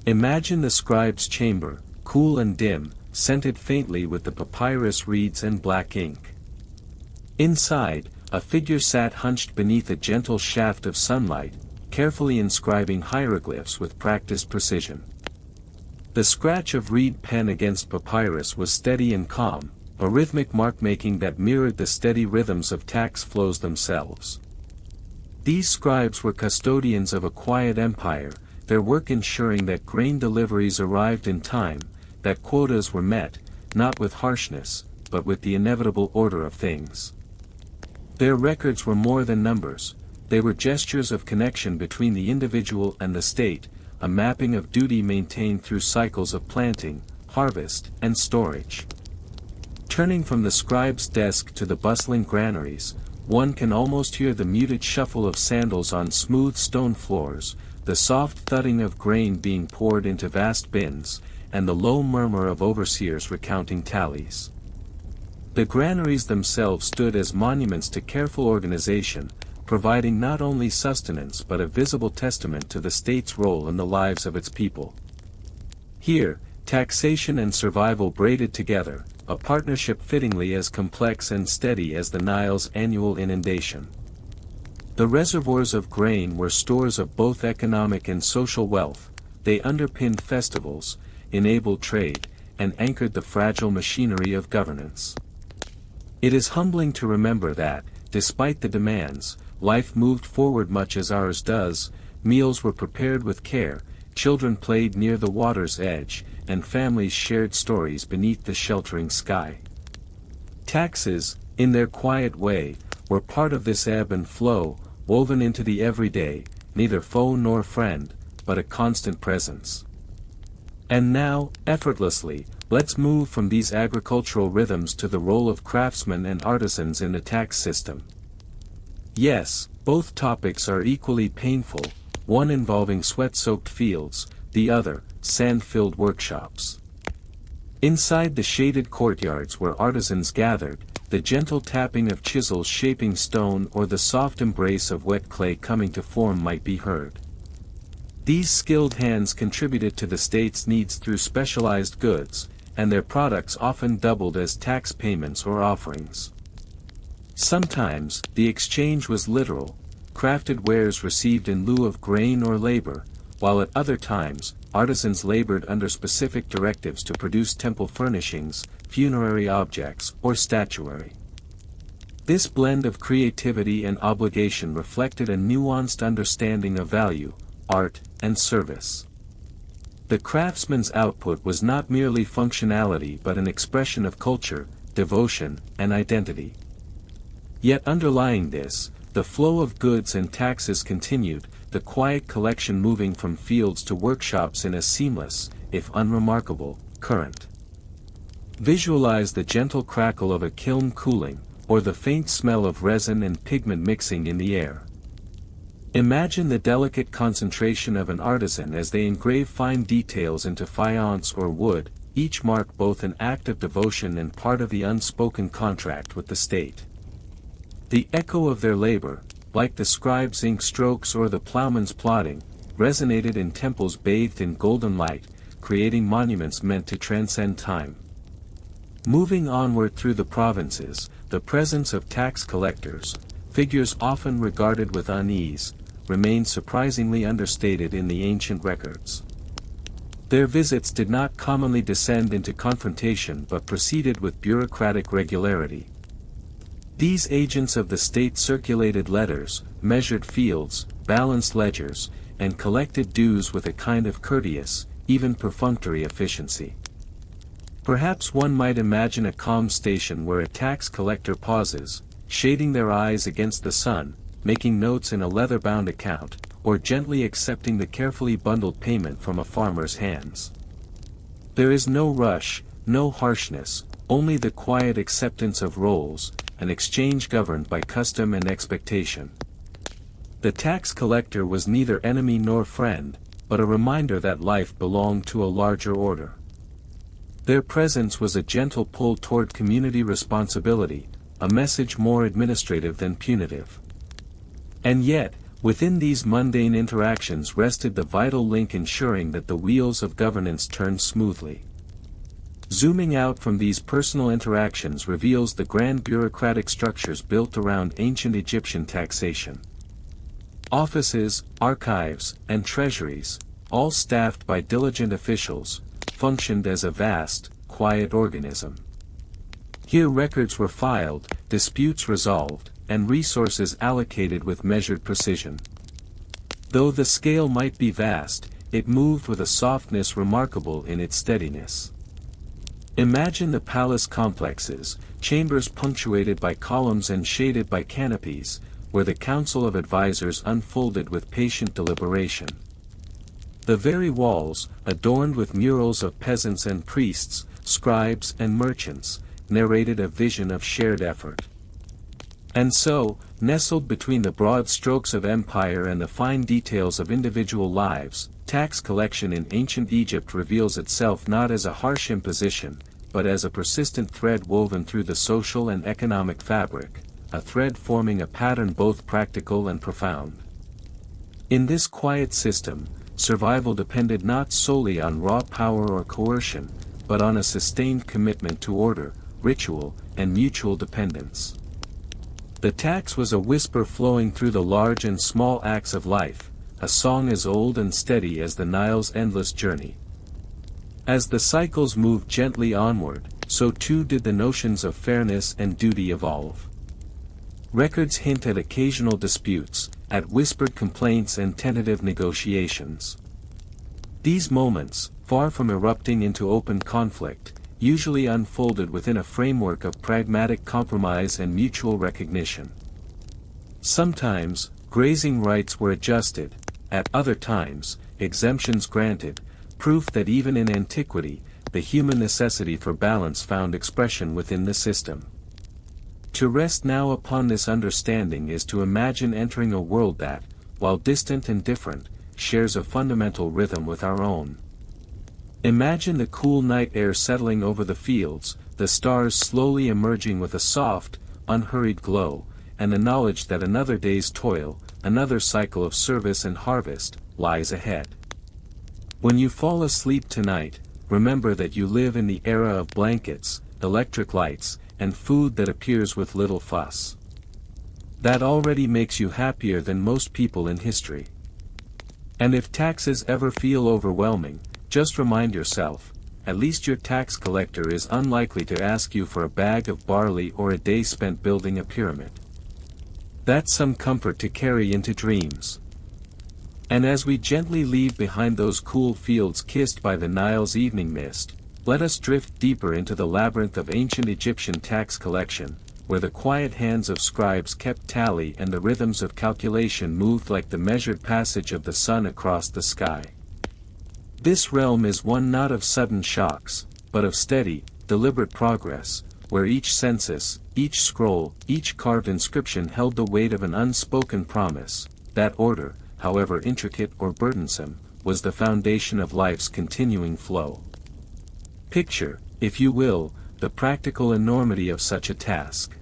[SPEAKER 1] Imagine the scribe's chamber, cool and dim, scented faintly with the papyrus reeds and black ink. Inside, a figure sat hunched beneath a gentle shaft of sunlight, carefully inscribing hieroglyphs with practiced precision. The scratch of reed pen against papyrus was steady and calm, a rhythmic mark-making that mirrored the steady rhythms of tax flows themselves. These scribes were custodians of a quiet empire, their work ensuring that grain deliveries arrived in time, that quotas were met, not with harshness, but with the inevitable order of things. Their records were more than numbers, they were gestures of connection between the individual and the state, a mapping of duty maintained through cycles of planting, harvest, and storage. Turning from the scribe's desk to the bustling granaries, one can almost hear the muted shuffle of sandals on smooth stone floors, the soft thudding of grain being poured into vast bins, and the low murmur of overseers recounting tallies. The granaries themselves stood as monuments to careful organization, providing not only sustenance but a visible testament to the state's role in the lives of its people. Here, taxation and survival braided together, a partnership fittingly as complex and steady as the Nile's annual inundation. The reservoirs of grain were stores of both economic and social wealth, they underpinned festivals, enabled trade, and anchored the fragile machinery of governance. It is humbling to remember that, despite the demands, life moved forward much as ours does, meals were prepared with care, children played near the water's edge, and families shared stories beneath the sheltering sky. Taxes, in their quiet way, were part of this ebb and flow, woven into the everyday, neither foe nor friend, but a constant presence. And now, effortlessly, let's move from these agricultural rhythms to the role of craftsmen and artisans in the tax system. Yes, both topics are equally painful, one involving sweat-soaked fields, the other, sand-filled workshops. Inside the shaded courtyards where artisans gathered, the gentle tapping of chisels shaping stone or the soft embrace of wet clay coming to form might be heard. These skilled hands contributed to the state's needs through specialized goods, and their products often doubled as tax payments or offerings. Sometimes, the exchange was literal, crafted wares received in lieu of grain or labor, while at other times, artisans labored under specific directives to produce temple furnishings, funerary objects, or statuary. This blend of creativity and obligation reflected a nuanced understanding of value, art, and service. The craftsman's output was not merely functionality but an expression of culture, devotion, and identity. Yet underlying this, the flow of goods and taxes continued, the quiet collection moving from fields to workshops in a seamless, if unremarkable, current. Visualize the gentle crackle of a kiln cooling, or the faint smell of resin and pigment mixing in the air. Imagine the delicate concentration of an artisan as they engrave fine details into faience or wood, each mark both an act of devotion and part of the unspoken contract with the state. The echo of their labor, like the scribe's ink strokes or the plowman's plodding, resonated in temples bathed in golden light, creating monuments meant to transcend time. Moving onward through the provinces, the presence of tax collectors, figures often regarded with unease, remained surprisingly understated in the ancient records. Their visits did not commonly descend into confrontation but proceeded with bureaucratic regularity. These agents of the state circulated letters, measured fields, balanced ledgers, and collected dues with a kind of courteous, even perfunctory efficiency. Perhaps one might imagine a calm station where a tax collector pauses, shading their eyes against the sun, making notes in a leather-bound account, or gently accepting the carefully bundled payment from a farmer's hands. There is no rush, no harshness, only the quiet acceptance of rolls, an exchange governed by custom and expectation. The tax collector was neither enemy nor friend, but a reminder that life belonged to a larger order. Their presence was a gentle pull toward community responsibility, a message more administrative than punitive. And yet, within these mundane interactions rested the vital link ensuring that the wheels of governance turned smoothly. Zooming out from these personal interactions reveals the grand bureaucratic structures built around ancient Egyptian taxation. Offices, archives, and treasuries, all staffed by diligent officials, functioned as a vast, quiet organism. Here records were filed, disputes resolved, and resources allocated with measured precision. Though the scale might be vast, it moved with a softness remarkable in its steadiness. Imagine the palace complexes, chambers punctuated by columns and shaded by canopies, where the council of advisors unfolded with patient deliberation. The very walls, adorned with murals of peasants and priests, scribes and merchants, narrated a vision of shared effort. And so, nestled between the broad strokes of empire and the fine details of individual lives, tax collection in ancient Egypt reveals itself not as a harsh imposition, but as a persistent thread woven through the social and economic fabric, a thread forming a pattern both practical and profound. In this quiet system, survival depended not solely on raw power or coercion, but on a sustained commitment to order, ritual, and mutual dependence. The tax was a whisper flowing through the large and small acts of life, a song as old and steady as the Nile's endless journey. As the cycles moved gently onward, so too did the notions of fairness and duty evolve. Records hint at occasional disputes, at whispered complaints and tentative negotiations. These moments, far from erupting into open conflict, usually unfolded within a framework of pragmatic compromise and mutual recognition. Sometimes, grazing rights were adjusted, at other times, exemptions granted, proof that even in antiquity, the human necessity for balance found expression within the system. To rest now upon this understanding is to imagine entering a world that, while distant and different, shares a fundamental rhythm with our own. Imagine the cool night air settling over the fields, the stars slowly emerging with a soft, unhurried glow, and the knowledge that another day's toil, another cycle of service and harvest, lies ahead. When you fall asleep tonight, remember that you live in the era of blankets, electric lights, and food that appears with little fuss. That already makes you happier than most people in history. And if taxes ever feel overwhelming, just remind yourself, at least your tax collector is unlikely to ask you for a bag of barley or a day spent building a pyramid. That's some comfort to carry into dreams. And as we gently leave behind those cool fields kissed by the Nile's evening mist, let us drift deeper into the labyrinth of ancient Egyptian tax collection, where the quiet hands of scribes kept tally and the rhythms of calculation moved like the measured passage of the sun across the sky. This realm is one not of sudden shocks, but of steady, deliberate progress, where each census, each scroll, each carved inscription held the weight of an unspoken promise, that order, however intricate or burdensome, was the foundation of life's continuing flow. Picture, if you will, the practical enormity of such a task.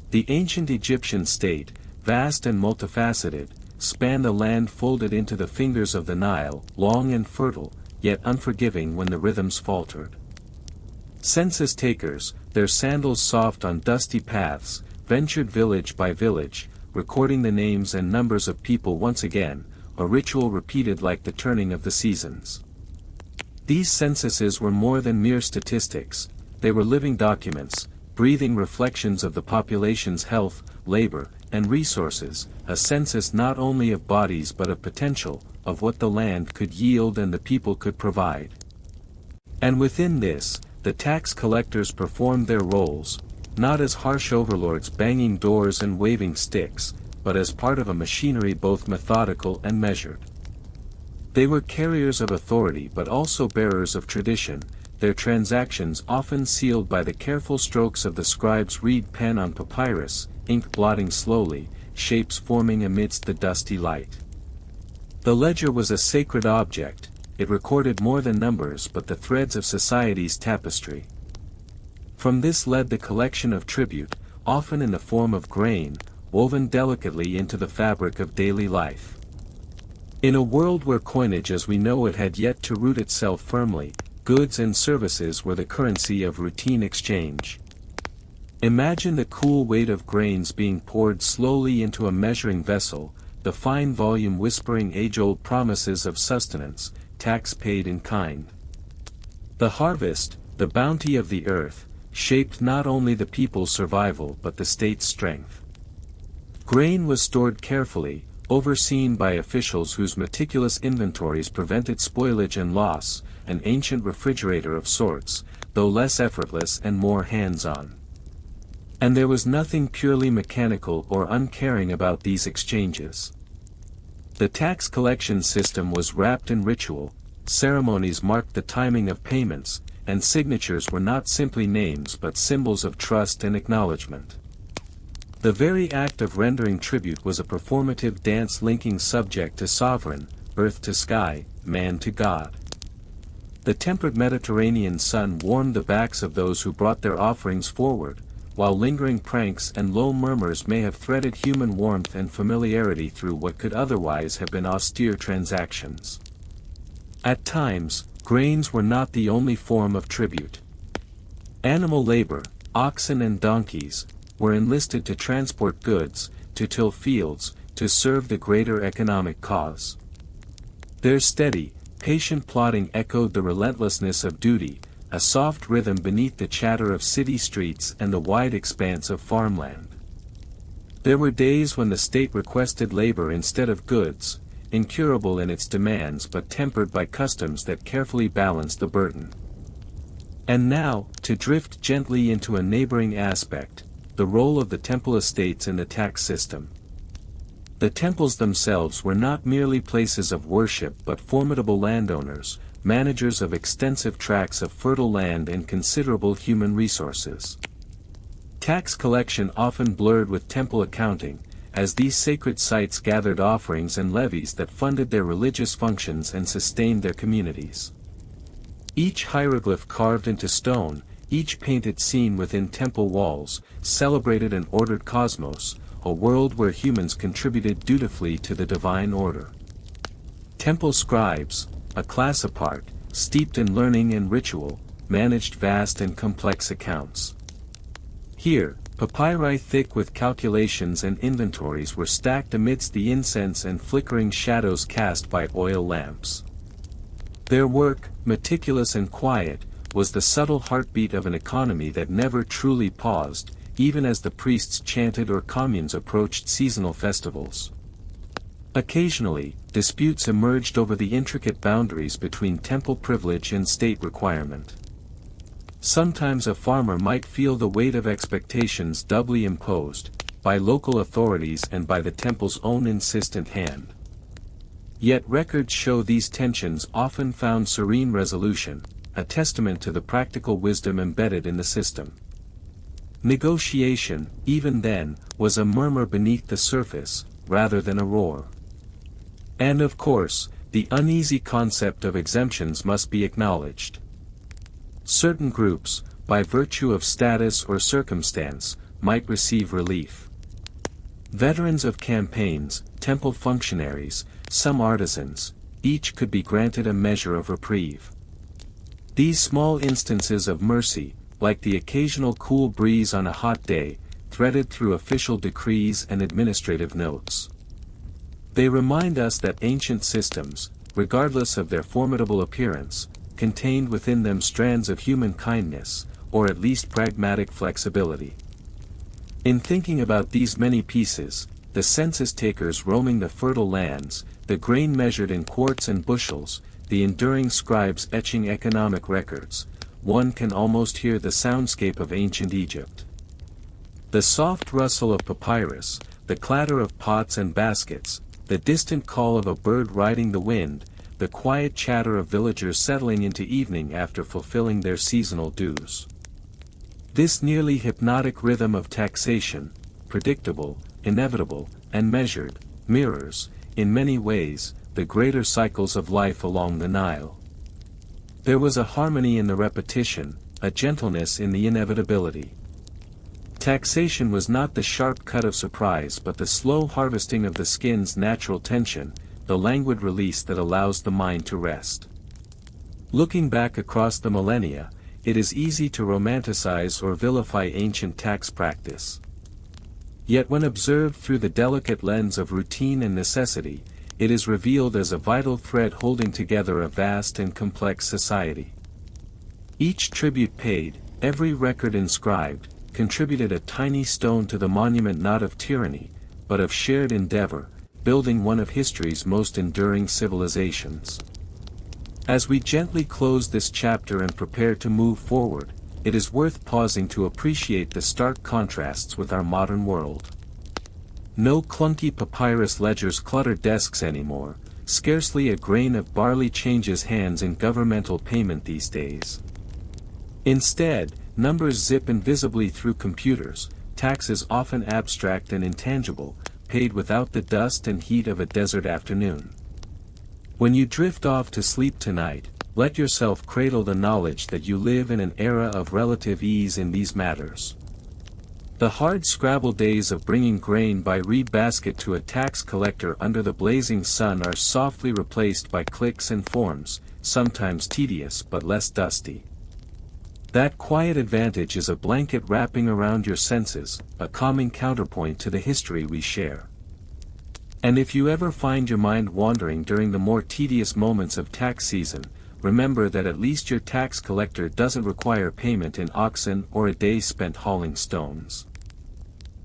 [SPEAKER 1] The ancient Egyptian state, vast and multifaceted, spanned a land folded into the fingers of the Nile, long and fertile, yet unforgiving when the rhythms faltered. Census takers, their sandals soft on dusty paths, ventured village by village, recording the names and numbers of people once again, a ritual repeated like the turning of the seasons. These censuses were more than mere statistics, they were living documents, breathing reflections of the population's health, labor, and resources, a census not only of bodies but of potential, of what the land could yield and the people could provide. And within this, the tax collectors performed their roles, not as harsh overlords banging doors and waving sticks, but as part of a machinery both methodical and measured. They were carriers of authority but also bearers of tradition, their transactions often sealed by the careful strokes of the scribe's reed pen on papyrus, ink blotting slowly, shapes forming amidst the dusty light. The ledger was a sacred object, it recorded more than numbers but the threads of society's tapestry. From this led the collection of tribute, often in the form of grain, woven delicately into the fabric of daily life. In a world where coinage as we know it had yet to root itself firmly, goods and services were the currency of routine exchange. Imagine the cool weight of grains being poured slowly into a measuring vessel, the fine volume whispering age-old promises of sustenance, tax paid in kind. The harvest, the bounty of the earth, shaped not only the people's survival but the state's strength. Grain was stored carefully, overseen by officials whose meticulous inventories prevented spoilage and loss, an ancient refrigerator of sorts, though less effortless and more hands-on. And there was nothing purely mechanical or uncaring about these exchanges. The tax collection system was wrapped in ritual, ceremonies marked the timing of payments, and signatures were not simply names but symbols of trust and acknowledgement. The very act of rendering tribute was a performative dance linking subject to sovereign, earth to sky, man to God. The tempered Mediterranean sun warmed the backs of those who brought their offerings forward, while lingering pranks and low murmurs may have threaded human warmth and familiarity through what could otherwise have been austere transactions. At times, grains were not the only form of tribute. Animal labor, oxen and donkeys, were enlisted to transport goods, to till fields, to serve the greater economic cause. Their steady, patient plodding echoed the relentlessness of duty, a soft rhythm beneath the chatter of city streets and the wide expanse of farmland. There were days when the state requested labor instead of goods, incurable in its demands but tempered by customs that carefully balanced the burden. And now, to drift gently into a neighboring aspect, the role of the temple estates in the tax system. The temples themselves were not merely places of worship but formidable landowners, managers of extensive tracts of fertile land and considerable human resources. Tax collection often blurred with temple accounting, as these sacred sites gathered offerings and levies that funded their religious functions and sustained their communities. Each hieroglyph carved into stone, each painted scene within temple walls, celebrated an ordered cosmos, a world where humans contributed dutifully to the divine order. Temple scribes, a class apart, steeped in learning and ritual, managed vast and complex accounts. Here, papyri thick with calculations and inventories were stacked amidst the incense and flickering shadows cast by oil lamps. Their work, meticulous and quiet, was the subtle heartbeat of an economy that never truly paused, even as the priests chanted or communes approached seasonal festivals. Occasionally, disputes emerged over the intricate boundaries between temple privilege and state requirement. Sometimes a farmer might feel the weight of expectations doubly imposed, by local authorities and by the temple's own insistent hand. Yet records show these tensions often found serene resolution, a testament to the practical wisdom embedded in the system. Negotiation, even then, was a murmur beneath the surface, rather than a roar. And of course, the uneasy concept of exemptions must be acknowledged. Certain groups, by virtue of status or circumstance, might receive relief. Veterans of campaigns, temple functionaries, some artisans, each could be granted a measure of reprieve. These small instances of mercy, like the occasional cool breeze on a hot day, threaded through official decrees and administrative notes. They remind us that ancient systems, regardless of their formidable appearance, contained within them strands of human kindness, or at least pragmatic flexibility. In thinking about these many pieces, the census takers roaming the fertile lands, the grain measured in quarts and bushels, the enduring scribes etching economic records, one can almost hear the soundscape of ancient Egypt. The soft rustle of papyrus, the clatter of pots and baskets, the distant call of a bird riding the wind, the quiet chatter of villagers settling into evening after fulfilling their seasonal dues. This nearly hypnotic rhythm of taxation, predictable, inevitable, and measured, mirrors, in many ways, the greater cycles of life along the Nile. There was a harmony in the repetition, a gentleness in the inevitability. Taxation was not the sharp cut of surprise but the slow harvesting of the skin's natural tension, the languid release that allows the mind to rest. Looking back across the millennia, it is easy to romanticize or vilify ancient tax practice. Yet when observed through the delicate lens of routine and necessity, it is revealed as a vital thread holding together a vast and complex society. Each tribute paid, every record inscribed, contributed a tiny stone to the monument not of tyranny, but of shared endeavor, building one of history's most enduring civilizations. As we gently close this chapter and prepare to move forward, it is worth pausing to appreciate the stark contrasts with our modern world. No clunky papyrus ledgers clutter desks anymore, scarcely a grain of barley changes hands in governmental payment these days. Instead, numbers zip invisibly through computers, taxes often abstract and intangible, paid without the dust and heat of a desert afternoon. When you drift off to sleep tonight, let yourself cradle the knowledge that you live in an era of relative ease in these matters. The hard Scrabble days of bringing grain by reed basket to a tax collector under the blazing sun are softly replaced by clicks and forms, sometimes tedious but less dusty. That quiet advantage is a blanket wrapping around your senses, a calming counterpoint to the history we share. And if you ever find your mind wandering during the more tedious moments of tax season, remember that at least your tax collector doesn't require payment in oxen or a day spent hauling stones.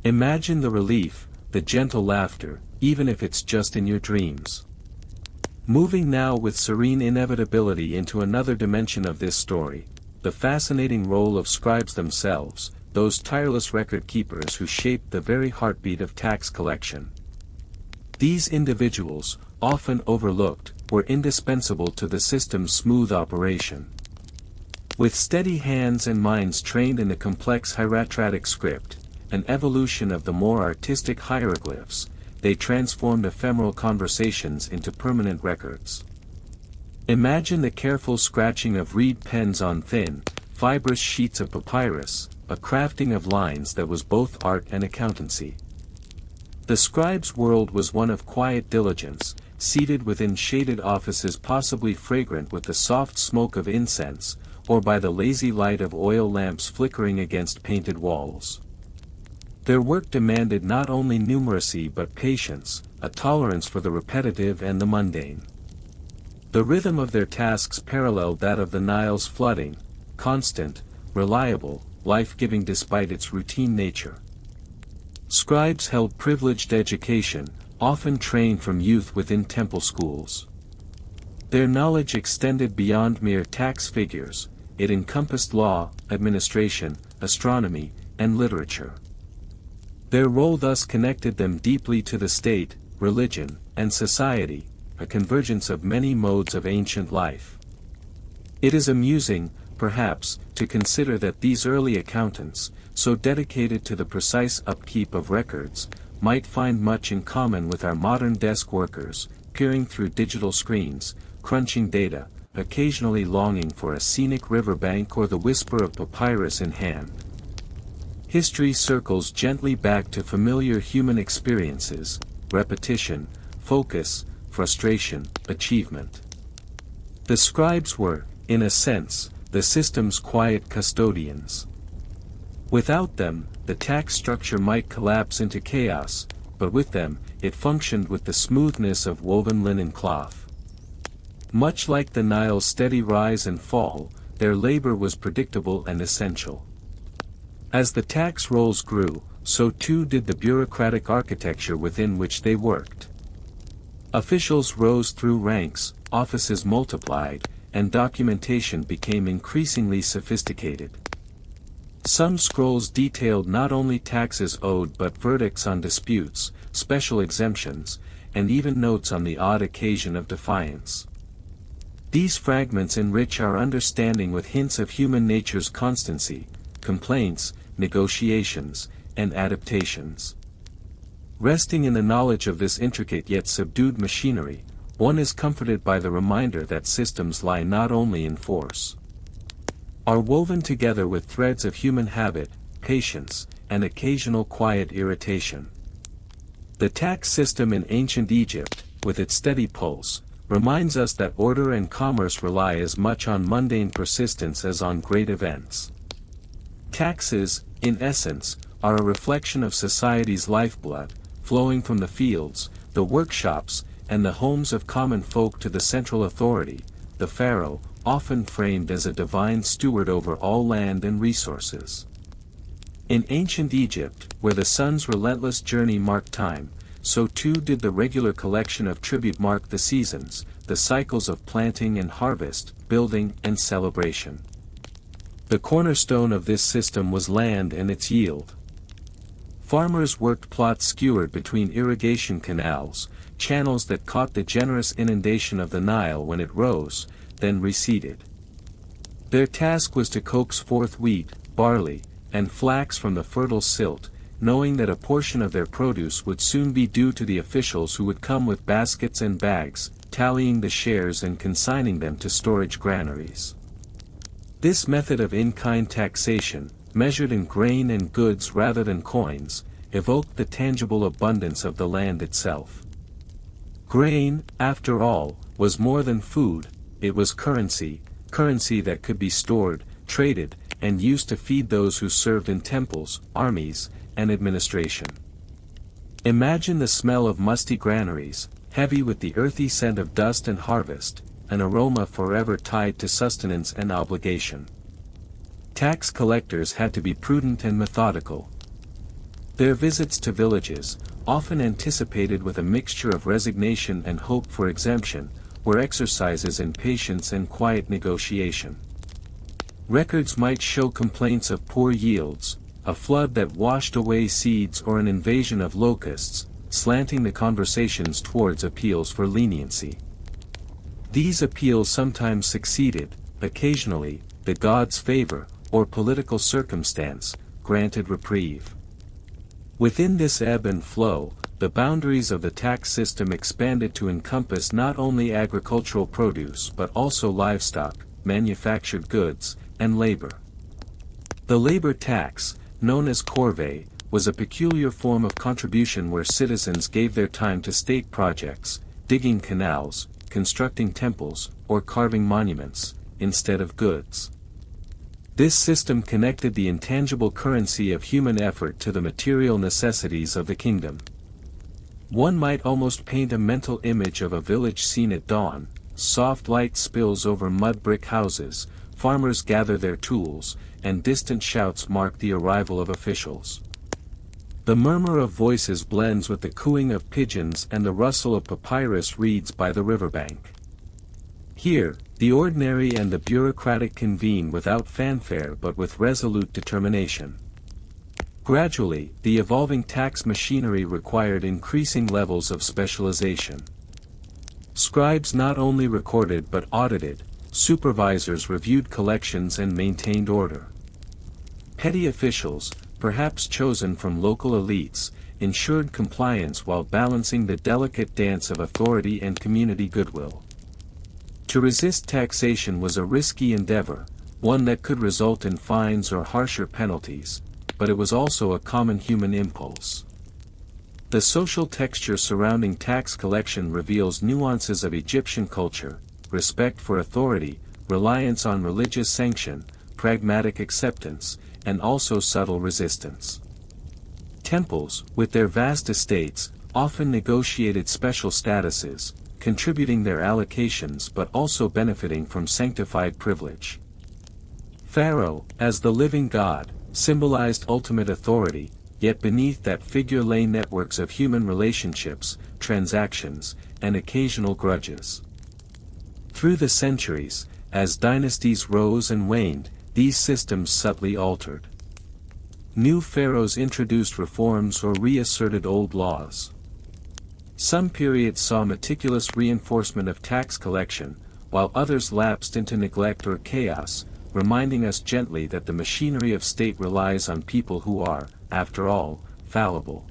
[SPEAKER 1] Imagine the relief, the gentle laughter, even if it's just in your dreams. Moving now with serene inevitability into another dimension of this story, the fascinating role of scribes themselves, those tireless record keepers who shaped the very heartbeat of tax collection. These individuals, often overlooked, were indispensable to the system's smooth operation. With steady hands and minds trained in the complex hieratic script, an evolution of the more artistic hieroglyphs, they transformed ephemeral conversations into permanent records. Imagine the careful scratching of reed pens on thin, fibrous sheets of papyrus, a crafting of lines that was both art and accountancy. The scribe's world was one of quiet diligence, seated within shaded offices possibly fragrant with the soft smoke of incense, or by the lazy light of oil lamps flickering against painted walls. Their work demanded not only numeracy but patience, a tolerance for the repetitive and the mundane. The rhythm of their tasks paralleled that of the Nile's flooding, constant, reliable, life-giving despite its routine nature. Scribes held privileged education, often trained from youth within temple schools. Their knowledge extended beyond mere tax figures, it encompassed law, administration, astronomy, and literature. Their role thus connected them deeply to the state, religion, and society, a convergence of many modes of ancient life. It is amusing, perhaps, to consider that these early accountants, so dedicated to the precise upkeep of records, might find much in common with our modern desk workers, peering through digital screens, crunching data, occasionally longing for a scenic riverbank or the whisper of papyrus in hand. History circles gently back to familiar human experiences, repetition, focus, frustration, achievement. The scribes were, in a sense, the system's quiet custodians. Without them, the tax structure might collapse into chaos, but with them, it functioned with the smoothness of woven linen cloth. Much like the Nile's steady rise and fall, their labor was predictable and essential. As the tax rolls grew, so too did the bureaucratic architecture within which they worked. Officials rose through ranks, offices multiplied, and documentation became increasingly sophisticated. Some scrolls detailed not only taxes owed but verdicts on disputes, special exemptions, and even notes on the odd occasion of defiance. These fragments enrich our understanding with hints of human nature's constancy, complaints, negotiations, and adaptations. Resting in the knowledge of this intricate yet subdued machinery, one is comforted by the reminder that systems lie not only in force, are woven together with threads of human habit, patience, and occasional quiet irritation. The tax system in ancient Egypt, with its steady pulse, reminds us that order and commerce rely as much on mundane persistence as on great events. Taxes, in essence, are a reflection of society's lifeblood, flowing from the fields, the workshops, and the homes of common folk to the central authority, the pharaoh, often framed as a divine steward over all land and resources. In ancient Egypt, where the sun's relentless journey marked time, so too did the regular collection of tribute mark the seasons, the cycles of planting and harvest, building and celebration. The cornerstone of this system was land and its yield. Farmers worked plots skewered between irrigation canals, channels that caught the generous inundation of the Nile when it rose, then receded. Their task was to coax forth wheat, barley, and flax from the fertile silt, knowing that a portion of their produce would soon be due to the officials who would come with baskets and bags, tallying the shares and consigning them to storage granaries. This method of in-kind taxation, measured in grain and goods rather than coins, evoked the tangible abundance of the land itself. Grain, after all, was more than food, it was currency, currency that could be stored, traded, and used to feed those who served in temples, armies, and administration. Imagine the smell of musty granaries, heavy with the earthy scent of dust and harvest, an aroma forever tied to sustenance and obligation. Tax collectors had to be prudent and methodical. Their visits to villages, often anticipated with a mixture of resignation and hope for exemption, were exercises in patience and quiet negotiation. Records might show complaints of poor yields, a flood that washed away seeds or an invasion of locusts, slanting the conversations towards appeals for leniency. These appeals sometimes succeeded, occasionally, the gods' favor, or political circumstance, granted reprieve. Within this ebb and flow, the boundaries of the tax system expanded to encompass not only agricultural produce but also livestock, manufactured goods, and labor. The labor tax, known as corvée, was a peculiar form of contribution where citizens gave their time to state projects, digging canals, constructing temples, or carving monuments, instead of goods. This system connected the intangible currency of human effort to the material necessities of the kingdom. One might almost paint a mental image of a village scene at dawn, soft light spills over mud brick houses, farmers gather their tools, and distant shouts mark the arrival of officials. The murmur of voices blends with the cooing of pigeons and the rustle of papyrus reeds by the riverbank. Here, the ordinary and the bureaucratic convene without fanfare but with resolute determination. Gradually, the evolving tax machinery required increasing levels of specialization. Scribes not only recorded but audited, supervisors reviewed collections and maintained order. Petty officials, perhaps chosen from local elites, ensured compliance while balancing the delicate dance of authority and community goodwill. To resist taxation was a risky endeavor, one that could result in fines or harsher penalties, but it was also a common human impulse. The social texture surrounding tax collection reveals nuances of Egyptian culture, respect for authority, reliance on religious sanction, pragmatic acceptance, and also subtle resistance. Temples, with their vast estates, often negotiated special statuses, contributing their allocations but also benefiting from sanctified privilege. Pharaoh, as the living god, symbolized ultimate authority, yet beneath that figure lay networks of human relationships, transactions, and occasional grudges. Through the centuries, as dynasties rose and waned, these systems subtly altered. New pharaohs introduced reforms or reasserted old laws. Some periods saw meticulous reinforcement of tax collection, while others lapsed into neglect or chaos, reminding us gently that the machinery of state relies on people who are, after all, fallible.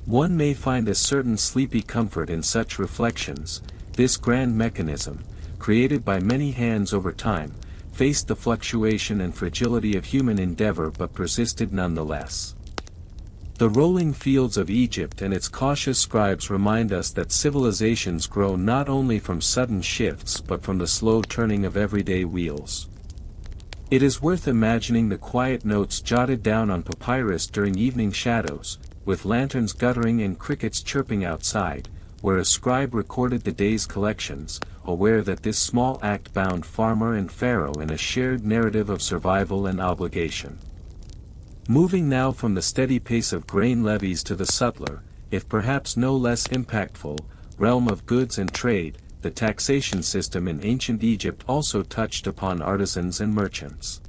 [SPEAKER 1] One may find a certain sleepy comfort in such reflections. This grand mechanism, created by many hands over time, faced the fluctuation and fragility of human endeavor but persisted nonetheless. The rolling fields of Egypt and its cautious scribes remind us that civilizations grow not only from sudden shifts but from the slow turning of everyday wheels. It is worth imagining the quiet notes jotted down on papyrus during evening shadows, with lanterns guttering and crickets chirping outside, where a scribe recorded the day's collections, aware that this small act bound farmer and pharaoh in a shared narrative of survival and obligation. Moving now from the steady pace of grain levies to the subtler, if perhaps no less impactful, realm of goods and trade, the taxation system in ancient Egypt also touched upon artisans and merchants.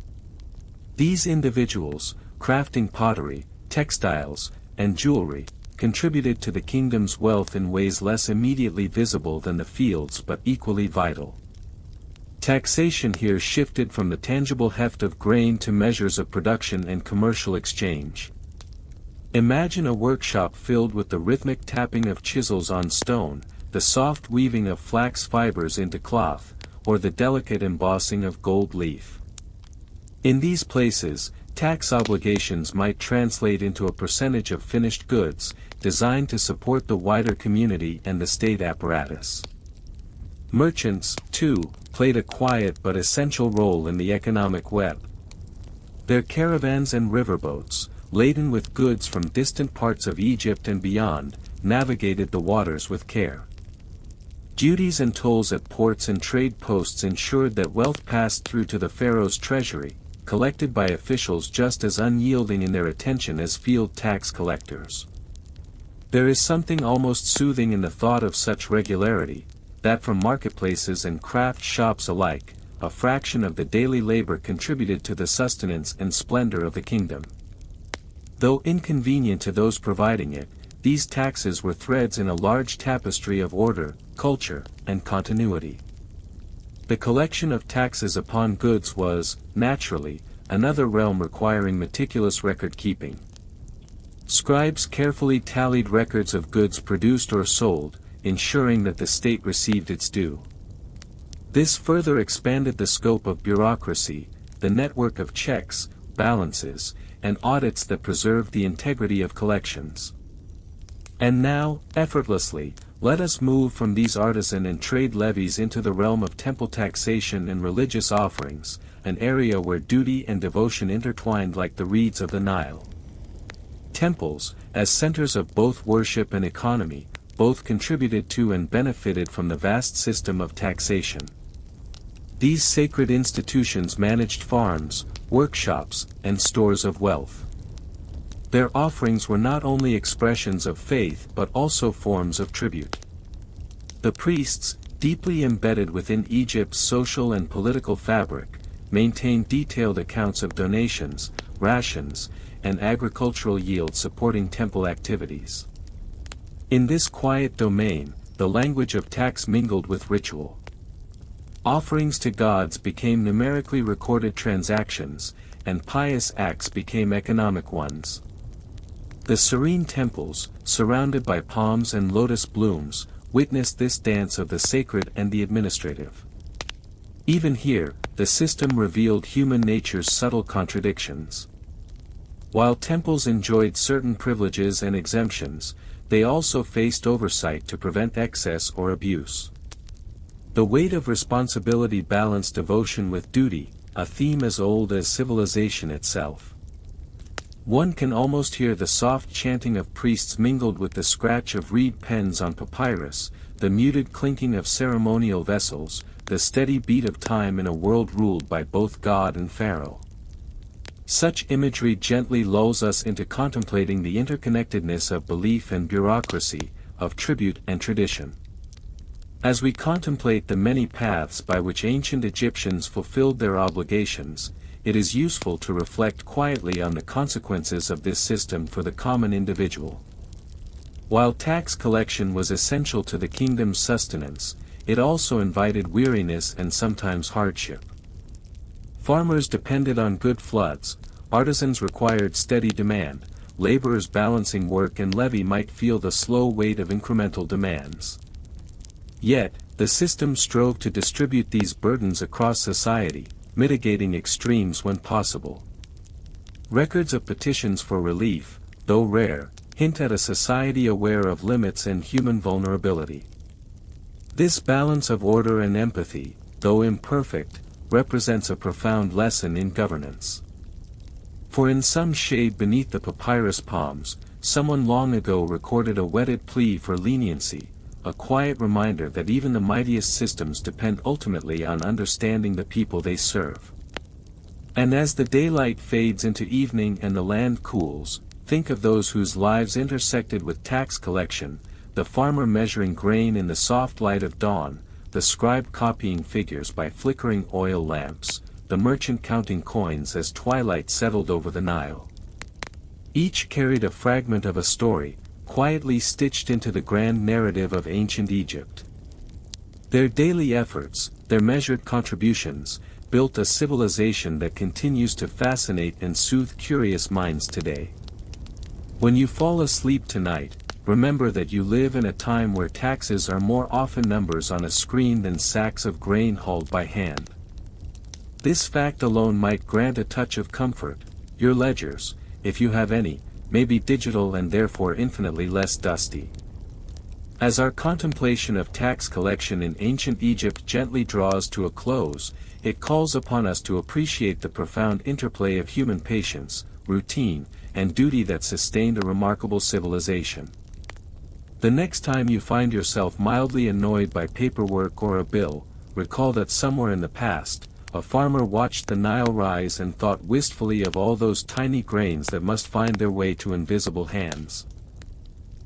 [SPEAKER 1] These individuals, crafting pottery, textiles, and jewelry, contributed to the kingdom's wealth in ways less immediately visible than the fields but equally vital. Taxation here shifted from the tangible heft of grain to measures of production and commercial exchange. Imagine a workshop filled with the rhythmic tapping of chisels on stone, the soft weaving of flax fibers into cloth, or the delicate embossing of gold leaf. In these places, tax obligations might translate into a percentage of finished goods, designed to support the wider community and the state apparatus. Merchants, too, played a quiet but essential role in the economic web. Their caravans and riverboats, laden with goods from distant parts of Egypt and beyond, navigated the waters with care. Duties and tolls at ports and trade posts ensured that wealth passed through to the pharaoh's treasury, collected by officials just as unyielding in their attention as field tax collectors. There is something almost soothing in the thought of such regularity, that from marketplaces and craft shops alike, a fraction of the daily labor contributed to the sustenance and splendor of the kingdom. Though inconvenient to those providing it, these taxes were threads in a large tapestry of order, culture, and continuity. The collection of taxes upon goods was, naturally, another realm requiring meticulous record-keeping. Scribes carefully tallied records of goods produced or sold, ensuring that the state received its due. This further expanded the scope of bureaucracy, the network of checks, balances, and audits that preserved the integrity of collections. And now, effortlessly, let us move from these artisan and trade levies into the realm of temple taxation and religious offerings, an area where duty and devotion intertwined like the reeds of the Nile. Temples, as centers of both worship and economy, both contributed to and benefited from the vast system of taxation. These sacred institutions managed farms, workshops, and stores of wealth. Their offerings were not only expressions of faith but also forms of tribute. The priests, deeply embedded within Egypt's social and political fabric, maintained detailed accounts of donations, rations, and agricultural yields supporting temple activities. In this quiet domain, the language of tax mingled with ritual. Offerings to gods became numerically recorded transactions, and pious acts became economic ones. The serene temples, surrounded by palms and lotus blooms, witnessed this dance of the sacred and the administrative. Even here, the system revealed human nature's subtle contradictions. While temples enjoyed certain privileges and exemptions, they also faced oversight to prevent excess or abuse. The weight of responsibility balanced devotion with duty, a theme as old as civilization itself. One can almost hear the soft chanting of priests mingled with the scratch of reed pens on papyrus, the muted clinking of ceremonial vessels, the steady beat of time in a world ruled by both God and Pharaoh. Such imagery gently lulls us into contemplating the interconnectedness of belief and bureaucracy, of tribute and tradition. As we contemplate the many paths by which ancient Egyptians fulfilled their obligations, it is useful to reflect quietly on the consequences of this system for the common individual. While tax collection was essential to the kingdom's sustenance, it also invited weariness and sometimes hardship. Farmers depended on good floods, artisans required steady demand, laborers balancing work and levy might feel the slow weight of incremental demands. Yet, the system strove to distribute these burdens across society, mitigating extremes when possible. Records of petitions for relief, though rare, hint at a society aware of limits and human vulnerability. This balance of order and empathy, though imperfect, represents a profound lesson in governance. For in some shade beneath the papyrus palms, someone long ago recorded a wedded plea for leniency, a quiet reminder that even the mightiest systems depend ultimately on understanding the people they serve. And as the daylight fades into evening and the land cools, think of those whose lives intersected with tax collection, the farmer measuring grain in the soft light of dawn, the scribe copying figures by flickering oil lamps, the merchant counting coins as twilight settled over the Nile. Each carried a fragment of a story, quietly stitched into the grand narrative of ancient Egypt. Their daily efforts, their measured contributions, built a civilization that continues to fascinate and soothe curious minds today. When you fall asleep tonight, remember that you live in a time where taxes are more often numbers on a screen than sacks of grain hauled by hand. This fact alone might grant a touch of comfort. Your ledgers, if you have any, may be digital and therefore infinitely less dusty. As our contemplation of tax collection in ancient Egypt gently draws to a close, it calls upon us to appreciate the profound interplay of human patience, routine, and duty that sustained a remarkable civilization. The next time you find yourself mildly annoyed by paperwork or a bill, recall that somewhere in the past, a farmer watched the Nile rise and thought wistfully of all those tiny grains that must find their way to invisible hands.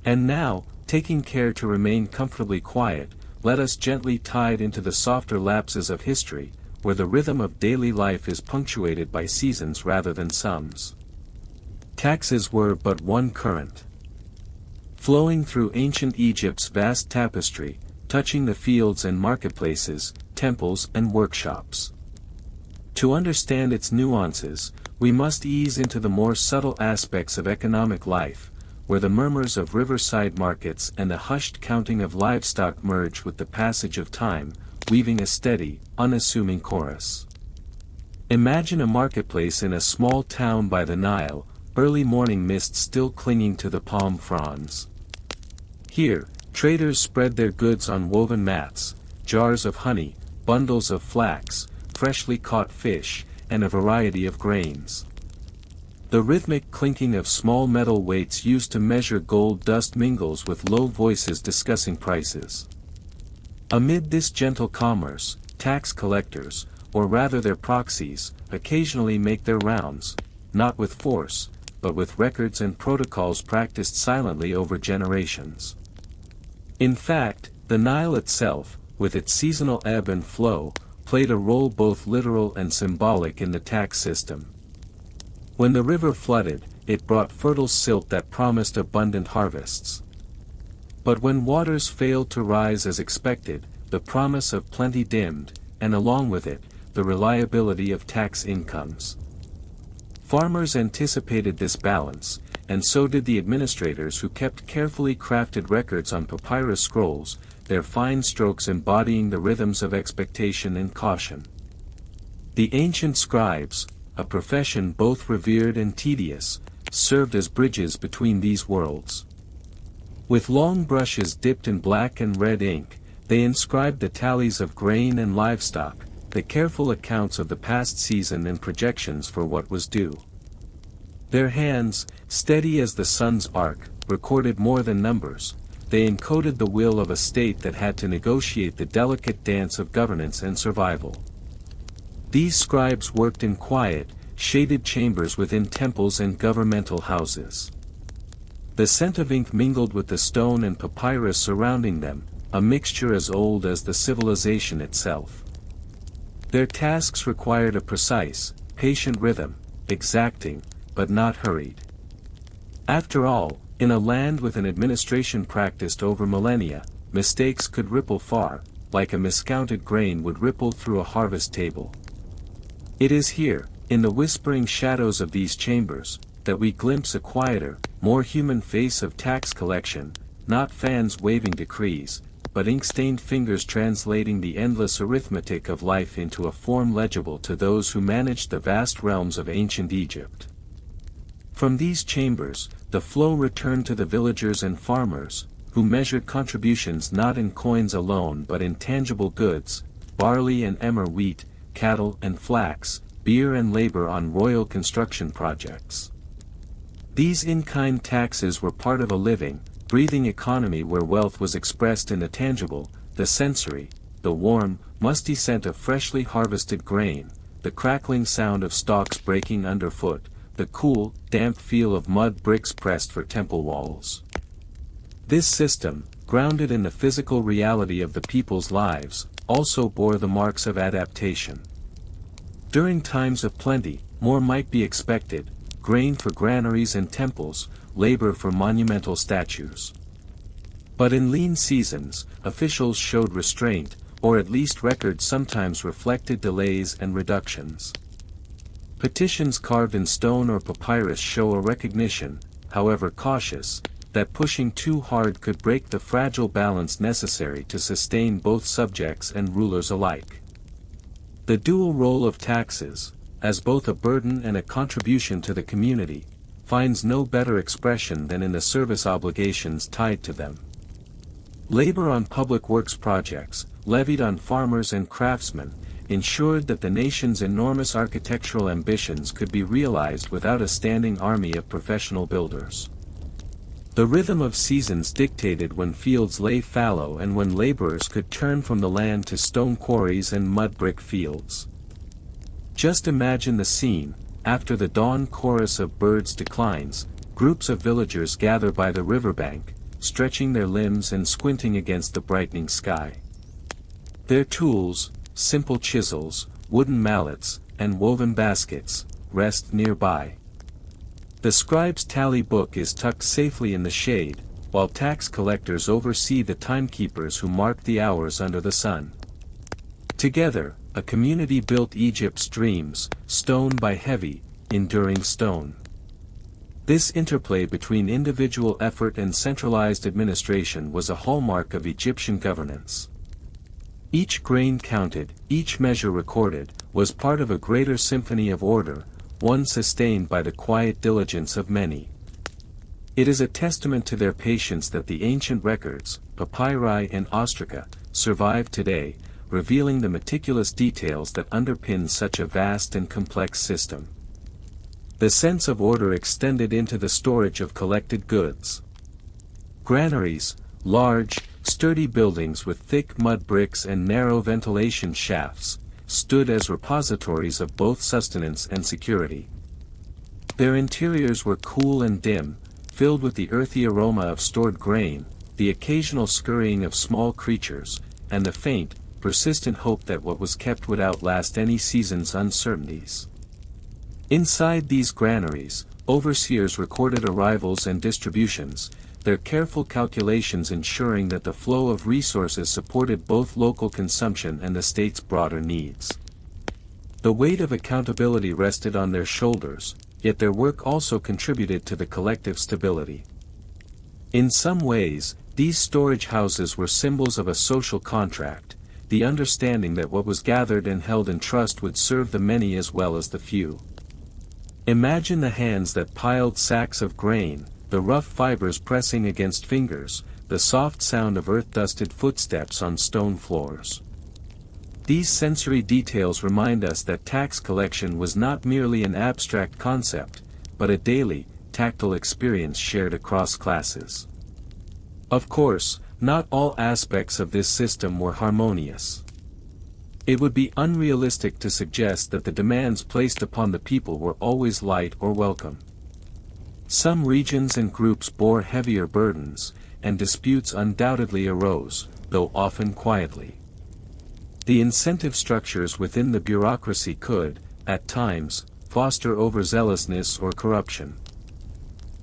[SPEAKER 1] And now, taking care to remain comfortably quiet, let us gently tide into the softer lapses of history, where the rhythm of daily life is punctuated by seasons rather than sums. Taxes were but one current, flowing through ancient Egypt's vast tapestry, touching the fields and marketplaces, temples and workshops. To understand its nuances, we must ease into the more subtle aspects of economic life, where the murmurs of riverside markets and the hushed counting of livestock merge with the passage of time, weaving a steady, unassuming chorus. Imagine a marketplace in a small town by the Nile, early morning mist still clinging to the palm fronds. Here, traders spread their goods on woven mats, jars of honey, bundles of flax, freshly caught fish, and a variety of grains. The rhythmic clinking of small metal weights used to measure gold dust mingles with low voices discussing prices. Amid this gentle commerce, tax collectors, or rather their proxies, occasionally make their rounds, not with force, but with records and protocols practiced silently over generations. In fact, the Nile itself, with its seasonal ebb and flow, played a role both literal and symbolic in the tax system. When the river flooded, it brought fertile silt that promised abundant harvests. But when waters failed to rise as expected, the promise of plenty dimmed, and along with it, the reliability of tax incomes. Farmers anticipated this balance, and so did the administrators who kept carefully crafted records on papyrus scrolls, their fine strokes embodying the rhythms of expectation and caution. The ancient scribes, a profession both revered and tedious, served as bridges between these worlds. With long brushes dipped in black and red ink, They inscribed the tallies of grain and livestock, the careful accounts of the past season and projections for what was due. Their hands, steady as the sun's arc, recorded more than numbers. They encoded the will of a state that had to negotiate the delicate dance of governance and survival. These scribes worked in quiet, shaded chambers within temples and governmental houses. The scent of ink mingled with the stone and papyrus surrounding them, a mixture as old as the civilization itself. Their tasks required a precise, patient rhythm, exacting, but not hurried. After all, in a land with an administration practiced over millennia, mistakes could ripple far, like a miscounted grain would ripple through a harvest table. It is here, in the whispering shadows of these chambers, that we glimpse a quieter, more human face of tax collection, not fans waving decrees, but ink-stained fingers translating the endless arithmetic of life into a form legible to those who managed the vast realms of ancient Egypt. From these chambers, the flow returned to the villagers and farmers, who measured contributions not in coins alone but in tangible goods, barley and emmer wheat, cattle and flax, beer and labor on royal construction projects. These in-kind taxes were part of a living, breathing economy where wealth was expressed in the tangible, the sensory, the warm, musty scent of freshly harvested grain, the crackling sound of stalks breaking underfoot, the cool, damp feel of mud bricks pressed for temple walls. This system, grounded in the physical reality of the people's lives, also bore the marks of adaptation. During times of plenty, more might be expected, grain for granaries and temples, labor for monumental statues. But in lean seasons, officials showed restraint, or at least records sometimes reflected delays and reductions. Petitions carved in stone or papyrus show a recognition, however cautious, that pushing too hard could break the fragile balance necessary to sustain both subjects and rulers alike. The dual role of taxes, as both a burden and a contribution to the community, finds no better expression than in the service obligations tied to them. Labor on public works projects, levied on farmers and craftsmen, ensured that the nation's enormous architectural ambitions could be realized without a standing army of professional builders. The rhythm of seasons dictated when fields lay fallow and when laborers could turn from the land to stone quarries and mud brick fields. Just imagine the scene, after the dawn chorus of birds declines, groups of villagers gather by the riverbank, stretching their limbs and squinting against the brightening sky. Their tools, simple chisels, wooden mallets, and woven baskets, rest nearby. The scribe's tally book is tucked safely in the shade, while tax collectors oversee the timekeepers who mark the hours under the sun. Together, a community built Egypt's dreams, stone by heavy, enduring stone. This interplay between individual effort and centralized administration was a hallmark of Egyptian governance. Each grain counted, each measure recorded, was part of a greater symphony of order, one sustained by the quiet diligence of many. It is a testament to their patience that the ancient records, papyri and ostraca, survive today, revealing the meticulous details that underpin such a vast and complex system. The sense of order extended into the storage of collected goods. Granaries, large, sturdy buildings with thick mud bricks and narrow ventilation shafts, stood as repositories of both sustenance and security. Their interiors were cool and dim, filled with the earthy aroma of stored grain, the occasional scurrying of small creatures, and the faint, persistent hope that what was kept would outlast any season's uncertainties. Inside these granaries, overseers recorded arrivals and distributions, their careful calculations ensuring that the flow of resources supported both local consumption and the state's broader needs. The weight of accountability rested on their shoulders, yet their work also contributed to the collective stability. In some ways, these storage houses were symbols of a social contract, the understanding that what was gathered and held in trust would serve the many as well as the few. Imagine the hands that piled sacks of grain, the rough fibers pressing against fingers, the soft sound of earth-dusted footsteps on stone floors. These sensory details remind us that tax collection was not merely an abstract concept, but a daily, tactile experience shared across classes. Of course, not all aspects of this system were harmonious. It would be unrealistic to suggest that the demands placed upon the people were always light or welcome. Some regions and groups bore heavier burdens, and disputes undoubtedly arose, though often quietly. The incentive structures within the bureaucracy could, at times, foster overzealousness or corruption.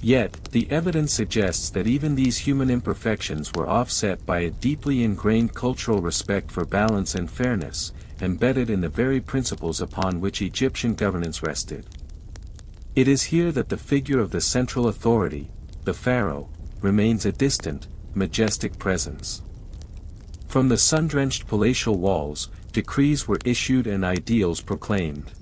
[SPEAKER 1] Yet, the evidence suggests that even these human imperfections were offset by a deeply ingrained cultural respect for balance and fairness, embedded in the very principles upon which Egyptian governance rested. It is here that the figure of the central authority, the pharaoh, remains a distant, majestic presence. From the sun-drenched palatial walls, decrees were issued and ideals proclaimed.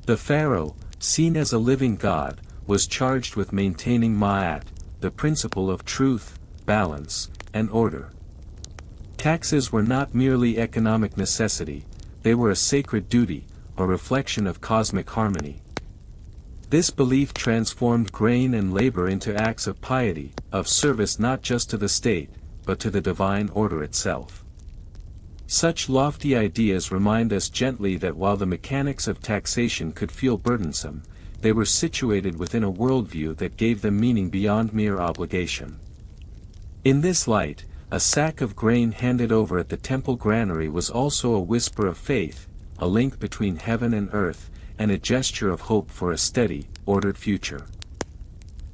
[SPEAKER 1] The pharaoh, seen as a living god, was charged with maintaining Ma'at, the principle of truth, balance, and order. Taxes were not merely economic necessity, they were a sacred duty, a reflection of cosmic harmony. This belief transformed grain and labor into acts of piety, of service not just to the state, but to the divine order itself. Such lofty ideas remind us gently that while the mechanics of taxation could feel burdensome, they were situated within a worldview that gave them meaning beyond mere obligation. In this light, a sack of grain handed over at the temple granary was also a whisper of faith, a link between heaven and earth, and a gesture of hope for a steady, ordered future.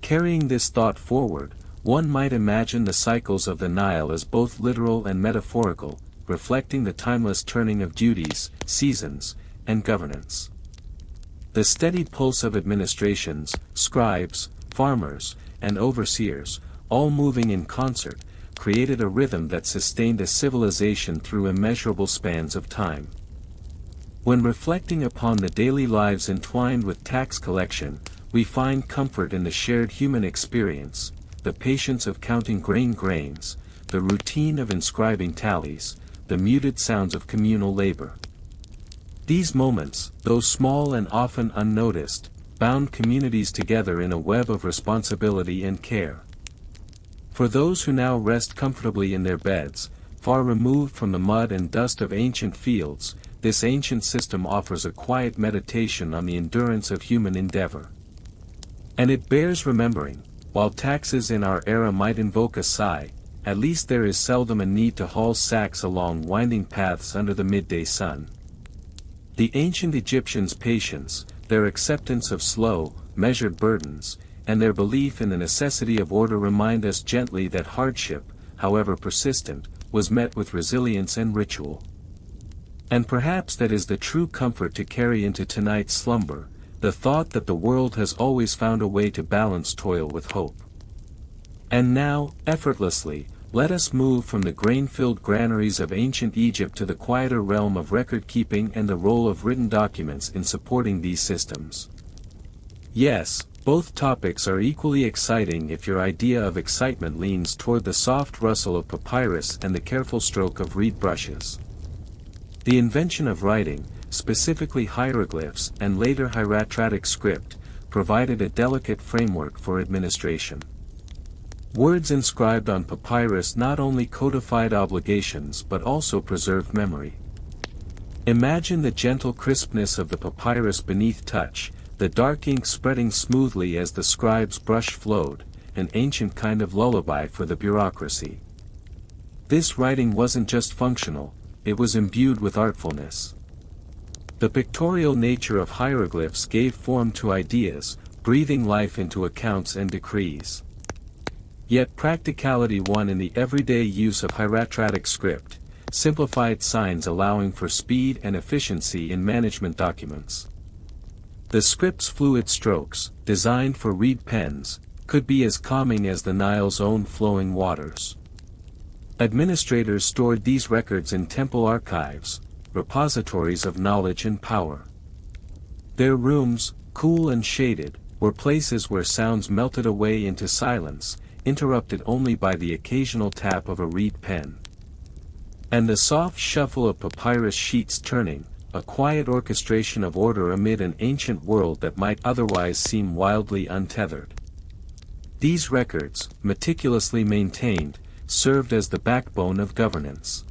[SPEAKER 1] Carrying this thought forward, one might imagine the cycles of the Nile as both literal and metaphorical, reflecting the timeless turning of duties, seasons, and governance. The steady pulse of administrations, scribes, farmers, and overseers, all moving in concert, created a rhythm that sustained a civilization through immeasurable spans of time. When reflecting upon the daily lives entwined with tax collection, we find comfort in the shared human experience, the patience of counting grains, the routine of inscribing tallies, the muted sounds of communal labor. These moments, though small and often unnoticed, bound communities together in a web of responsibility and care. For those who now rest comfortably in their beds, far removed from the mud and dust of ancient fields, this ancient system offers a quiet meditation on the endurance of human endeavor. And it bears remembering, while taxes in our era might invoke a sigh, at least there is seldom a need to haul sacks along winding paths under the midday sun. The ancient Egyptians' patience, their acceptance of slow, measured burdens, and their belief in the necessity of order remind us gently that hardship, however persistent, was met with resilience and ritual. And perhaps that is the true comfort to carry into tonight's slumber, the thought that the world has always found a way to balance toil with hope. And now, effortlessly, let us move from the grain-filled granaries of ancient Egypt to the quieter realm of record-keeping and the role of written documents in supporting these systems. Yes, both topics are equally exciting if your idea of excitement leans toward the soft rustle of papyrus and the careful stroke of reed brushes. The invention of writing, specifically hieroglyphs and later hieratic script, provided a delicate framework for administration. Words inscribed on papyrus not only codified obligations but also preserved memory. Imagine the gentle crispness of the papyrus beneath touch, the dark ink spreading smoothly as the scribe's brush flowed, an ancient kind of lullaby for the bureaucracy. This writing wasn't just functional, it was imbued with artfulness. The pictorial nature of hieroglyphs gave form to ideas, breathing life into accounts and decrees. Yet practicality won in the everyday use of hieratic script, simplified signs allowing for speed and efficiency in management documents. The script's fluid strokes, designed for reed pens, could be as calming as the Nile's own flowing waters. Administrators stored these records in temple archives, repositories of knowledge and power. Their rooms, cool and shaded, were places where sounds melted away into silence, interrupted only by the occasional tap of a reed pen. And the soft shuffle of papyrus sheets turning, a quiet orchestration of order amid an ancient world that might otherwise seem wildly untethered. These records, meticulously maintained, served as the backbone of governance.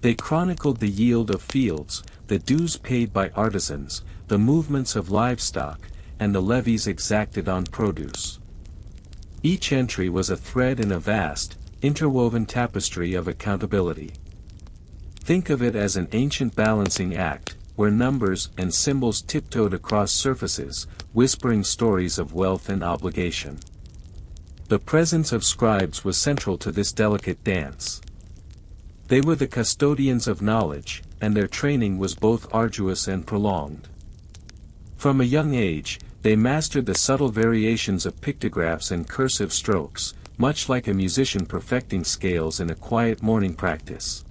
[SPEAKER 1] They chronicled the yield of fields, the dues paid by artisans, the movements of livestock, and the levies exacted on produce. Each entry was a thread in a vast, interwoven tapestry of accountability. Think of it as an ancient balancing act, where numbers and symbols tiptoed across surfaces, whispering stories of wealth and obligation. The presence of scribes was central to this delicate dance. They were the custodians of knowledge, and their training was both arduous and prolonged. From a young age, they mastered the subtle variations of pictographs and cursive strokes, much like a musician perfecting scales in a quiet morning practice.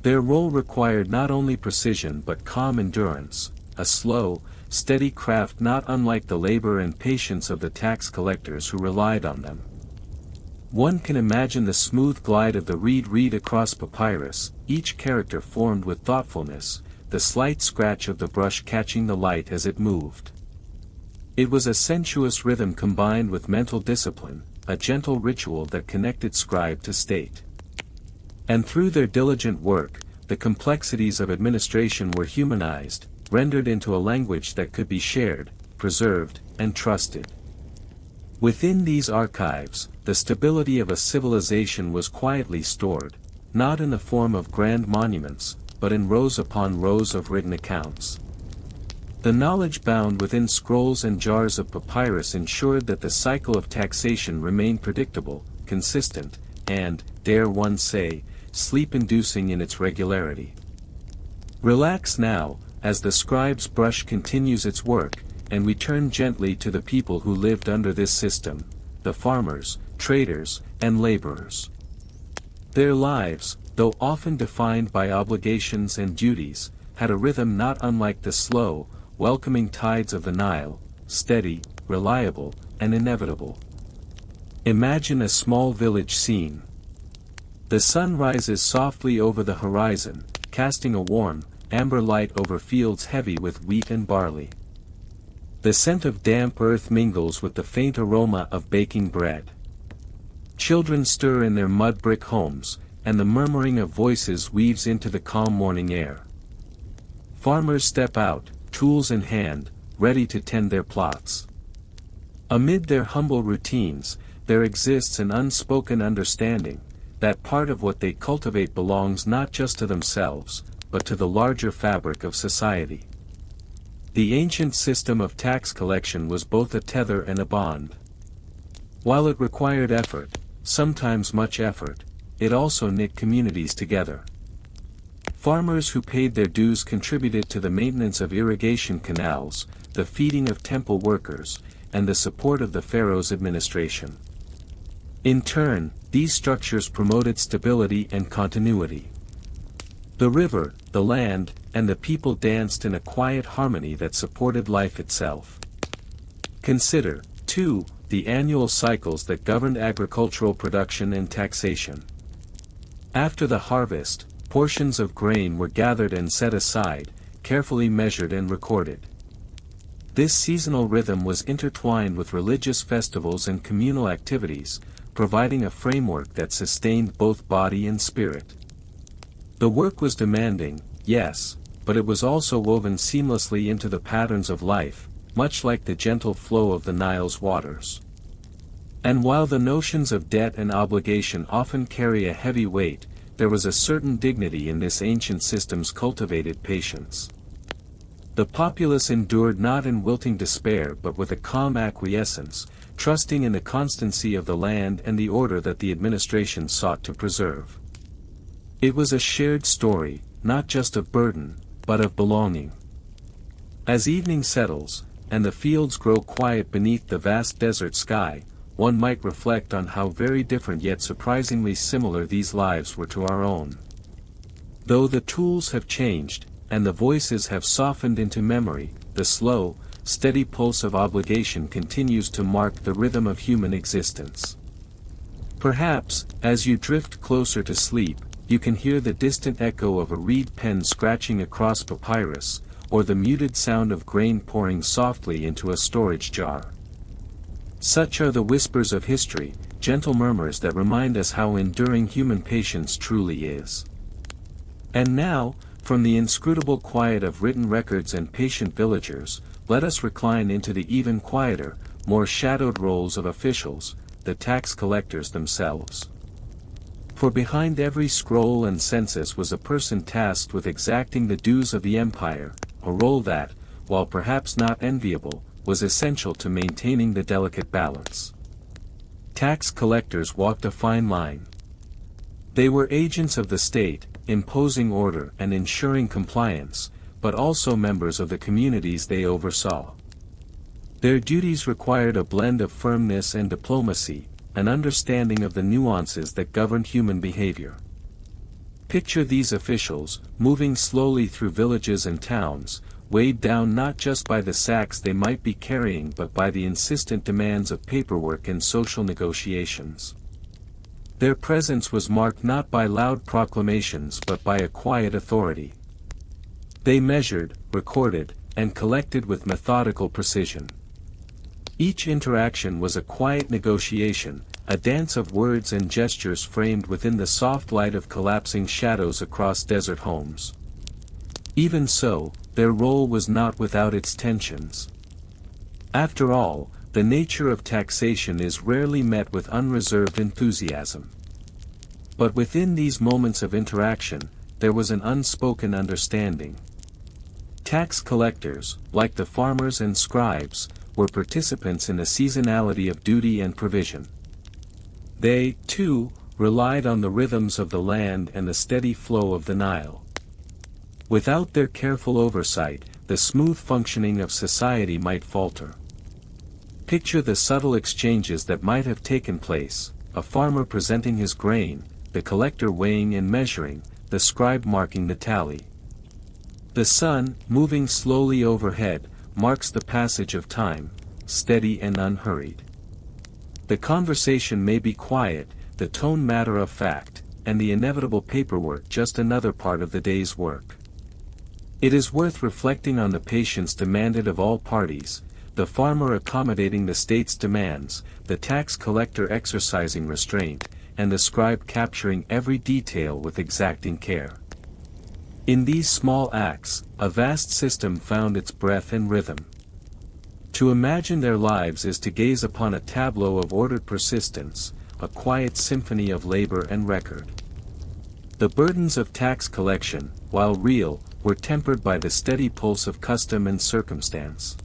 [SPEAKER 1] Their role required not only precision but calm endurance, a slow, steady craft not unlike the labor and patience of the tax collectors who relied on them. One can imagine the smooth glide of the reed across papyrus, each character formed with thoughtfulness, the slight scratch of the brush catching the light as it moved. It was a sensuous rhythm combined with mental discipline, a gentle ritual that connected scribe to state. And through their diligent work, the complexities of administration were humanized, rendered into a language that could be shared, preserved, and trusted. Within these archives, the stability of a civilization was quietly stored, not in the form of grand monuments, but in rows upon rows of written accounts. The knowledge bound within scrolls and jars of papyrus ensured that the cycle of taxation remained predictable, consistent, and, dare one say, sleep-inducing in its regularity. Relax now, as the scribe's brush continues its work, and we turn gently to the people who lived under this system, the farmers, traders, and laborers. Their lives, though often defined by obligations and duties, had a rhythm not unlike the slow, welcoming tides of the Nile, steady, reliable, and inevitable. Imagine a small village scene. The sun rises softly over the horizon, casting a warm, amber light over fields heavy with wheat and barley. The scent of damp earth mingles with the faint aroma of baking bread. Children stir in their mud brick homes, and the murmuring of voices weaves into the calm morning air. Farmers step out, tools in hand, ready to tend their plots. Amid their humble routines, there exists an unspoken understanding, that part of what they cultivate belongs not just to themselves, but to the larger fabric of society. The ancient system of tax collection was both a tether and a bond. While it required effort, sometimes much effort, it also knit communities together. Farmers who paid their dues contributed to the maintenance of irrigation canals, the feeding of temple workers, and the support of the pharaoh's administration. In turn, these structures promoted stability and continuity. The river, the land, and the people danced in a quiet harmony that supported life itself. Consider, too, the annual cycles that governed agricultural production and taxation. After the harvest, portions of grain were gathered and set aside, carefully measured and recorded. This seasonal rhythm was intertwined with religious festivals and communal activities, providing a framework that sustained both body and spirit. The work was demanding, yes, but it was also woven seamlessly into the patterns of life, much like the gentle flow of the Nile's waters. And while the notions of debt and obligation often carry a heavy weight, there was a certain dignity in this ancient system's cultivated patience. The populace endured not in wilting despair but with a calm acquiescence, trusting in the constancy of the land and the order that the administration sought to preserve. It was a shared story, not just of burden, but of belonging. As evening settles, and the fields grow quiet beneath the vast desert sky, one might reflect on how very different yet surprisingly similar these lives were to our own. Though the tools have changed, and the voices have softened into memory, the slow, steady pulse of obligation continues to mark the rhythm of human existence. Perhaps, as you drift closer to sleep, you can hear the distant echo of a reed pen scratching across papyrus, or the muted sound of grain pouring softly into a storage jar. Such are the whispers of history, gentle murmurs that remind us how enduring human patience truly is. And now, from the inscrutable quiet of written records and patient villagers, let us recline into the even quieter, more shadowed roles of officials, the tax collectors themselves. For behind every scroll and census was a person tasked with exacting the dues of the empire, a role that, while perhaps not enviable, was essential to maintaining the delicate balance. Tax collectors walked a fine line. They were agents of the state, imposing order and ensuring compliance, but also members of the communities they oversaw. Their duties required a blend of firmness and diplomacy, an understanding of the nuances that governed human behavior. Picture these officials, moving slowly through villages and towns, weighed down not just by the sacks they might be carrying but by the insistent demands of paperwork and social negotiations. Their presence was marked not by loud proclamations but by a quiet authority. They measured, recorded, and collected with methodical precision. Each interaction was a quiet negotiation, a dance of words and gestures framed within the soft light of collapsing shadows across desert homes. Even so, their role was not without its tensions. After all, the nature of taxation is rarely met with unreserved enthusiasm. But within these moments of interaction, there was an unspoken understanding. Tax collectors, like the farmers and scribes, were participants in a seasonality of duty and provision. They, too, relied on the rhythms of the land and the steady flow of the Nile. Without their careful oversight, the smooth functioning of society might falter. Picture the subtle exchanges that might have taken place, a farmer presenting his grain, the collector weighing and measuring, the scribe marking the tally. The sun, moving slowly overhead, marks the passage of time, steady and unhurried. The conversation may be quiet, the tone matter of fact, and the inevitable paperwork just another part of the day's work. It is worth reflecting on the patience demanded of all parties, the farmer accommodating the state's demands, the tax collector exercising restraint, and the scribe capturing every detail with exacting care. In these small acts, a vast system found its breath and rhythm. To imagine their lives is to gaze upon a tableau of ordered persistence, a quiet symphony of labor and record. The burdens of tax collection, while real, were tempered by the steady pulse of custom and circumstance.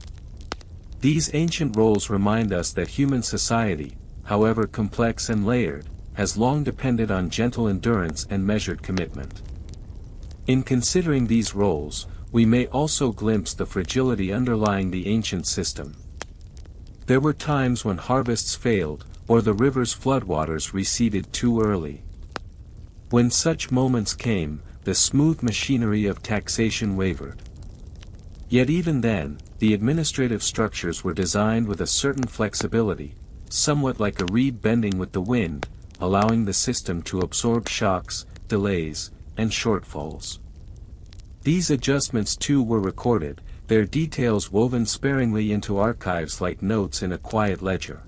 [SPEAKER 1] These ancient roles remind us that human society, however complex and layered, has long depended on gentle endurance and measured commitment. In considering these roles, we may also glimpse the fragility underlying the ancient system. There were times when harvests failed, or the river's floodwaters receded too early. When such moments came, the smooth machinery of taxation wavered. Yet even then, the administrative structures were designed with a certain flexibility, somewhat like a reed bending with the wind, allowing the system to absorb shocks, delays, and shortfalls. These adjustments too were recorded, their details woven sparingly into archives like notes in a quiet ledger.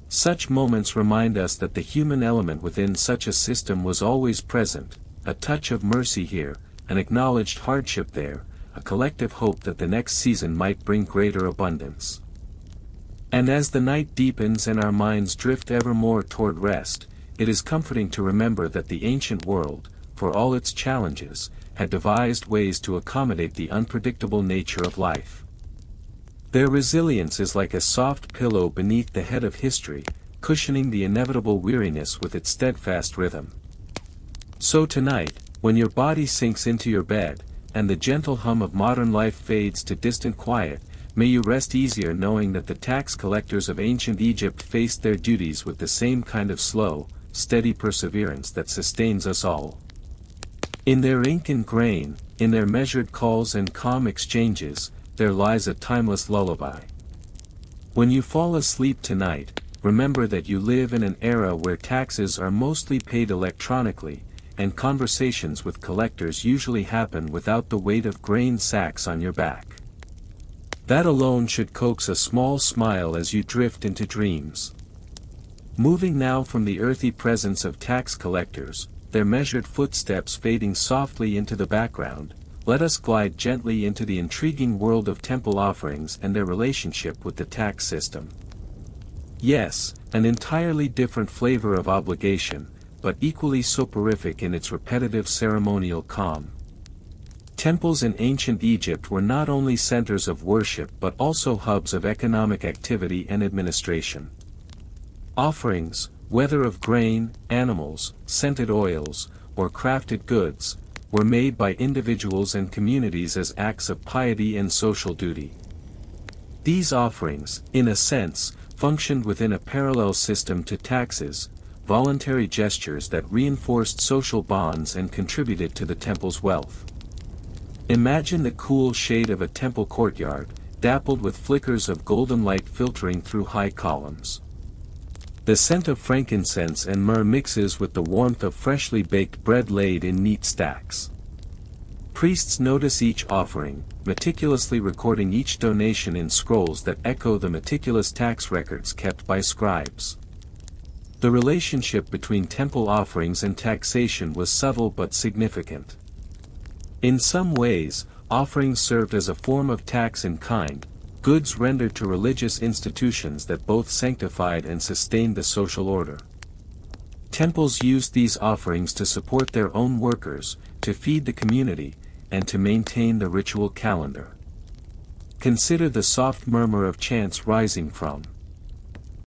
[SPEAKER 1] Such moments remind us that the human element within such a system was always present, a touch of mercy here, an acknowledged hardship there, a collective hope that the next season might bring greater abundance. And as the night deepens and our minds drift ever more toward rest, it is comforting to remember that the ancient world, for all its challenges, had devised ways to accommodate the unpredictable nature of life. Their resilience is like a soft pillow beneath the head of history, cushioning the inevitable weariness with its steadfast rhythm. So tonight, when your body sinks into your bed, and the gentle hum of modern life fades to distant quiet, may you rest easier knowing that the tax collectors of ancient Egypt faced their duties with the same kind of slow, steady perseverance that sustains us all. In their ink and grain, in their measured calls and calm exchanges, there lies a timeless lullaby. When you fall asleep tonight, remember that you live in an era where taxes are mostly paid electronically, and conversations with collectors usually happen without the weight of grain sacks on your back. That alone should coax a small smile as you drift into dreams. Moving now from the earthy presence of tax collectors, their measured footsteps fading softly into the background, let us glide gently into the intriguing world of temple offerings and their relationship with the tax system. Yes, an entirely different flavor of obligation, but equally soporific in its repetitive ceremonial calm. Temples in ancient Egypt were not only centers of worship but also hubs of economic activity and administration. Offerings, whether of grain, animals, scented oils, or crafted goods, were made by individuals and communities as acts of piety and social duty. These offerings, in a sense, functioned within a parallel system to taxes, voluntary gestures that reinforced social bonds and contributed to the temple's wealth. Imagine the cool shade of a temple courtyard, dappled with flickers of golden light filtering through high columns. The scent of frankincense and myrrh mixes with the warmth of freshly baked bread laid in neat stacks. Priests notice each offering, meticulously recording each donation in scrolls that echo the meticulous tax records kept by scribes. The relationship between temple offerings and taxation was subtle but significant. In some ways, offerings served as a form of tax in kind, goods rendered to religious institutions that both sanctified and sustained the social order. Temples used these offerings to support their own workers, to feed the community, and to maintain the ritual calendar. Consider the soft murmur of chants rising from